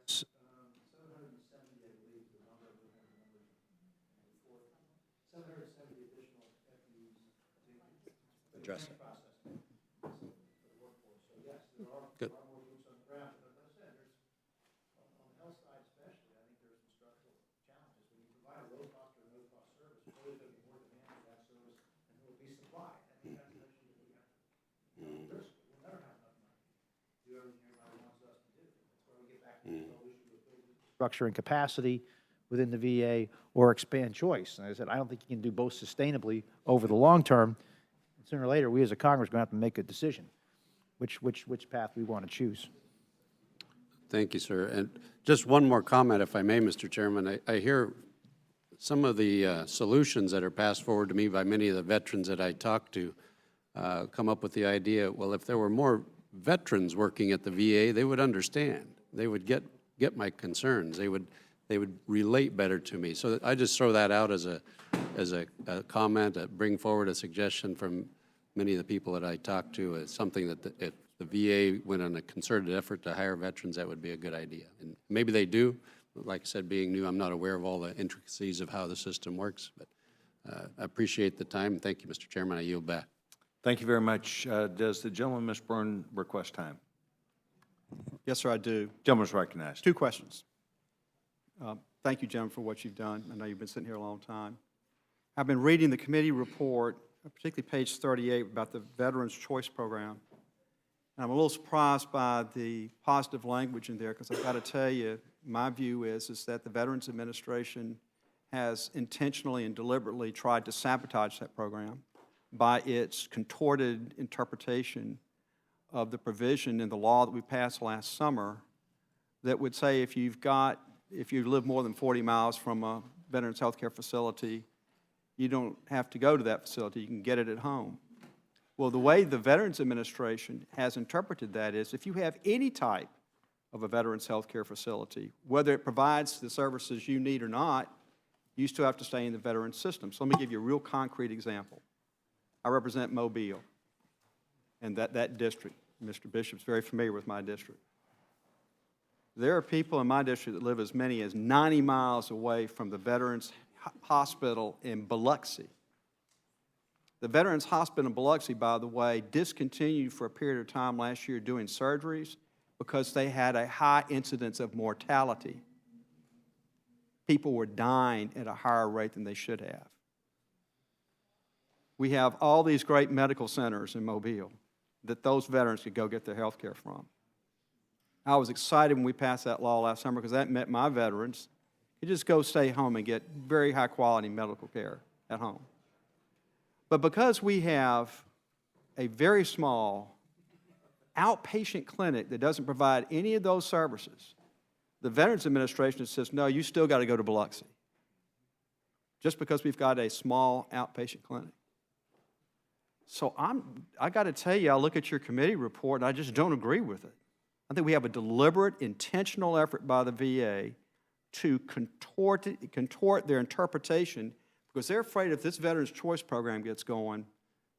Yes. Address it. Good. Structure and capacity within the VA or expand choice. And I said, I don't think you can do both sustainably over the long term. Sooner or later, we as a Congress are going to have to make a decision which path we want to choose. Thank you, sir. And just one more comment, if I may, Mr. Chairman. I hear some of the solutions that are passed forward to me by many of the veterans that I talk to come up with the idea, well, if there were more veterans working at the VA, they would understand. They would get my concerns. They would relate better to me. So I just throw that out as a comment, bring forward a suggestion from many of the people that I talk to as something that if the VA went on a concerted effort to hire veterans, that would be a good idea. And maybe they do. Like I said, being new, I'm not aware of all the intricacies of how the system works, but I appreciate the time. Thank you, Mr. Chairman. I yield back. Thank you very much. Does the gentleman, Ms. Byrne, request time? Yes, sir, I do. Gentleman's recognized. 2 questions. Thank you, gentlemen, for what you've done. I know you've been sitting here a long time. I've been reading the committee report, particularly page 38, about the Veterans Choice Program. And I'm a little surprised by the positive language in there, because I've got to tell you, my view is that the Veterans Administration has intentionally and deliberately tried to sabotage that program by its contorted interpretation of the provision in the law that we passed last summer that would say if you live more than 40 miles from a veterans health care facility, you don't have to go to that facility. You can get it at home. Well, the way the Veterans Administration has interpreted that is if you have any type of a veterans health care facility, whether it provides the services you need or not, you still have to stay in the veterans system. So let me give you a real concrete example. I represent Mobile and that district. Mr. Bishop's very familiar with my district. There are people in my district that live as many as 90 miles away from the Veterans Hospital in Biloxi. The Veterans Hospital in Biloxi, by the way, discontinued for a period of time last year doing surgeries because they had a high incidence of mortality. People were dying at a higher rate than they should have. We have all these great medical centers in Mobile that those veterans could go get their health care from. I was excited when we passed that law last summer because that meant my veterans could just go stay home and get very high quality medical care at home. But because we have a very small outpatient clinic that doesn't provide any of those services, the Veterans Administration says, no, you still got to go to Biloxi, just because we've got a small outpatient clinic. So I got to tell you, I look at your committee report and I just don't agree with it. I think we have a deliberate, intentional effort by the VA to contort their interpretation because they're afraid if this Veterans Choice Program gets going,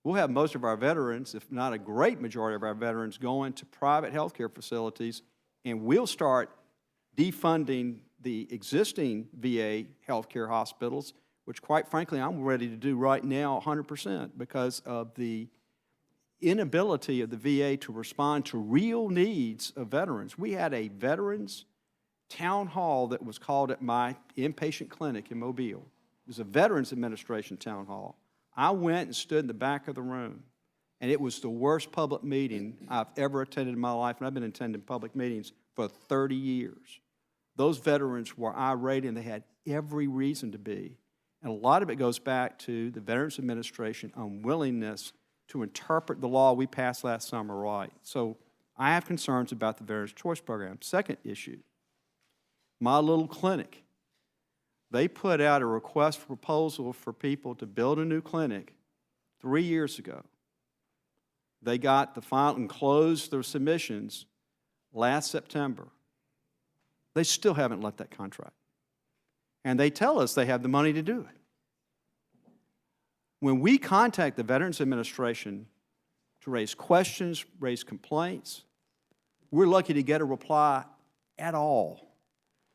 we'll have most of our veterans, if not a great majority of our veterans, going to private health care facilities, and we'll start defunding the existing VA health care hospitals, which quite frankly I'm ready to do right now 100% because of the inability of the VA to respond to real needs of veterans. We had a veterans town hall that was called at my inpatient clinic in Mobile. It was a Veterans Administration town hall. I went and stood in the back of the room, and it was the worst public meeting I've ever attended in my life, and I've been attending public meetings for 30 years. Those veterans were irate, and they had every reason to be. And a lot of it goes back to the Veterans Administration unwillingness to interpret the law we passed last summer right. So I have concerns about the Veterans Choice Program. Second issue, my little clinic. They put out a request for proposal for people to build a new clinic 3 years ago. They got the final and closed their submissions last September. They still haven't let that contract. And they tell us they have the money to do it. When we contact the Veterans Administration to raise questions, raise complaints, we're lucky to get a reply at all.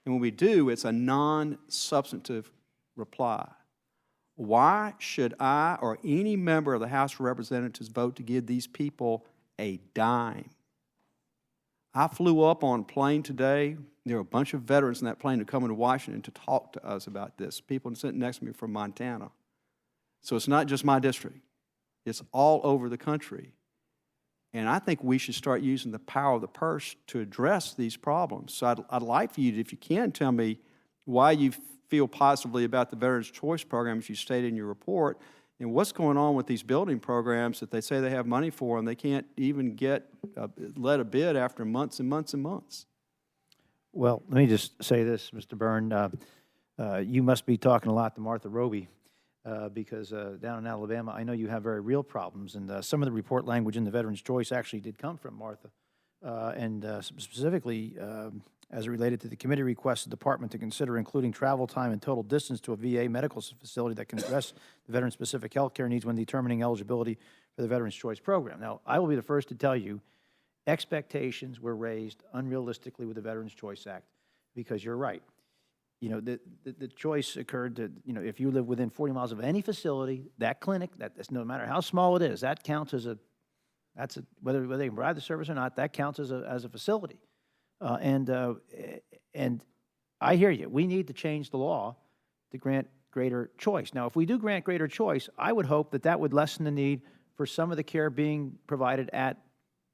And when we do, it's a non-substantive reply. Why should I or any member of the House of Representatives vote to give these people a dime? I flew up on a plane today. There were a bunch of veterans in that plane who come into Washington to talk to us about this. People sitting next to me from Montana. So it's not just my district. It's all over the country. And I think we should start using the power of the purse to address these problems. So I'd like for you to, if you can, tell me why you feel positively about the Veterans Choice Program, as you stated in your report, and what's going on with these building programs that they say they have money for, and they can't even get let a bid after months and months and months. Well, let me just say this, Mr. Byrne. You must be talking a lot to Martha Roby because down in Alabama, I know you have very real problems, and some of the report language in the Veterans Choice actually did come from Martha, and specifically as it related to the committee request the department to consider including travel time and total distance to a VA medical facility that can address the veteran-specific health care needs when determining eligibility for the Veterans Choice Program. Now, I will be the first to tell you expectations were raised unrealistically with the Veterans Choice Act because you're right. You know, the choice occurred that, you know, if you live within 40 miles of any facility, that clinic, that's no matter how small it is, that counts as whether they can provide the service or not, that counts as a facility. And I hear you. We need to change the law to grant greater choice. Now, if we do grant greater choice, I would hope that that would lessen the need for some of the care being provided at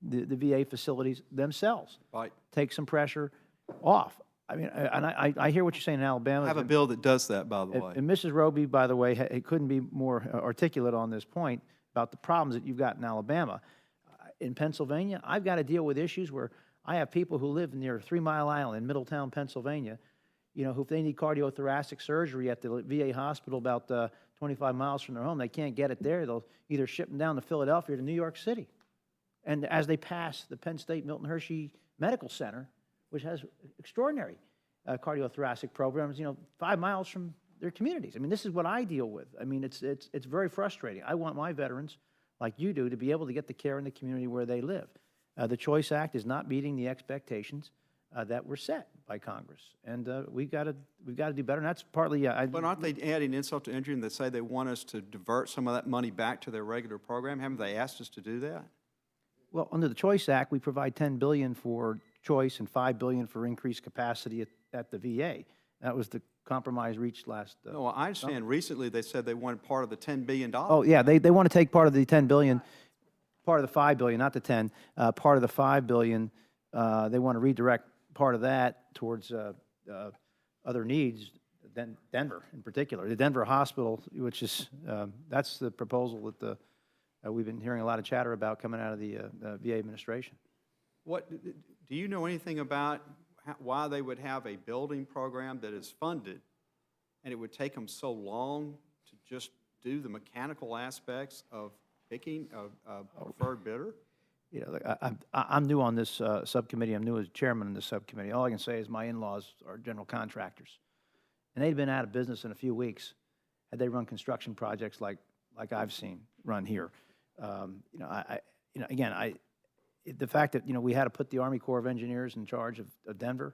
the VA facilities themselves. Right. Take some pressure off. I mean, and I hear what you're saying in Alabama. I have a bill that does that, by the way. And Mrs. Roby, by the way, couldn't be more articulate on this point about the problems that you've got in Alabama. In Pennsylvania, I've got to deal with issues where I have people who live near 3 Mile Island in Middletown, Pennsylvania, you know, who if they need cardiothoracic surgery at the VA hospital about 25 miles from their home, they can't get it there. They'll either ship them down to Philadelphia or to New York City. And as they pass the Penn State Milton Hershey Medical Center, which has extraordinary cardiothoracic programs, you know, 5 miles from their communities. I mean, this is what I deal with. I mean, it's very frustrating. I want my veterans, like you do, to be able to get the care in the community where they live. The Choice Act is not meeting the expectations that were set by Congress, and we've got to do better. And that's partly. But aren't they adding insult to injury and they say they want us to divert some of that money back to their regular program? Haven't they asked us to do that? Well, under the Choice Act, we provide $10 billion for choice and $5 billion for increased capacity at the VA. That was the compromise reached last. No, I understand. summer. Recently, they said they wanted part of the $10 billion. Oh yeah, they want to take part of the $10 billion. Part of the $5 billion, not the 10, part of the $5 billion, they want to redirect part of that towards other needs, Denver in particular. The Denver hospital, which is, that's the proposal that we've been hearing a lot of chatter about coming out of the VA administration. What, do you know anything about why they would have a building program that is funded and it would take them so long to just do the mechanical aspects of picking a preferred bidder? You know, I'm new on this subcommittee. I'm new as chairman of the subcommittee. All I can say is my in-laws are general contractors. And they'd been out of business in a few weeks had they run construction projects like I've seen run here. You know, again, the fact that, you know, we had to put the Army Corps of Engineers in charge of Denver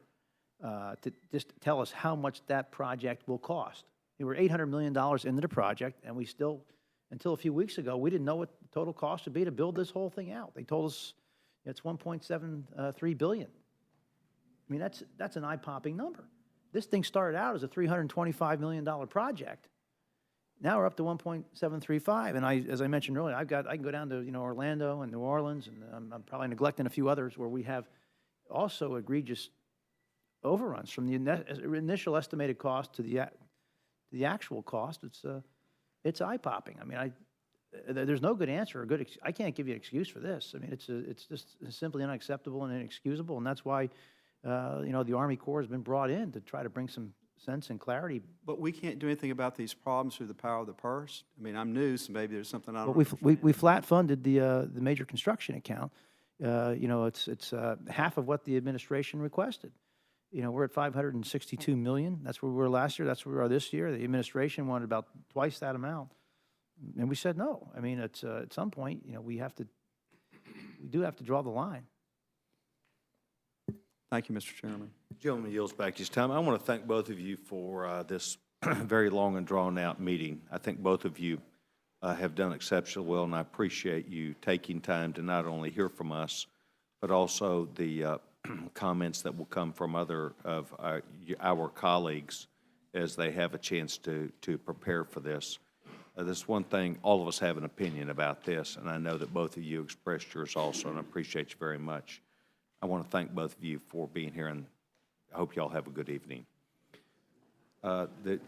to just tell us how much that project will cost. We were $800 million into the project, and we still, until a few weeks ago, we didn't know what the total cost would be to build this whole thing out. They told us it's $1.73 billion. I mean, that's an eye-popping number. This thing started out as a $325 million project. Now we're up to 1.735, and as I mentioned earlier, I can go down to, you know, Orlando and New Orleans, and I'm probably neglecting a few others where we have also egregious overruns from the initial estimated cost to the the actual cost, it's eye-popping. I mean, there's no good answer or I can't give you an excuse for this. I mean, it's just simply unacceptable and inexcusable, and that's why, the Army Corps has been brought in to try to bring some sense and clarity. But we can't do anything about these problems through the power of the purse. I mean, I'm new, so maybe there's something I don't But we flat funded the major construction account. It's half of what the administration requested. We're at 562 million. That's where we were last year. That's where we are this year. The administration wanted about twice that amount. And we said no. I mean, at some point, we do have to draw the line. Thank you, Mr. Chairman. Gentleman yields back his time. I want to thank both of you for this very long and drawn-out meeting. I think both of you have done exceptionally well, and I appreciate you taking time to not only hear from us, but also the comments that will come from other of our colleagues as they have a chance to prepare for this. This one thing, all of us have an opinion about this, and I know that both of you expressed yours also, and I appreciate you very much. I want to thank both of you for being here, and I hope you all have a good evening. The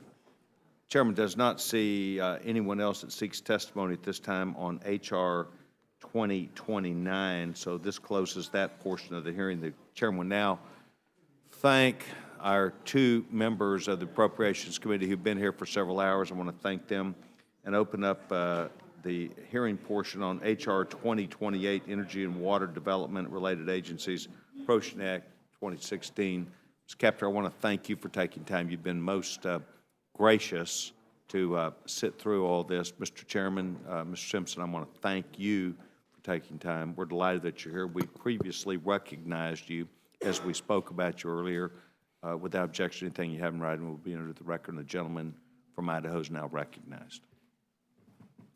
chairman does not see anyone else that seeks testimony at this time on H.R. 2029, so this closes that portion of the hearing. The chairman will now thank our two members of the Appropriations Committee who've been here for several hours. I want to thank them and open up the hearing portion on H.R. 2028, Energy and Water Development Related Agencies, Appropriation Act 2016. Mr. Captor, I want to thank you for taking time. You've been most gracious to sit through all this. Mr. Chairman, Mr. Simpson, I want to thank you for taking time. We're delighted that you're here. We previously recognized you as we spoke about you earlier. Without objection, anything you have in writing will be under the record, and the gentleman from Idaho is now recognized.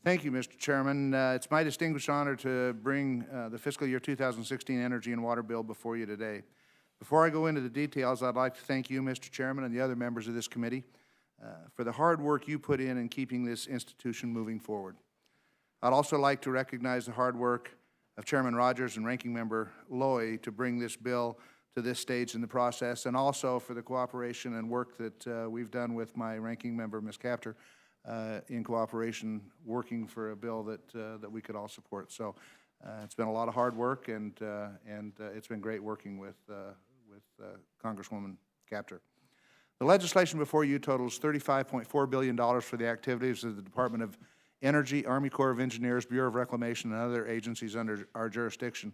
Thank you, Mr. Chairman. It's my distinguished honor to bring the fiscal year 2016 Energy and Water Bill before you today. Before I go into the details, I'd like to thank you, Mr. Chairman, and the other members of this committee for the hard work you put in keeping this institution moving forward. I'd also like to recognize the hard work of Chairman Rogers and Ranking Member Loy to bring this bill to this stage in the process, and also for the cooperation and work that we've done with my Ranking Member, Ms. Captor, in cooperation, working for a bill that we could all support. So it's been a lot of hard work, and it's been great working with Congresswoman Captor. The legislation before you totals $35.4 billion for the activities of the Department of Energy, Army Corps of Engineers, Bureau of Reclamation, and other agencies under our jurisdiction.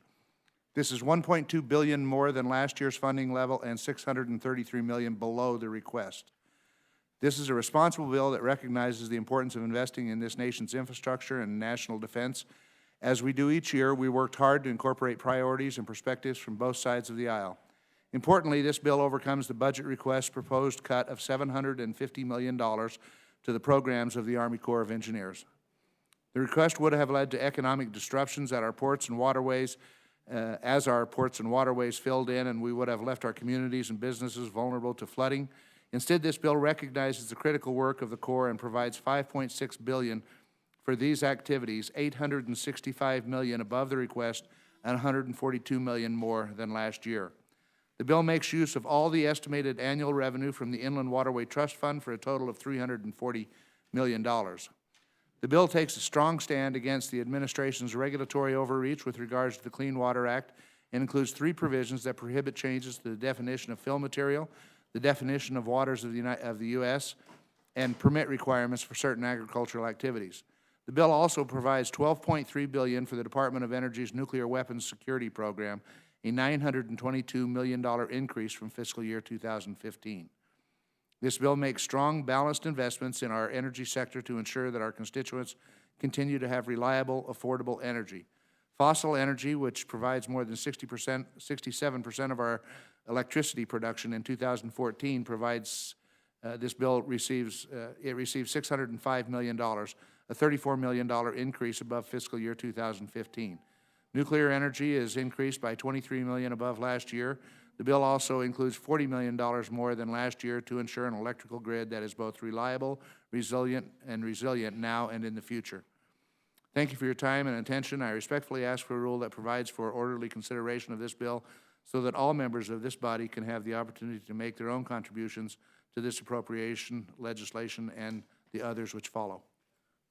This is $1.2 billion more than last year's funding level and $633 million below the request. This is a responsible bill that recognizes the importance of investing in this nation's infrastructure and national defense. As we do each year, we worked hard to incorporate priorities and perspectives from both sides of the aisle. Importantly, this bill overcomes the budget request proposed cut of $750 million to the programs of the Army Corps of Engineers. The request would have led to economic disruptions at our ports and waterways as our ports and waterways filled in, and we would have left our communities and businesses vulnerable to flooding. Instead, this bill recognizes the critical work of the Corps and provides $5.6 billion for these activities, $865 million above the request and $142 million more than last year. The bill makes use of all the estimated annual revenue from the Inland Waterway Trust Fund for a total of $340 million. The bill takes a strong stand against the administration's regulatory overreach with regards to the Clean Water Act and includes 3 provisions that prohibit changes to the definition of fill material, the definition of waters of the U.S., and permit requirements for certain agricultural activities. The bill also provides $12.3 billion for the Department of Energy's Nuclear Weapons Security Program, a $922 million increase from fiscal year 2015. This bill makes strong, balanced investments in our energy sector to ensure that our constituents continue to have reliable, affordable energy. Fossil energy, which provides more than 67% of our electricity production in 2014, provides, this bill receives $605 million, a $34 million increase above fiscal year 2015. Nuclear energy is increased by $23 million above last year. The bill also includes $40 million more than last year to ensure an electrical grid that is both reliable, resilient now and in the future. Thank you for your time and attention. I respectfully ask for a rule that provides for orderly consideration of this bill so that all members of this body can have the opportunity to make their own contributions to this appropriation legislation and the others which follow.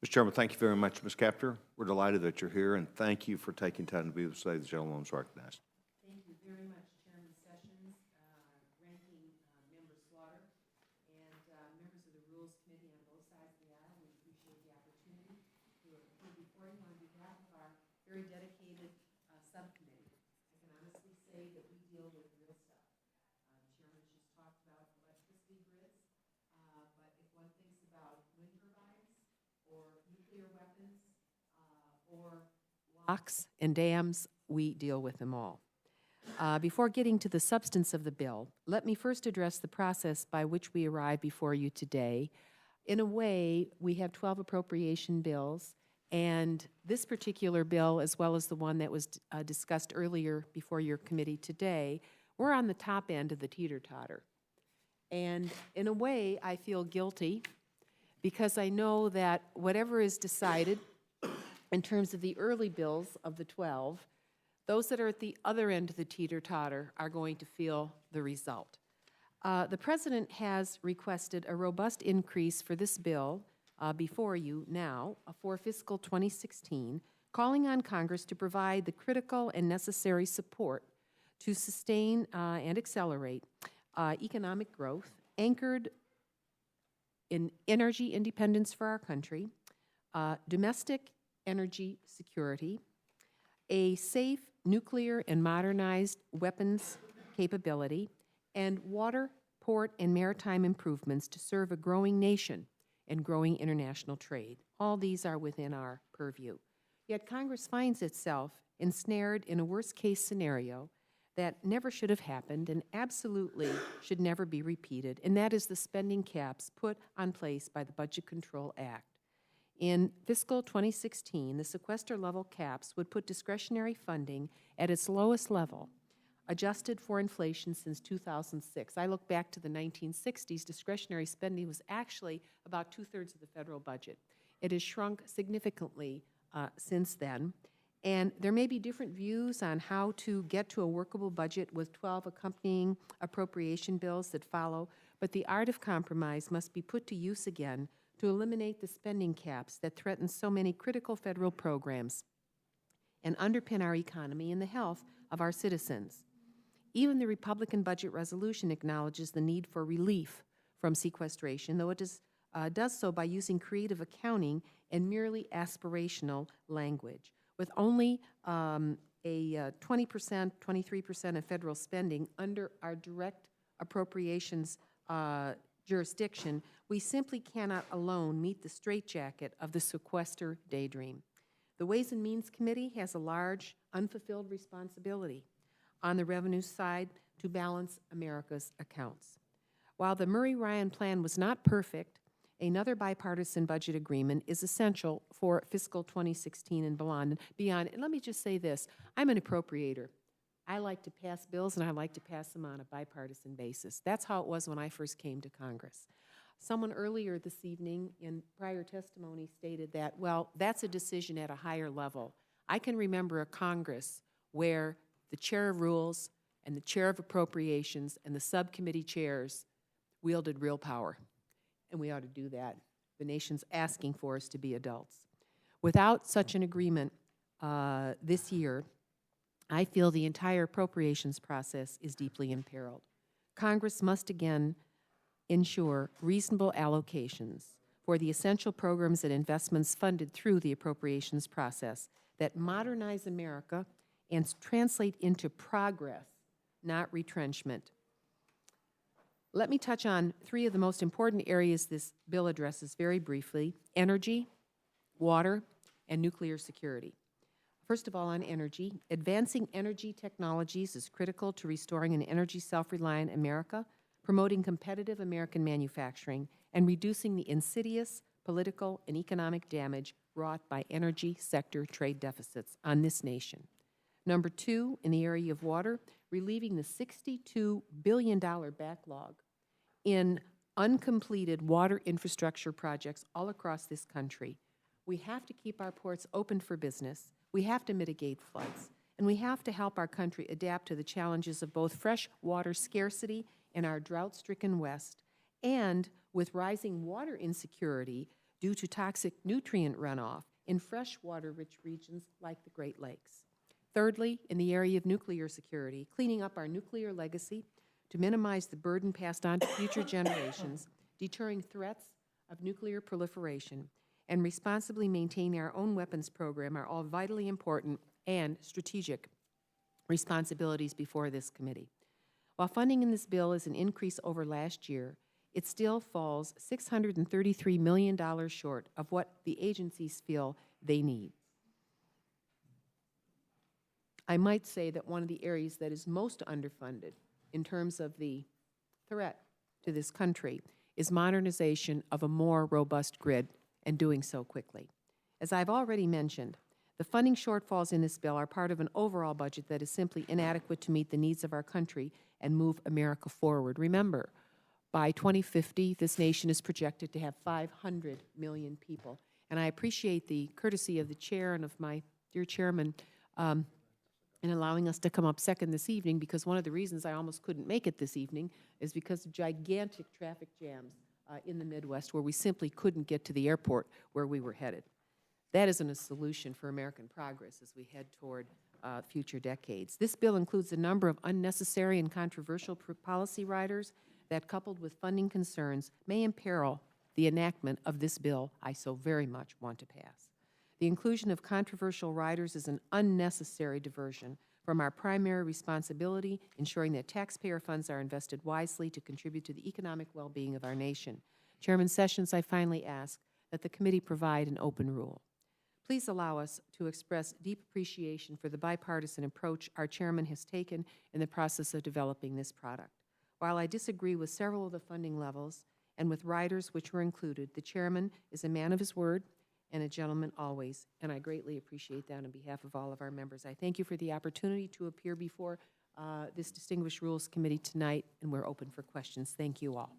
Mr. Chairman, thank you very much, Ms. Capter. We're delighted that you're here, and thank you for taking time to be with us today. The gentleman is recognized. Thank you very much, Chairman Sessions, Ranking Member Slaughter, and members of the Rules Committee on both sides of the aisle. We appreciate the opportunity to appear before you on behalf of our very dedicated subcommittee. I can honestly say that we deal with real stuff. The chairman just talked about electricity grids, but if one thinks about wind turbines or nuclear weapons or locks and dams, we deal with them all. Before getting to the substance of the bill, let me first address the process by which we arrive before you today. In a way, we have 12 appropriation bills, and this particular bill, as well as the one that was discussed earlier before your committee today, we're on the top end of the teeter-totter. And in a way, I feel guilty because I know that whatever is decided in terms of the early bills of the 12, those that are at the other end of the teeter-totter are going to feel the result. The President has requested a robust increase for this bill before you now for fiscal 2016, calling on Congress to provide the critical and necessary support to sustain and accelerate economic growth anchored in energy independence for our country, domestic energy security, a safe nuclear and modernized weapons capability, and water, port, and maritime improvements to serve a growing nation and growing international trade. All these are within our purview. Yet Congress finds itself ensnared in a worst-case scenario that never should have happened and absolutely should never be repeated, and that is the spending caps put on place by the Budget Control Act. In fiscal 2016, the sequester level caps would put discretionary funding at its lowest level, adjusted for inflation since 2006. I look back to the 1960s, discretionary spending was actually about 2/3 of the federal budget. It has shrunk significantly since then, and there may be different views on how to get to a workable budget with 12 accompanying appropriation bills that follow, but the art of compromise must be put to use again to eliminate the spending caps that threaten so many critical federal programs and underpin our economy and the health of our citizens. Even the Republican budget resolution acknowledges the need for relief from sequestration, though it does so by using creative accounting and merely aspirational language. With only a 20%, 23% of federal spending under our direct appropriations jurisdiction, we simply cannot alone meet the straitjacket of the sequester daydream. The Ways and Means Committee has a large, unfulfilled responsibility on the revenue side to balance America's accounts. While the Murray-Ryan plan was not perfect, another bipartisan budget agreement is essential for fiscal 2016 and beyond. And let me just say this, I'm an appropriator. I like to pass bills, and I like to pass them on a bipartisan basis. That's how it was when I first came to Congress. Someone earlier this evening in prior testimony stated that, well, that's a decision at a higher level. I can remember a Congress where the chair of rules and the chair of appropriations and the subcommittee chairs wielded real power, and we ought to do that. The nation's asking for us to be adults. Without such an agreement this year, I feel the entire appropriations process is deeply imperiled. Congress must again ensure reasonable allocations for the essential programs and investments funded through the appropriations process that modernize America and translate into progress, not retrenchment. Let me touch on three of the most important areas this bill addresses very briefly: energy, water, and nuclear security. First of all, on energy, advancing energy technologies is critical to restoring an energy self-reliant America, promoting competitive American manufacturing, and reducing the insidious political and economic damage wrought by energy sector trade deficits on this nation. Number two, in the area of water, relieving the $62 billion backlog in uncompleted water infrastructure projects all across this country. We have to keep our ports open for business. We have to mitigate floods, and we have to help our country adapt to the challenges of both fresh water scarcity in our drought-stricken West and with rising water insecurity due to toxic nutrient runoff in freshwater-rich regions like the Great Lakes. Thirdly, in the area of nuclear security, cleaning up our nuclear legacy to minimize the burden passed on to future generations, deterring threats of nuclear proliferation, and responsibly maintaining our own weapons program are all vitally important and strategic responsibilities before this committee. While funding in this bill is an increase over last year, it still falls $633 million short of what the agencies feel they need. I might say that one of the areas that is most underfunded in terms of the threat to this country is modernization of a more robust grid, and doing so quickly. As I've already mentioned, the funding shortfalls in this bill are part of an overall budget that is simply inadequate to meet the needs of our country and move America forward. Remember, by 2050, this nation is projected to have 500 million people. And I appreciate the courtesy of the chair and of my dear chairman in allowing us to come up second this evening, because one of the reasons I almost couldn't make it this evening is because of gigantic traffic jams in the Midwest where we simply couldn't get to the airport where we were headed. That isn't a solution for American progress as we head toward future decades. This bill includes a number of unnecessary and controversial policy riders that, coupled with funding concerns, may imperil the enactment of this bill I so very much want to pass. The inclusion of controversial riders is an unnecessary diversion from our primary responsibility, ensuring that taxpayer funds are invested wisely to contribute to the economic well-being of our nation. Chairman Sessions, I finally ask that the committee provide an open rule. Please allow us to express deep appreciation for the bipartisan approach our chairman has taken in the process of developing this product. While I disagree with several of the funding levels and with riders which were included, the chairman is a man of his word and a gentleman always, and I greatly appreciate that on behalf of all of our members. I thank you for the opportunity to appear before this distinguished Rules Committee tonight, and we're open for questions. Thank you all.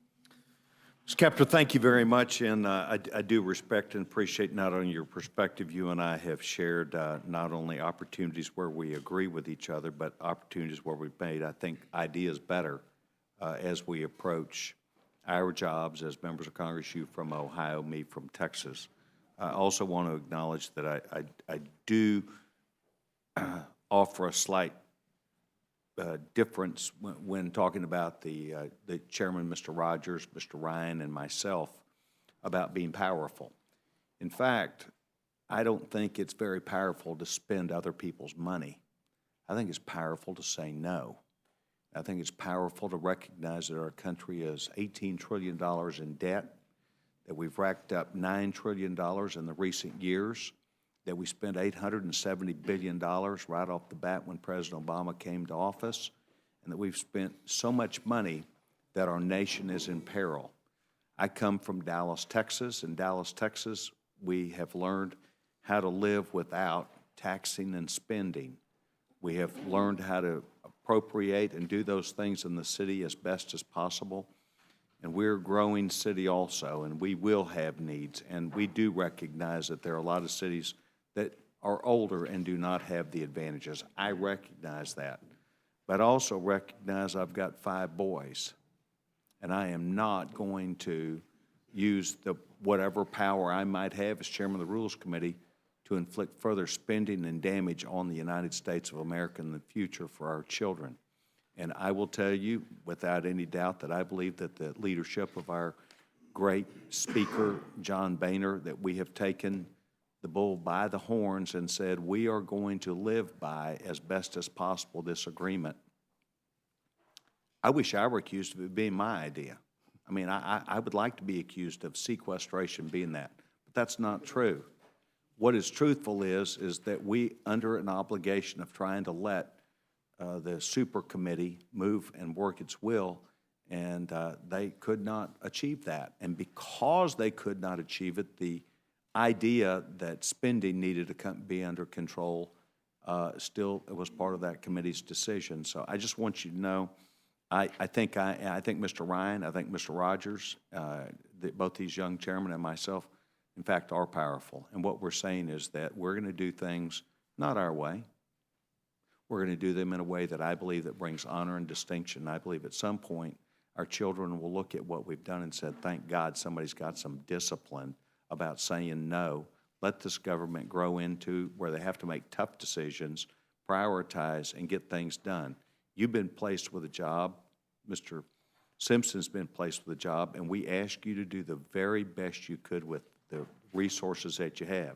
Ms. Kepler, thank you very much, and I do respect and appreciate not only your perspective. You and I have shared not only opportunities where we agree with each other, but opportunities where we've made, I think, ideas better as we approach our jobs as members of Congress, you from Ohio, me from Texas. I also want to acknowledge that I do offer a slight difference when talking about the chairman, Mr. Rogers, Mr. Ryan, and myself about being powerful. In fact, I don't think it's very powerful to spend other people's money. I think it's powerful to say no. I think it's powerful to recognize that our country is $18 trillion in debt, that we've racked up $9 trillion in the recent years, that we spent $870 billion right off the bat when President Obama came to office, and that we've spent so much money that our nation is in peril. I come from Dallas, Texas. In Dallas, Texas, we have learned how to live without taxing and spending. We have learned how to appropriate and do those things in the city as best as possible. And we're a growing city also, and we will have needs. And we do recognize that there are a lot of cities that are older and do not have the advantages. I recognize that. But I also recognize I've got 5 boys, and I am not going to use whatever power I might have as chairman of the Rules Committee to inflict further spending and damage on the United States of America in the future for our children. And I will tell you without any doubt that I believe that the leadership of our great speaker, John Boehner, that we have taken the bull by the horns and said we are going to live by, as best as possible, this agreement. I wish I were accused of it being my idea. I mean, I would like to be accused of sequestration being that, but that's not true. What is truthful is that we, under an obligation of trying to let the super committee move and work its will, and they could not achieve that. And because they could not achieve it, the idea that spending needed to be under control still was part of that committee's decision. So I just want you to know, I think Mr. Ryan, I think Mr. Rogers, both these young chairmen and myself, in fact, are powerful. And what we're saying is that we're going to do things not our way. We're going to do them in a way that I believe that brings honor and distinction. I believe at some point our children will look at what we've done and said, thank God somebody's got some discipline about saying no. Let this government grow into where they have to make tough decisions, prioritize, and get things done. You've been placed with a job. Mr. Simpson's been placed with a job, and we ask you to do the very best you could with the resources that you have.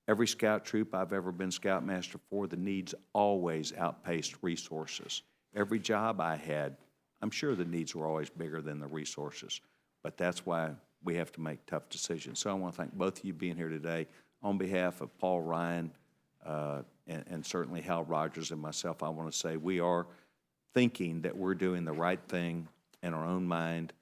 Every scout troop I've ever been scoutmaster for, the needs always outpaced resources. Every job I had, I'm sure the needs were always bigger than the resources, but that's why we have to make tough decisions. So I want to thank both of you being here today. On behalf of Paul Ryan and certainly Hal Rogers and myself, I want to say we are thinking that we're doing the right thing in our own mind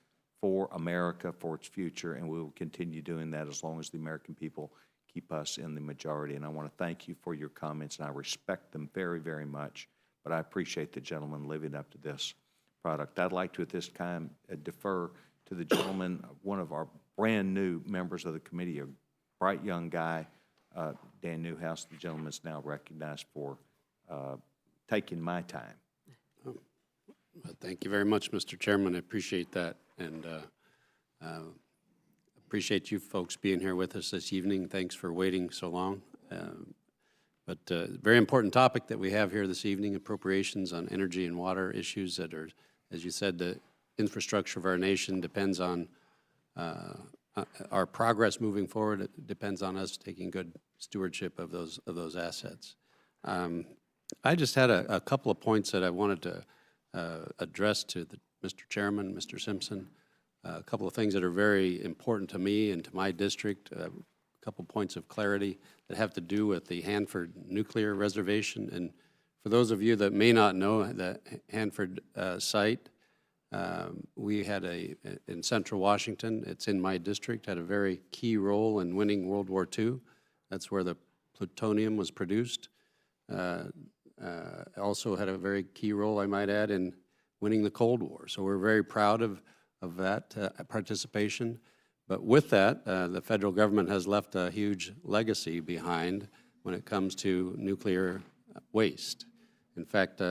for America, for its future, and we will continue doing that as long as the American people keep us in the majority. And I want to thank you for your comments, and I respect them very, very much, but I appreciate the gentleman living up to this product. I'd like to at this time defer to the gentleman, one of our brand new members of the committee, a bright young guy, Dan Newhouse. The gentleman is now recognized for taking my time. Thank you very much, Mr. Chairman. I appreciate that, and appreciate you folks being here with us this evening. Thanks for waiting so long. Very important topic that we have here this evening, appropriations on energy and water issues that are, as you said, the infrastructure of our nation depends on our progress moving forward. It depends on us taking good stewardship of those assets. I just had a couple of points that I wanted to address to Mr. Chairman, Mr. Simpson. A couple of things that are very important to me and to my district. A couple points of clarity that have to do with the Hanford Nuclear Reservation. And for those of you that may not know the Hanford site, we had in Central Washington, it's in my district, had a very key role in winning World War II. That's where the plutonium was produced. Also had a very key role, I might add, in winning the Cold War. So we're very proud of that participation. But with that, the federal government has left a huge legacy behind when it comes to nuclear waste. In fact,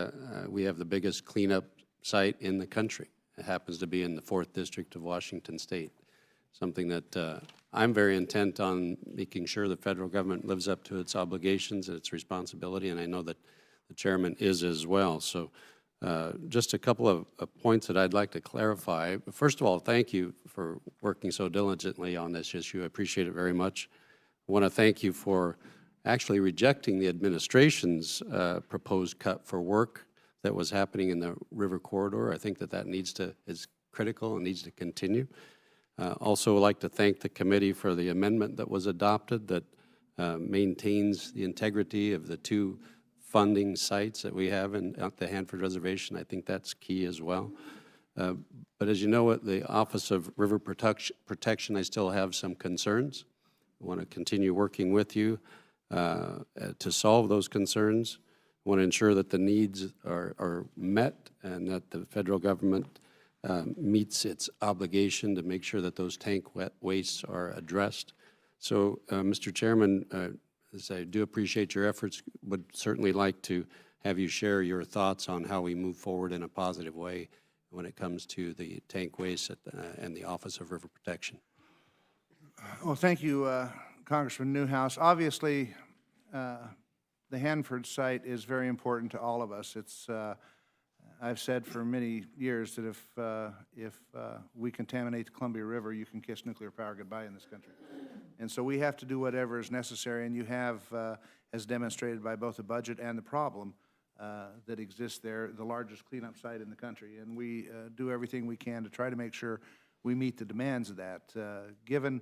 we have the biggest cleanup site in the country. It happens to be in the 4th District of Washington State, something that I'm very intent on making sure the federal government lives up to its obligations and its responsibility, and I know that the chairman is as well. So just a couple of points that I'd like to clarify. First of all, thank you for working so diligently on this issue. I appreciate it very much. I want to thank you for actually rejecting the administration's proposed cut for work that was happening in the river corridor. I think that is critical and needs to continue. Also like to thank the committee for the amendment that was adopted that maintains the integrity of the two funding sites that we have at the Hanford Reservation. I think that's key as well. But as you know, at the Office of River Protection, I still have some concerns. I want to continue working with you to solve those concerns. I want to ensure that the needs are met and that the federal government meets its obligation to make sure that those tank wastes are addressed. So, Mr. Chairman, as I do appreciate your efforts, would certainly like to have you share your thoughts on how we move forward in a positive way when it comes to the tank waste and the Office of River Protection. Well, thank you, Congressman Newhouse. Obviously, the Hanford site is very important to all of us. It's I've said for many years that if we contaminate the Columbia River, you can kiss nuclear power goodbye in this country. And so we have to do whatever is necessary, and you have, as demonstrated by both the budget and the problem that exists there, the largest cleanup site in the country. And we do everything we can to try to make sure we meet the demands of that. Given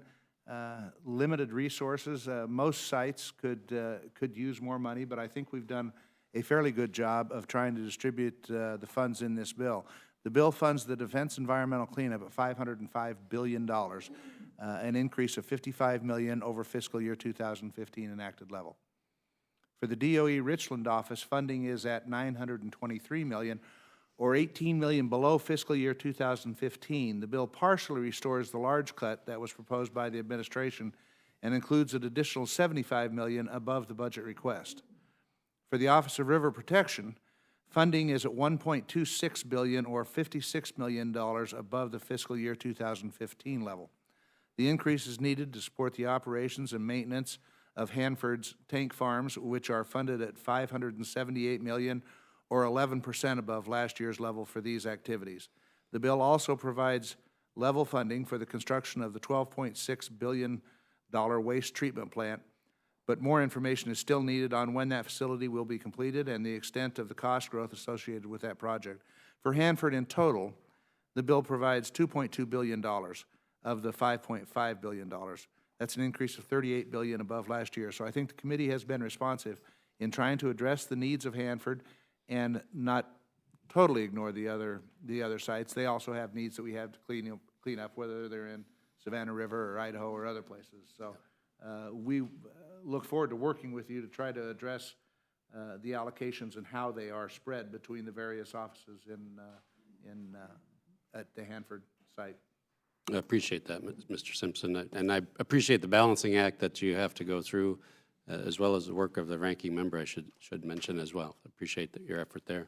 limited resources, most sites could use more money, but I think we've done a fairly good job of trying to distribute the funds in this bill. The bill funds the Defense Environmental Cleanup at $505 billion, an increase of $55 million over fiscal year 2015 enacted level. For the DOE Richland office, funding is at $923 million, or $18 million below fiscal year 2015. The bill partially restores the large cut that was proposed by the administration and includes an additional $75 million above the budget request. For the Office of River Protection, Funding is at $1.26 billion, or $56 million above the fiscal year 2015 level. The increase is needed to support the operations and maintenance of Hanford's tank farms, which are funded at $578 million, or 11% above last year's level for these activities. The bill also provides level funding for the construction of the $12.6 billion waste treatment plant, but more information is still needed on when that facility will be completed and the extent of the cost growth associated with that project. For Hanford in total, the bill provides $2.2 billion of the $5.5 billion. That's an increase of $38 billion above last year. So I think the committee has been responsive in trying to address the needs of Hanford and not totally ignore the other sites. They also have needs that we have to clean up, whether they're in Savannah River or Idaho or other places. So we look forward to working with you to try to address the allocations and how they are spread between the various offices at the Hanford site. I appreciate that, Mr. Simpson, and I appreciate the balancing act that you have to go through, as well as the work of the ranking member, I should mention as well. Appreciate your effort there.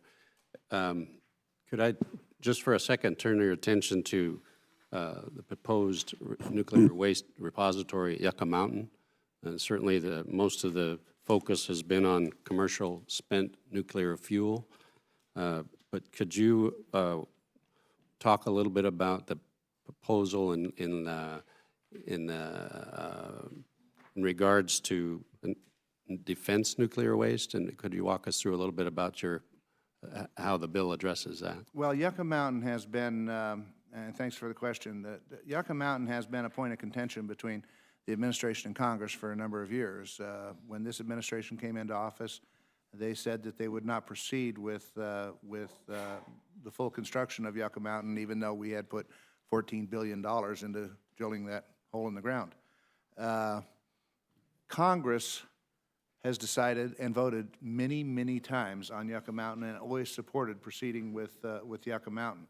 Could I, just for a second, turn your attention to the proposed nuclear waste repository at Yucca Mountain? And certainly most of the focus has been on commercial spent nuclear fuel. But could you talk a little bit about the proposal in regards to defense nuclear waste, and could you walk us through a little bit about how the bill addresses that? Well, Yucca Mountain has been, and thanks for the question, Yucca Mountain has been a point of contention between the administration and Congress for a number of years. When this administration came into office, they said that they would not proceed with the full construction of Yucca Mountain, even though we had put $14 billion into drilling that hole in the ground. Congress has decided and voted many, many times on Yucca Mountain and always supported proceeding with Yucca Mountain.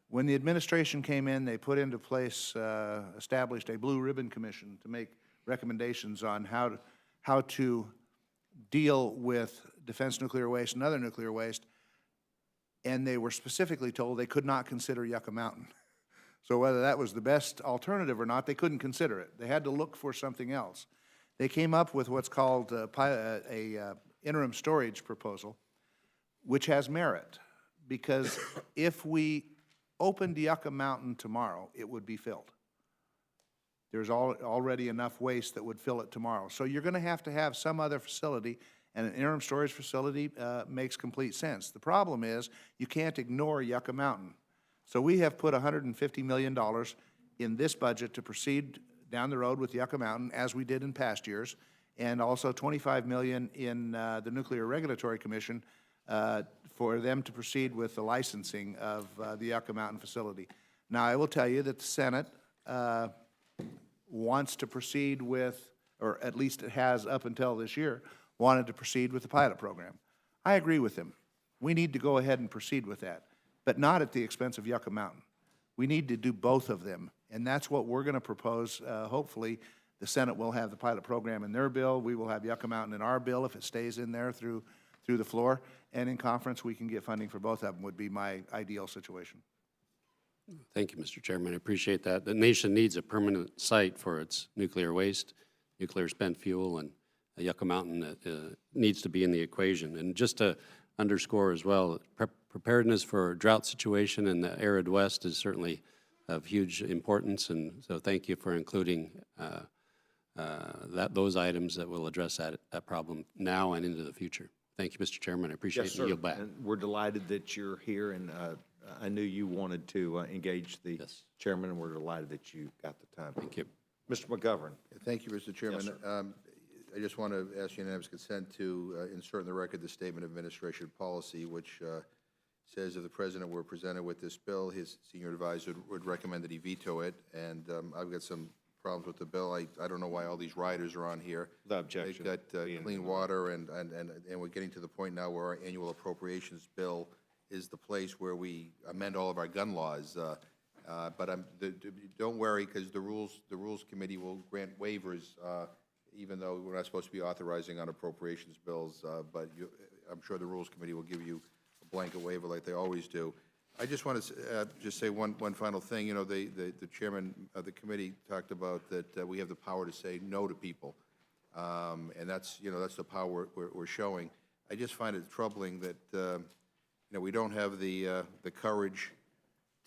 When the administration came in, they put into place, established a Blue Ribbon Commission to make recommendations on how to deal with defense nuclear waste and other nuclear waste, and they were specifically told they could not consider Yucca Mountain. So whether that was the best alternative or not, they couldn't consider it. They had to look for something else. They came up with what's called a interim storage proposal, which has merit, because if we opened Yucca Mountain tomorrow, it would be filled. There's already enough waste that would fill it tomorrow. So you're going to have some other facility, and an interim storage facility makes complete sense. The problem is you can't ignore Yucca Mountain. So we have put $150 million in this budget to proceed down the road with Yucca Mountain, as we did in past years, and also $25 million in the Nuclear Regulatory Commission for them to proceed with the licensing of the Yucca Mountain facility. Now, I will tell you that the Senate wants to proceed with, or at least it has up until this year, wanted to proceed with the pilot program. I agree with them. We need to go ahead and proceed with that, but not at the expense of Yucca Mountain. We need to do both of them, and that's what we're going to propose. Hopefully, the Senate will have the pilot program in their bill. We will have Yucca Mountain in our bill if it stays in there through the floor, and in conference, we can get funding for both of them, would be my ideal situation. Thank you, Mr. Chairman. I appreciate that. The nation needs a permanent site for its nuclear waste, nuclear spent fuel, and Yucca Mountain needs to be in the equation. And just to underscore as well, preparedness for a drought situation in the arid West is certainly of huge importance, and so thank you for including those items that will address that problem now and into the future. Thank you, Mr. Chairman. I appreciate it. Yield back. And we're delighted that you're here, and I knew you wanted to engage the chairman, and we're delighted that you got the time. Thank you. Mr. McGovern. Thank you, Mr. Chairman. Yes, I just want to ask unanimous consent to insert in the record the statement of administration policy, which says if the president were presented with this bill, his senior advisor would recommend that he veto it. And I've got some problems with the bill. I don't know why all these riders are on here. The objection. They've got clean water, and we're getting to the point now where our annual appropriations bill is the place where we amend all of our gun laws. But don't worry, because the Rules Committee will grant waivers, even though we're not supposed to be authorizing on appropriations bills. But I'm sure the Rules Committee will give you a blanket waiver like they always do. I just want to just say one final thing. You know, the chairman of the committee talked about that we have the power to say no to people, and that's the power we're showing. I just find it troubling that we don't have the courage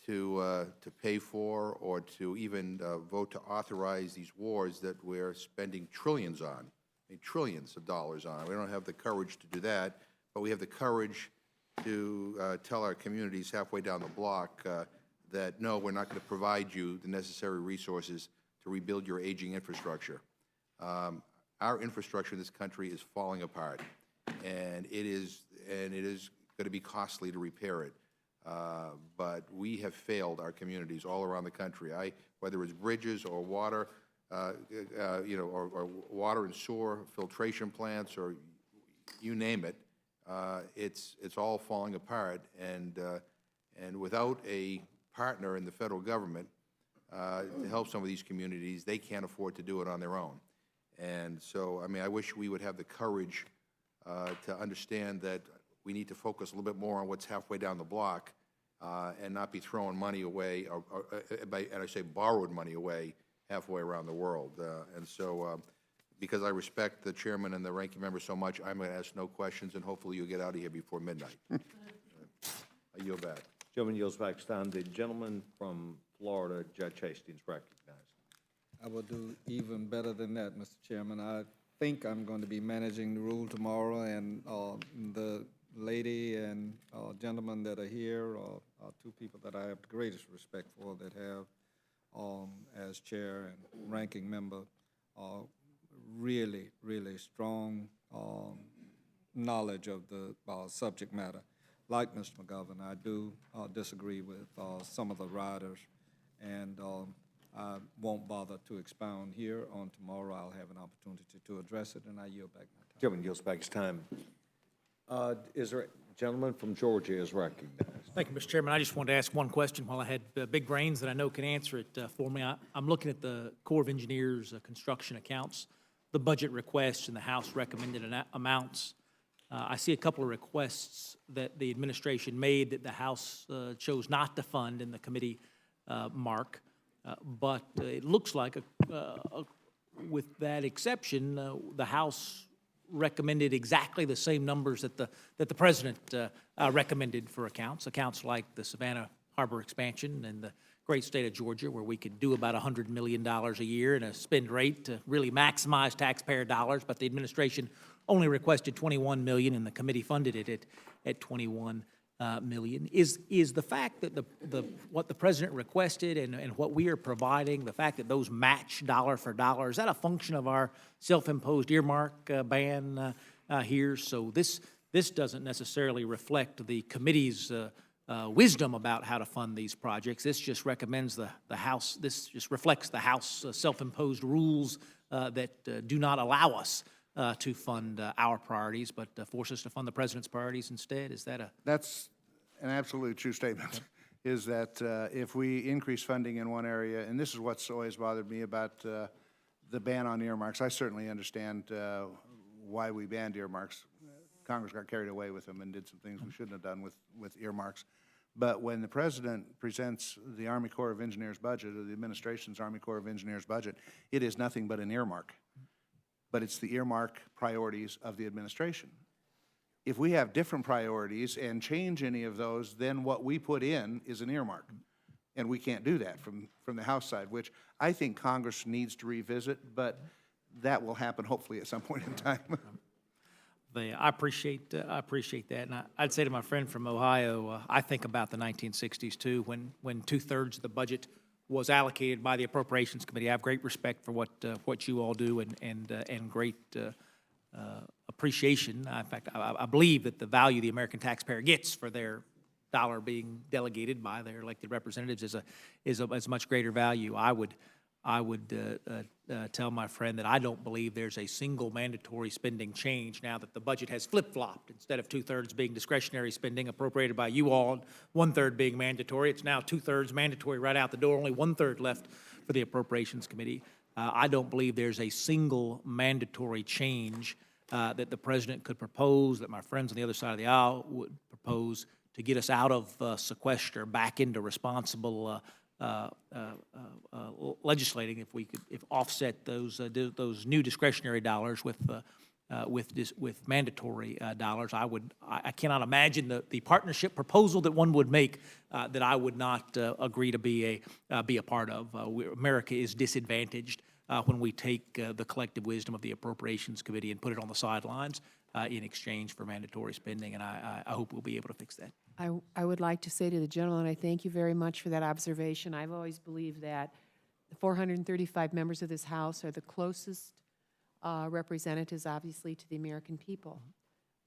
to pay for or to even vote to authorize these wars that we're spending trillions on, trillions of dollars on. We don't have the courage to do that, but we have the courage to tell our communities halfway down the block that, no, we're not going to provide you the necessary resources to rebuild your aging infrastructure. Our infrastructure in this country is falling apart, and it is going to be costly to repair it. But we have failed our communities all around the country. Whether it's bridges or water, or water and sewer filtration plants, or you name it, it's all falling apart. And without a partner in the federal government to help some of these communities, they can't afford to do it on their own. And so, I mean, I wish we would have the courage to understand that we need to focus a little bit more on what's halfway down the block and not be throwing money away, and I say borrowed money away, halfway around the world. And so, because I respect the chairman and the ranking member so much, I'm going to ask no questions, and hopefully you'll get out of here before midnight. I yield back. Gentleman yields back his time. The gentleman from Florida, Judge Hastings, recognized. I will do even better than that, Mr. Chairman. I think I'm going to be managing the rule tomorrow, and the lady and gentleman that are here are two people that I have the greatest respect for, that have, as chair and ranking member, really, really strong knowledge of the subject matter. Like Mr. McGovern, I do disagree with some of the riders, and I won't bother to expound here. On tomorrow, I'll have an opportunity to address it, and I yield back my time. Gentleman yields back his time. Is there a gentleman from Georgia is recognized? Thank you, Mr. Chairman. I just wanted to ask one question while I had big brains that I know can answer it for me. I'm looking at the Corps of Engineers construction accounts, the budget requests and the House recommended amounts. I see a couple of requests that the administration made that the House chose not to fund in the committee mark, but it looks like, with that exception, the House recommended exactly the same numbers that the President recommended for accounts like the Savannah Harbor expansion and the great state of Georgia, where we could do about $100 million a year and a spend rate to really maximize taxpayer dollars, but the administration only requested $21 million, and the committee funded it at $21 million. Is the fact that what the President requested and what we are providing, the fact that those match dollar for dollar, is that a function of our self-imposed earmark ban here? So this doesn't necessarily reflect the committee's wisdom about how to fund these projects. This just recommends the House. This just reflects the House self-imposed rules that do not allow us to fund our priorities, but force us to fund the President's priorities instead. Is that a... That's an absolutely true statement, is that if we increase funding in one area, and this is what's always bothered me about the ban on earmarks. I certainly understand why we banned earmarks. Congress got carried away with them and did some things we shouldn't have done with earmarks. But when the President presents the Army Corps of Engineers budget, or the administration's Army Corps of Engineers budget, it is nothing but an earmark. But it's the earmark priorities of the administration. If we have different priorities and change any of those, then what we put in is an earmark. And we can't do that from the House side, which I think Congress needs to revisit, but that will happen hopefully at some point in time. I appreciate that, and I'd say to my friend from Ohio, I think about the 1960s too, when 2/3 of the budget was allocated by the Appropriations Committee. I have great respect for what you all do, and great appreciation. In fact, I believe that the value the American taxpayer gets for their dollar being delegated by their elected representatives is a much greater value. I would tell my friend that I don't believe there's a single mandatory spending change now that the budget has flip-flopped. Instead of 2/3 being discretionary spending appropriated by you all, 1/3 being mandatory, it's now 2/3 mandatory right out the door, only 1/3 left for the Appropriations Committee. I don't believe there's a single mandatory change that the president could propose, that my friends on the other side of the aisle would propose to get us out of sequester back into responsible legislating, if we could, if offset those new discretionary dollars with mandatory dollars. I cannot imagine the partnership proposal that one would make that I would not agree to be a part of. America is disadvantaged when we take the collective wisdom of the Appropriations Committee and put it on the sidelines in exchange for mandatory spending, and I hope we'll be able to fix that. I would like to say to the gentleman, I thank you very much for that observation. I've always believed that the 435 members of this House are the closest representatives, obviously, to the American people.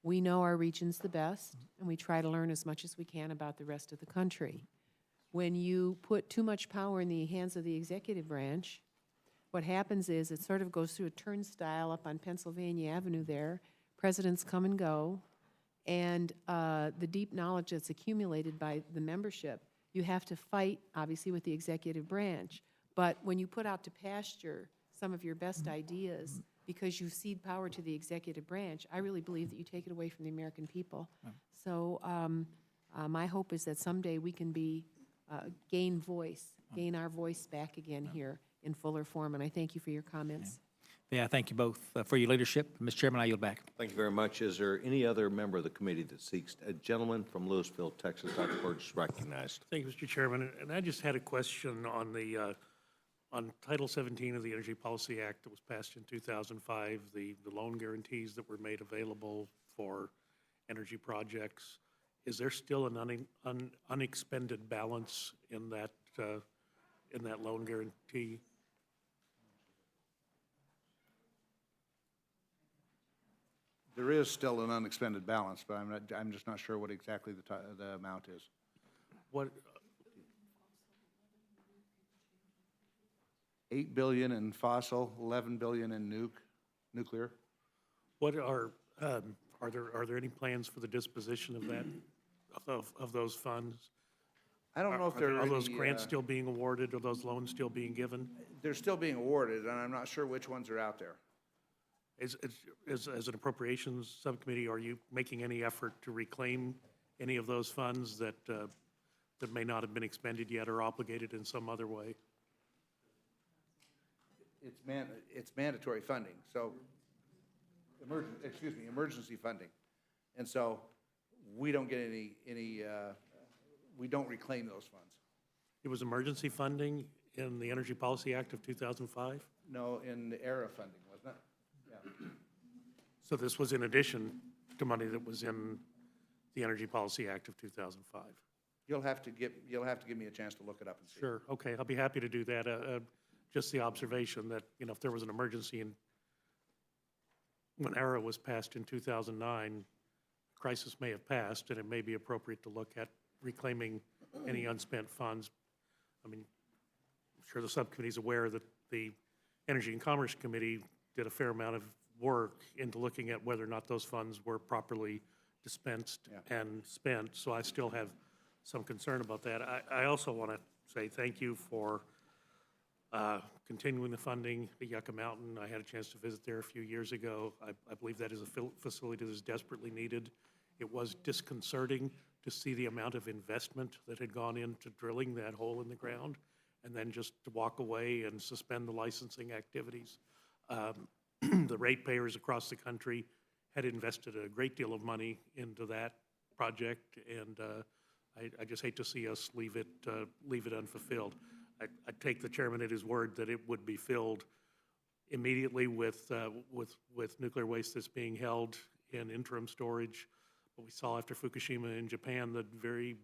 We know our regions the best, and we try to learn as much as we can about the rest of the country. When you put too much power in the hands of the executive branch, what happens is it sort of goes through a turnstile up on Pennsylvania Avenue there. Presidents come and go, and the deep knowledge that's accumulated by the membership, you have to fight, obviously, with the executive branch. But when you put out to pasture some of your best ideas, because you cede power to the executive branch, I really believe that you take it away from the American people. So my hope is that someday we can gain our voice back again here in fuller form, and I thank you for your comments. Yeah, thank you both for your leadership. Mr. Chairman, I yield back. Thank you very much. Is there any other member of the committee that seeks? A gentleman from Louisville, Texas, Dr. Burgess, is recognized. Thank you, Mr. Chairman. And I just had a question on the on Title 17 of the Energy Policy Act that was passed in 2005, the loan guarantees that were made available for energy projects. Is there still an unexpended balance in that loan guarantee? There is still an unexpended balance, but I'm just not sure what exactly the amount is. What? $8 billion in fossil, $11 billion in nuclear. What are there any plans for the disposition of that of those funds? I don't know if there are those grants still being awarded, or those loans still being given? They're still being awarded, and I'm not sure which ones are out there. As an appropriations subcommittee, are you making any effort to reclaim any of those funds that may not have been expended yet or obligated in some other way? It's mandatory funding, so emergency funding, and so we don't get we don't reclaim those funds. It was emergency funding in the Energy Policy Act of 2005? No, in the ERA funding, wasn't it? Yeah. So this was in addition to money that was in the Energy Policy Act of 2005? You'll have to give me a chance to look it up and see. Sure. Okay, I'll be happy to do that. Just the observation that, if there was an emergency when ERA was passed in 2009, crisis may have passed, and it may be appropriate to look at reclaiming any unspent funds. I mean, I'm sure the subcommittee's aware that the Energy and Commerce Committee did a fair amount of work into looking at whether or not those funds were properly dispensed and spent, so I still have some concern about that. I also want to say thank you for continuing the funding at Yucca Mountain. I had a chance to visit there a few years ago. I believe that is a facility that is desperately needed. It was disconcerting to see the amount of investment that had gone into drilling that hole in the ground, and then just to walk away and suspend the licensing activities. The ratepayers across the country had invested a great deal of money into that project, and I just hate to see us leave it unfulfilled. I take the chairman at his word that it would be filled immediately with nuclear waste that's being held in interim storage. But we saw after Fukushima in Japan the very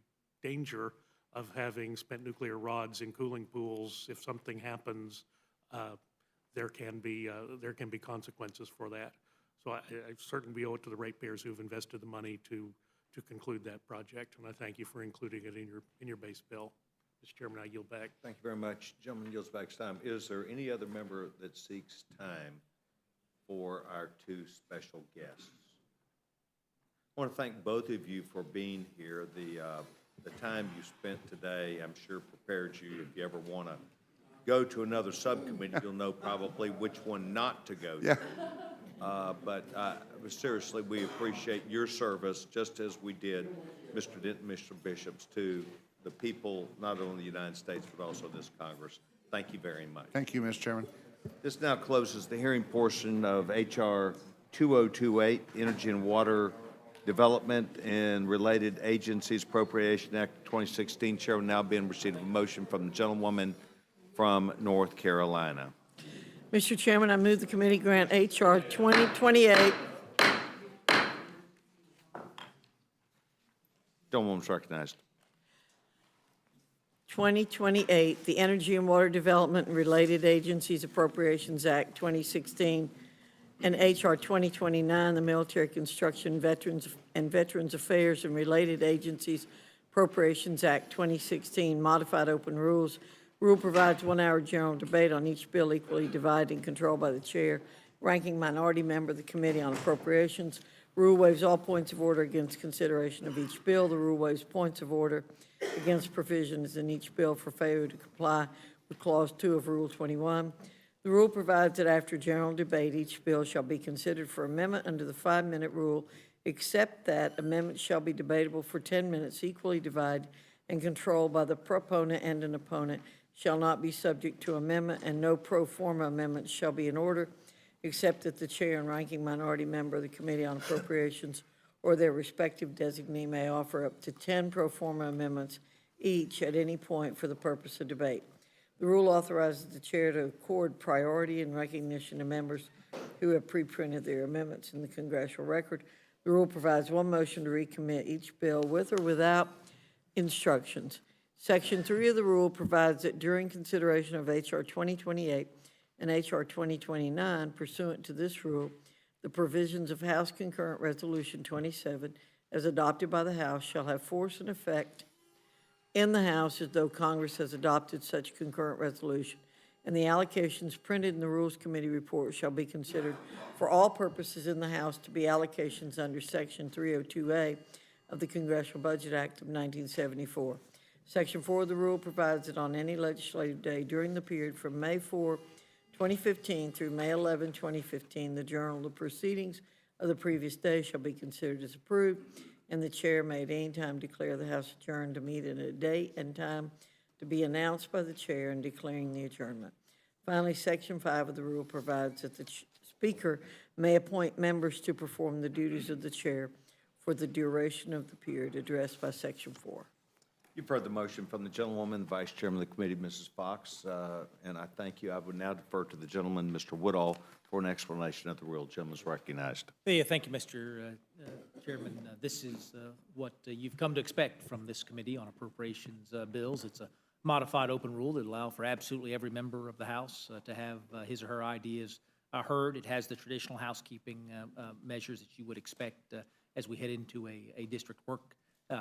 danger of having spent nuclear rods in cooling pools. If something happens, there can be consequences for that. So I certainly owe it to the ratepayers who have invested the money to conclude that project, and I thank you for including it in your base bill. Mr. Chairman, I yield back. Thank you very much. Gentleman yields back his time. Is there any other member that seeks time for our two special guests? I want to thank both of you for being here. The time you spent today, I'm sure, prepared you. If you ever want to go to another subcommittee, you'll know probably which one not to go to. But seriously, we appreciate your service, just as we did Mr. Denton, Mr. Bishop's, to the people, not only the United States, but also this Congress. Thank you very much. Thank you, Mr. Chairman. This now closes the hearing portion of H.R. 2028, Energy and Water Development and Related Agencies Appropriation Act 2016. Chair will now be in receipt of a motion from the gentlewoman from North Carolina. Mr. Chairman, I move the committee grant H.R. 2028. Gentlewoman's recognized. 2028, the Energy and Water Development and Related Agencies Appropriations Act 2016, and H.R. 2029, the Military Construction Veterans Affairs and Related Agencies Appropriations Act 2016, modified open rules. Rule provides 1 hour general debate on each bill equally divided and controlled by the chair, ranking minority member of the Committee on Appropriations. Rule waives all points of order against consideration of each bill. The rule waives points of order against provisions in each bill for failure to comply with Clause 2 of Rule 21. The rule provides that after general debate, each bill shall be considered for amendment under the 5-minute rule, except that amendments shall be debatable for 10 minutes, equally divided and controlled by the proponent and an opponent, shall not be subject to amendment, and no pro forma amendments shall be in order, except that the chair and ranking minority member of the Committee on Appropriations or their respective designee may offer up to 10 pro forma amendments each at any point for the purpose of debate. The rule authorizes the chair to accord priority and recognition to members who have pre-printed their amendments in the congressional record. The rule provides one motion to recommit each bill with or without instructions. Section 3 of the rule provides that during consideration of H.R. 2028 and H.R. 2029 pursuant to this rule, the provisions of House Concurrent Resolution 27, as adopted by the House, shall have force and effect in the House as though Congress has adopted such concurrent resolution, and the allocations printed in the Rules Committee report shall be considered for all purposes in the House to be allocations under Section 302A of the Congressional Budget Act of 1974. Section 4 of the rule provides that on any legislative day during the period from May 4, 2015 through May 11, 2015, the journal of the proceedings of the previous day shall be considered as approved, and the chair may at any time declare the House adjourned to meet at a date and time to be announced by the chair and declaring the adjournment. Finally, Section 5 of the rule provides that the Speaker may appoint members to perform the duties of the chair for the duration of the period addressed by Section 4. You've heard the motion from the gentlewoman, Vice Chairman of the committee, Mrs. Fox, and I thank you. I would now defer to the gentleman, Mr. Woodall, for an explanation of the rule. Gentleman's recognized. Yeah, thank you, Mr. Chairman. This is what you've come to expect from this Committee on Appropriations Bills. It's a modified open rule that allows for absolutely every member of the House to have his or her ideas heard. It has the traditional housekeeping measures that you would expect as we head into a district work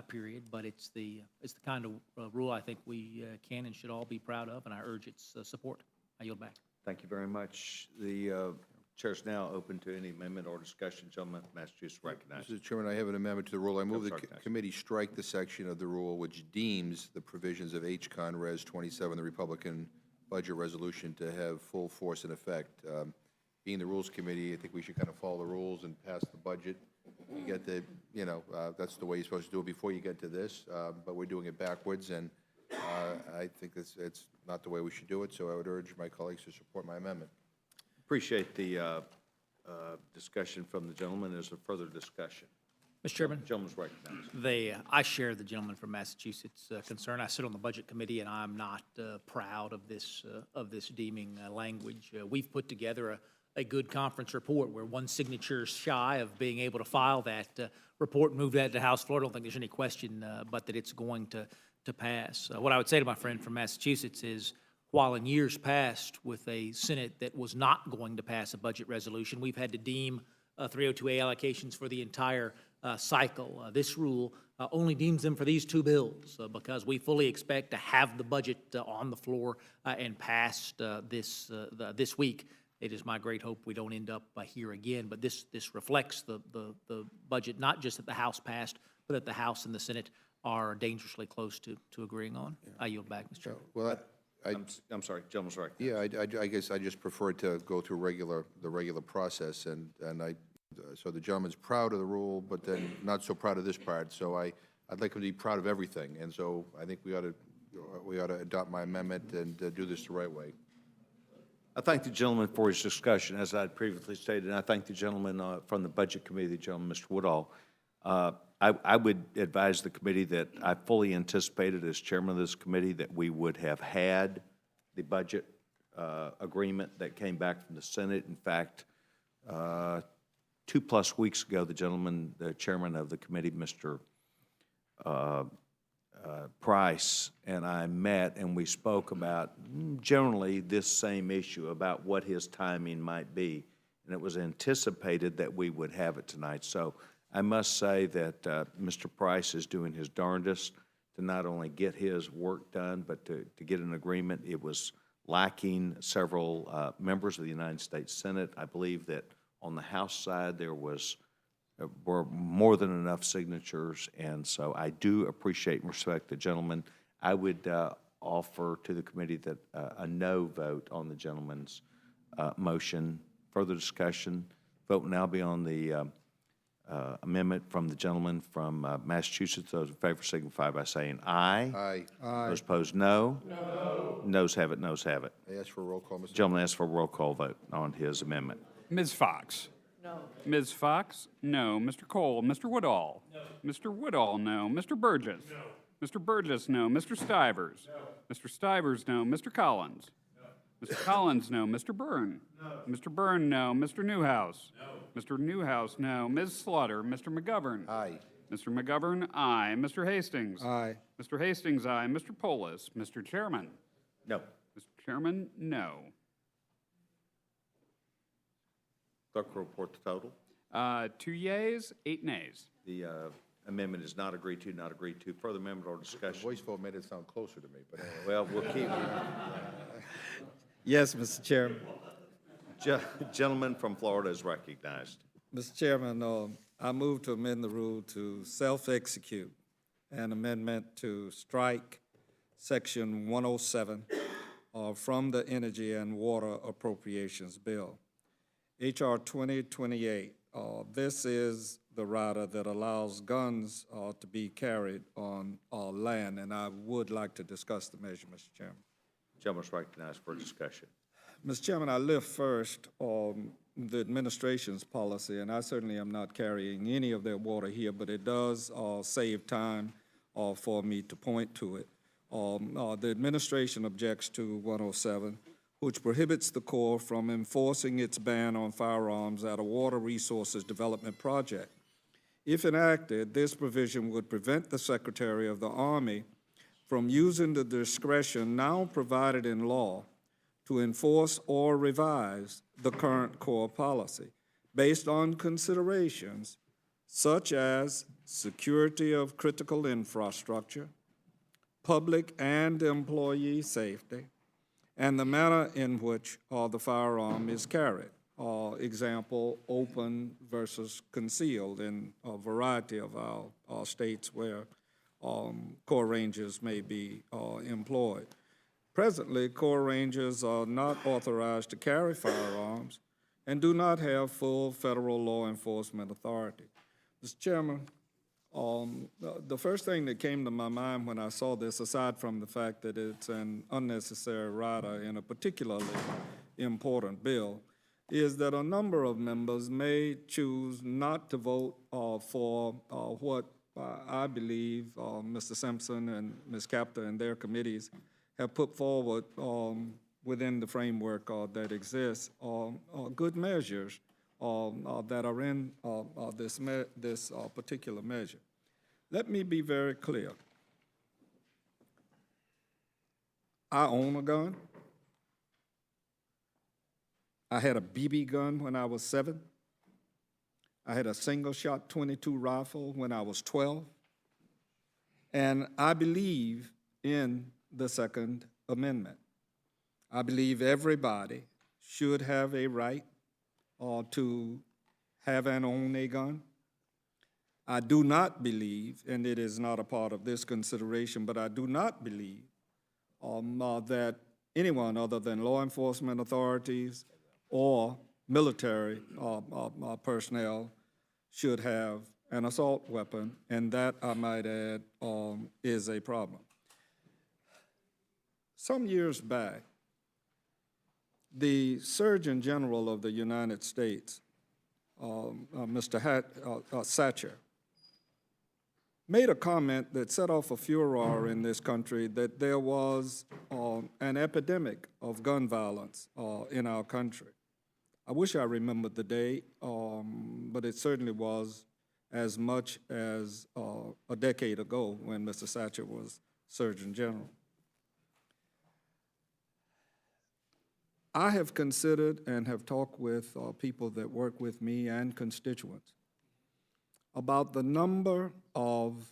period, but it's the kind of rule I think we can and should all be proud of, and I urge its support. I yield back. Thank you very much. The chair is now open to any amendment or discussion. Gentleman from Massachusetts recognized. Mr. Chairman, I have an amendment to the rule. I move the recognized. committee strike the section of the rule which deems the provisions of H-Con Res 27, the Republican budget resolution, to have full force and effect. Being the Rules Committee, I think we should kind of follow the rules and pass the budget. You get the, that's the way you're supposed to do it before you get to this, but we're doing it backwards, and I think it's not the way we should do it, so I would urge my colleagues to support my amendment. Appreciate the discussion from the gentleman. Is there further discussion? Mr. Chairman. Gentleman's recognized. I share the gentleman from Massachusetts' concern. I sit on the Budget Committee, and I'm not proud of this deeming language. We've put together a good conference report. We're one signature shy of being able to file that report and move that to House floor. I don't think there's any question but that it's going to pass. What I would say to my friend from Massachusetts is, while in years past with a Senate that was not going to pass a budget resolution, we've had to deem 302A allocations for the entire cycle. This rule only deems them for these two bills because we fully expect to have the budget on the floor and passed this week. It is my great hope we don't end up here again, but this reflects the budget, not just that the House passed, but that the House and the Senate are dangerously close to agreeing on. I yield back, Mr. Chairman. Well, I'm sorry, gentleman's right. Yeah, I guess I just prefer to go through the regular process, and so the gentleman's proud of the rule, but then not so proud of this part, so I'd like him to be proud of everything, and so I think we ought to adopt my amendment and do this the right way. I thank the gentleman for his discussion, as I had previously stated, and I thank the gentleman from the Budget Committee, the gentleman, Mr. Woodall. I would advise the committee that I fully anticipated as chairman of this committee that we would have had the budget agreement that came back from the Senate. In fact, 2+ weeks ago, the gentleman, the chairman of the committee, Mr. Price, and I met and we spoke about generally this same issue, about what his timing might be. And it was anticipated that we would have it tonight. So I must say that Mr. Price is doing his darndest to not only get his work done, but to get an agreement. It was lacking several members of the United States Senate. I believe that on the House side there were more than enough signatures, and so I do appreciate and respect the gentleman. I would offer to the committee that a no vote on the gentleman's motion. Further discussion. Vote will now be on the amendment from the gentleman from Massachusetts. Those in favor signify by saying aye. Aye. Those opposed, no. No. Noes have it, noes have it. I ask for a roll call, Mr. Gentleman asks for a roll call vote on his amendment. Ms. Fox? No. Ms. Fox? No. Mr. Cole? Mr. Woodall? No. Mr. Woodall, no. Mr. Burgess? No. Mr. Burgess, no. Mr. Stivers? No. Mr. Stivers, no. Mr. Collins? No. Mr. Collins, no. Mr. Byrne? No. Mr. Byrne, no. Mr. Newhouse? No. Mr. Newhouse, no. Ms. Slaughter? Mr. McGovern? Aye. Mr. McGovern, aye. Mr. Hastings? Aye. Mr. Hastings, aye. Mr. Polis? Mr. Chairman? No. Mr. Chairman, no. Clerk will report the total. 2 yeas, 8 nays. The amendment is not agreed to, not agreed to. Further amendment or The discussion? voice vote made it sound closer to me, but anyway. Well, we'll keep. Yes, Mr. Chairman. Gentleman from Florida is recognized. Mr. Chairman, I move to amend the rule to self-execute an amendment to strike Section 107 from the Energy and Water Appropriations Bill. H.R. 2028, this is the rider that allows guns to be carried on land, and I would like to discuss the measure, Mr. Chairman. Gentleman is recognized for discussion. Mr. Chairman, I live first on the administration's policy, and I certainly am not carrying any of their water here, but it does save time for me to point to it. The administration objects to 107, which prohibits the Corps from enforcing its ban on firearms at a water resources development project. If enacted, this provision would prevent the Secretary of the Army from using the discretion now provided in law to enforce or revise the current Corps policy based on considerations such as security of critical infrastructure, public and employee safety, and the manner in which the firearm is carried. Example, open versus concealed in a variety of our states where Corps Rangers may be employed. Presently, Corps Rangers are not authorized to carry firearms and do not have full federal law enforcement authority. Mr. Chairman, the first thing that came to my mind when I saw this, aside from the fact that it's an unnecessary rider in a particularly important bill, is that a number of members may choose not to vote for what I believe Mr. Simpson and Ms. Capta and their committees have put forward within the framework that exists, good measures that are in this particular measure. Let me be very clear. I own a gun. I had a BB gun when I was 7. I had a single-shot .22 rifle when I was 12. And I believe in the Second Amendment. I believe everybody should have a right to have and own a gun. I do not believe, and it is not a part of this consideration, but I do not believe that anyone other than law enforcement authorities or military personnel should have an assault weapon, and that, I might add, is a problem. Some years back, the Surgeon General of the United States, Mr. Satcher, made a comment that set off a furor in this country that there was an epidemic of gun violence in our country. I wish I remembered the date, but it certainly was as much as a decade ago when Mr. Satcher was Surgeon General. I have considered and have talked with people that work with me and constituents about the number of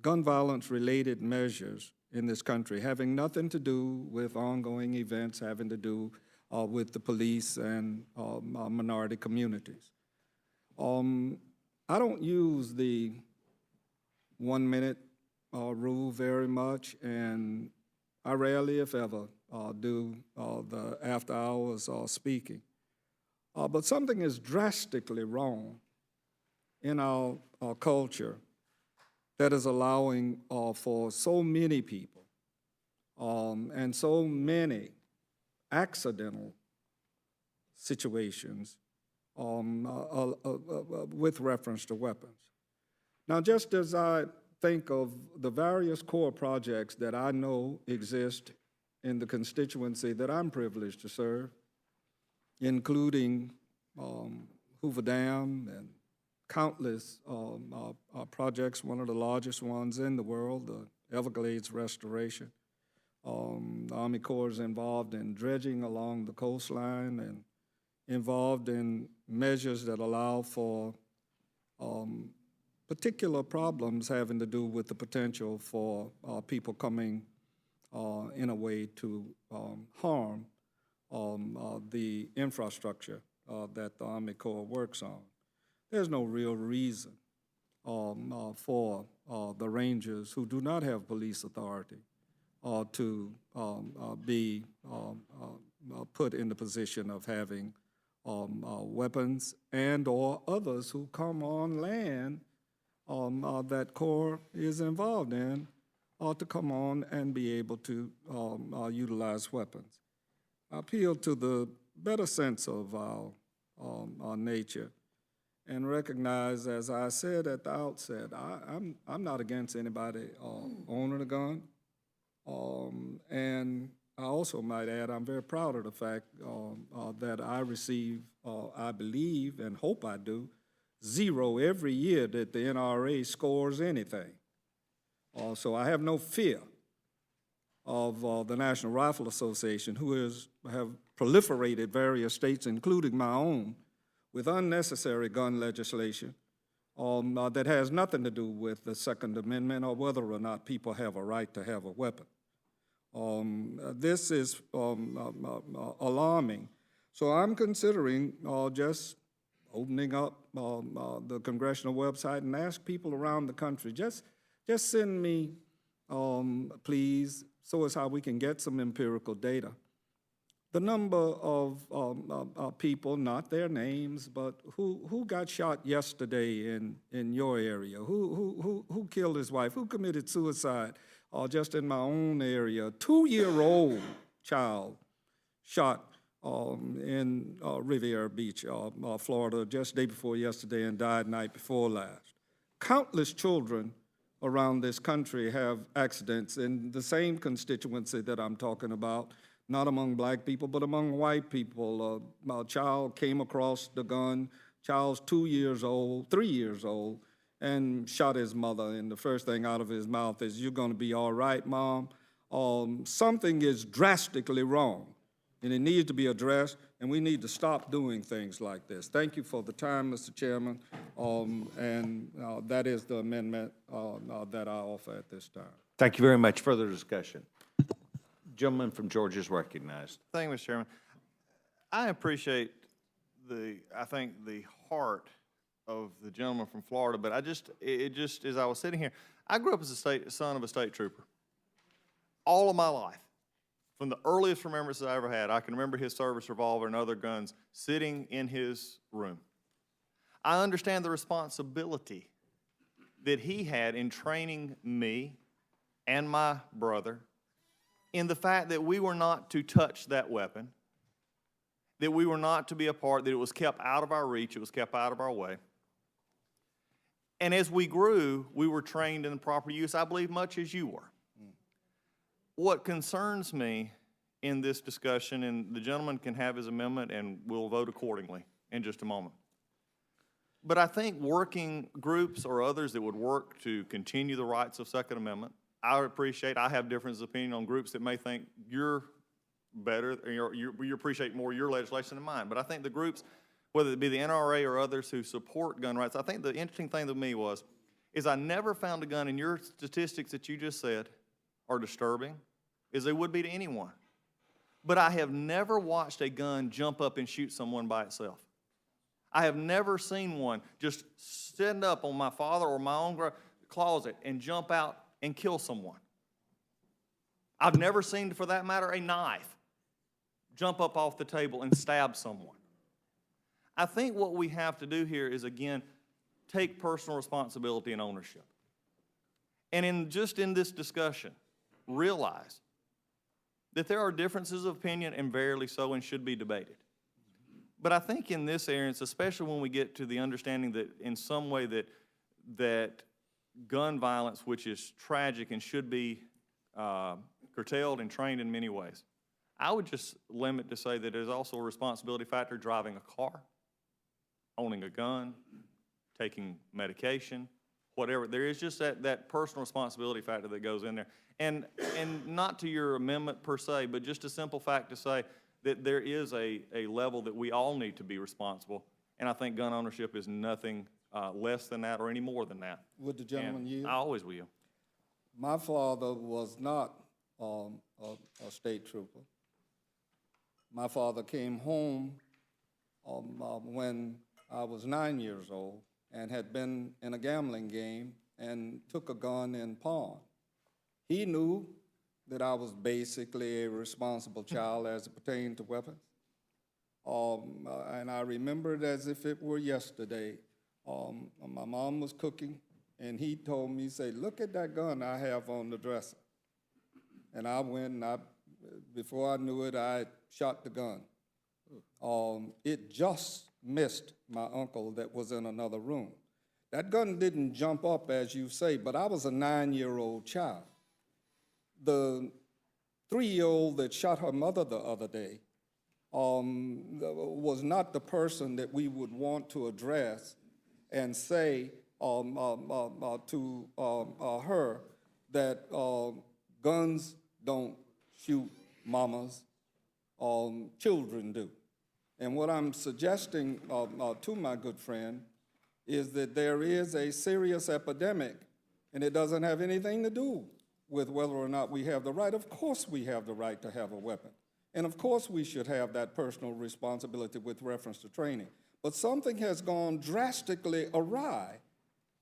gun violence-related measures in this country having nothing to do with ongoing events, having to do with the police and minority communities. I don't use the 1 minute rule very much, and I rarely, if ever, do the after hours speaking. But something is drastically wrong in our culture that is allowing for so many people and so many accidental situations with reference to weapons. Now, just as I think of the various core projects that I know exist in the constituency that I'm privileged to serve, including Hoover Dam and countless projects, one of the largest ones in the world, the Everglades restoration. The Army Corps is involved in dredging along the coastline and involved in measures that allow for particular problems having to do with the potential for people coming in a way to harm the infrastructure that the Army Corps works on. There's no real reason for the Rangers who do not have police authority to be put in the position of having weapons and or others who come on land that Corps is involved in to come on and be able to utilize weapons. I appeal to the better sense of our nature and recognize, as I said at the outset, I'm not against anybody owning a gun. And I also might add, I'm very proud of the fact that I receive, I believe and hope I do, 0 every year that the NRA scores anything. So I have no fear of the National Rifle Association, who have proliferated various states, including my own, with unnecessary gun legislation that has nothing to do with the Second Amendment or whether or not people have a right to have a weapon. This is alarming. So I'm considering just opening up the congressional website and ask people around the country, just send me, please, so is how we can get some empirical data. The number of people, not their names, but who got shot yesterday in your area, who killed his wife, who committed suicide, just in my own area, 2-year-old child shot in Riviera Beach, Florida, just day before yesterday and died night before last. Countless children around this country have accidents in the same constituency that I'm talking about, not among black people, but among white people. A child came across the gun, child's 2 years old, 3 years old, and shot his mother, and the first thing out of his mouth is, "You're gonna be all right, Mom?" Something is drastically wrong, and it needs to be addressed, and we need to stop doing things like this. Thank you for the time, Mr. Chairman, and that is the amendment that I offer at this time. Thank you very much. Further discussion. Gentleman from Georgia is recognized. Thank you, Mr. Chairman. I appreciate I think the heart of the gentleman from Florida, but it just, as I was sitting here, I grew up as son of a state trooper all of my life. from the earliest remembrances I ever had, I can remember his service revolver and other guns sitting in his room. I understand the responsibility that he had in training me and my brother in the fact that we were not to touch that weapon, that we were not to be a part, that it was kept out of our reach, it was kept out of our way. And as we grew, we were trained in the proper use, I believe, much as you were. What concerns me in this discussion, and the gentleman can have his amendment and we'll vote accordingly in just a moment. But I think working groups or others that would work to continue the rights of Second Amendment, I have differences of opinion on groups that may think you're better, or you appreciate more your legislation than mine. But I think the groups, whether it be the NRA or others who support gun rights, I think the interesting thing to me is I never found a gun, in your statistics that you just said are disturbing, as they would be to anyone. But I have never watched a gun jump up and shoot someone by itself. I have never seen one just stand up on my father or my own closet and jump out and kill someone. I've never seen, for that matter, a knife jump up off the table and stab someone. I think what we have to do here is, again, take personal responsibility and ownership. And in this discussion, realize that there are differences of opinion, and verily so, and should be debated. But I think in this area, especially when we get to the understanding that in some way that gun violence, which is tragic and should be curtailed and trained in many ways, I would just limit to say that there's also a responsibility factor driving a car, owning a gun, taking medication, whatever. There is just that personal responsibility factor that goes in there. And not to your amendment per se, but just a simple fact to say that there is a level that we all need to be responsible. And I think gun ownership is nothing less than that or any more than that. Would the gentleman yield? I always will. My father was not a state trooper. My father came home when I was 9 years old and had been in a gambling game and took a gun and pawned. He knew that I was basically a responsible child as it pertained to weapons. And I remember it as if it were yesterday. My mom was cooking, and he told me, he said, "Look at that gun I have on the dresser." And I went, and before I knew it, I shot the gun. It just missed my uncle that was in another room. That gun didn't jump up, as you say, but I was a 9-year-old child. The 3-year-old that shot her mother the other day was not the person that we would want to address and say to her that guns don't shoot mamas, children do. And what I'm suggesting to my good friend is that there is a serious epidemic, and it doesn't have anything to do with whether or not we have the right. Of course we have the right to have a weapon. And of course we should have that personal responsibility with reference to training. But something has gone drastically awry.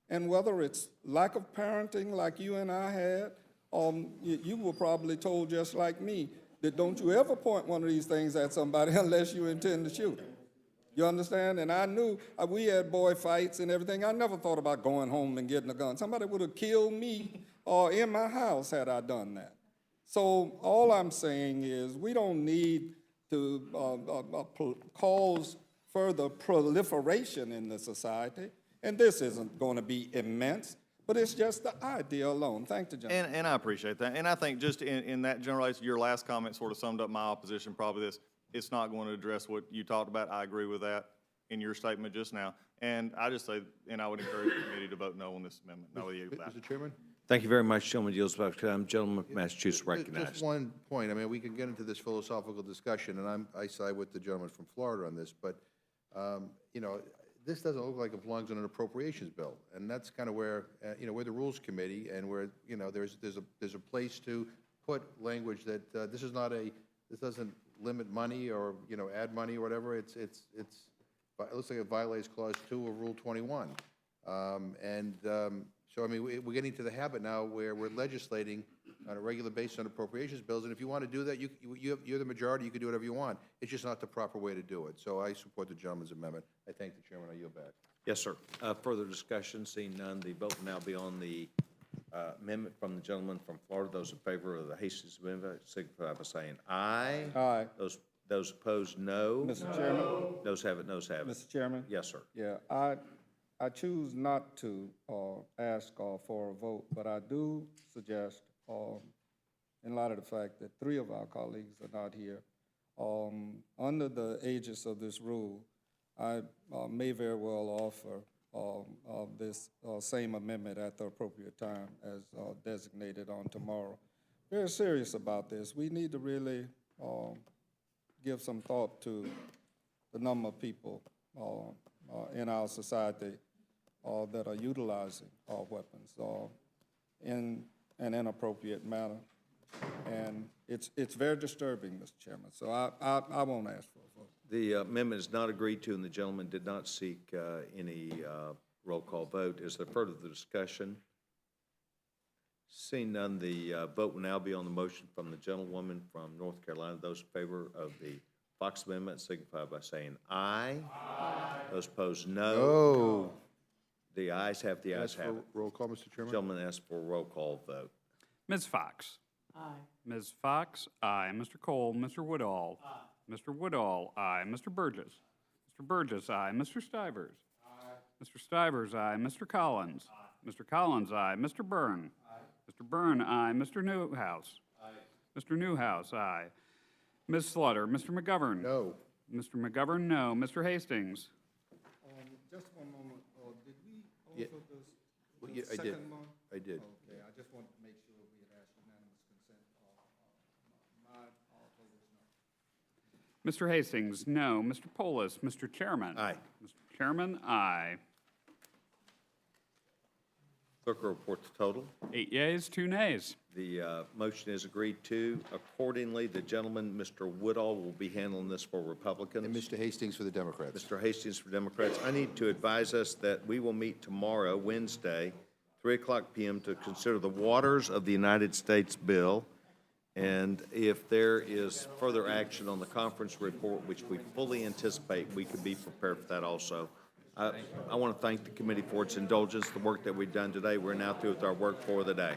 And whether it's lack of parenting like you and I had, you were probably told just like me that don't you ever point one of these things at somebody unless you intend to shoot them. You understand? And I knew we had boy fights and everything. I never thought about going home and getting a gun. Somebody would have killed me in my house had I done that. So all I'm saying is we don't need to cause further proliferation in the society. And this isn't going to be immense, but it's just the idea alone. Thank the gentleman. And I appreciate that. And I think just in that generalization, your last comment sort of summed up my opposition, probably this. It's not going to address what you talked about. I agree with that in your statement just now. And I just say, and I would encourage the committee to vote no on this amendment. No, Mr. Chairman? Thank you very much. Gentleman yields back. Gentleman from Massachusetts recognized. Just one point. I mean, we can get into this philosophical discussion, and I side with the gentleman from Florida on this, but, you know, this doesn't look like it belongs in an appropriations bill. And that's kind of where, you know, we're the Rules Committee, and where, you know, there's a place to put language that this doesn't limit money or, you know, add money or whatever. It looks like it violates Clause 2 of Rule 21. So, I mean, we're getting to the habit now where we're legislating on a regular basis on appropriations bills, and if you want to do that, you're the majority, you can do whatever you want. It's just not the proper way to do it. So I support the gentleman's amendment. I thank the chairman. I yield back. Yes, sir. Further discussion, seeing none, the vote will now be on the amendment from the gentleman from Florida. Those in favor of the Hastings amendment signify by saying aye. Aye. Those opposed, no. Mr. Chairman? Noes have it, noes have it. Mr. Chairman? Yes, sir. Yeah, I choose not to ask for a vote, but I do suggest, in light of the fact that 3 of our colleagues are not here, under the aegis of this rule, I may very well offer this same amendment at the appropriate time as designated on tomorrow. Very serious about this. We need to really give some thought to the number of people in our society that are utilizing weapons in an inappropriate manner. And it's very disturbing, Mr. Chairman. So I won't ask for a vote. The amendment is not agreed to, and the gentleman did not seek any roll call vote. Is there further discussion? Seeing none, the vote will now be on the motion from the gentlewoman from North Carolina. Those in favor of the Fox amendment signify by saying aye. Aye. Those opposed, no. No. The ayes have, the ayes have it. Roll call, Mr. Chairman. Gentleman asked for a roll call vote. Ms. Fox? Aye. Ms. Fox, aye. Mr. Cole, Mr. Woodall? Aye. Mr. Woodall, aye. Mr. Burgess? Mr. Burgess, aye. Mr. Stivers? Aye. Mr. Stivers, aye. Mr. Collins? Aye. Mr. Collins, aye. Mr. Byrne? Aye. Mr. Byrne, aye. Mr. Newhouse? Aye. Mr. Newhouse, aye. Ms. Slaughter? Mr. McGovern? No. Mr. McGovern, no. Mr. Hastings? Just one moment. Did we Yeah. also this Well, yeah, I did. second one? I did. Okay, I just wanted to make sure we had asked unanimous consent. My vote is no. Mr. Hastings, no. Mr. Polis? Mr. Chairman? Aye. Mr. Chairman, aye. Clerk will report the total. 8 yeas, 2 nays. The motion is agreed to. Accordingly, the gentleman, Mr. Woodall, will be handling this for Republicans. And Mr. Hastings for the Democrats. Mr. Hastings for Democrats. I need to advise us that we will meet tomorrow, Wednesday, 3:00 p.m. to consider the Waters of the United States bill. And if there is further action on the conference report, which we fully anticipate, we could be prepared for that also. I want to thank the committee for its indulgence, the work that we've done today. We're now through with our work for the day.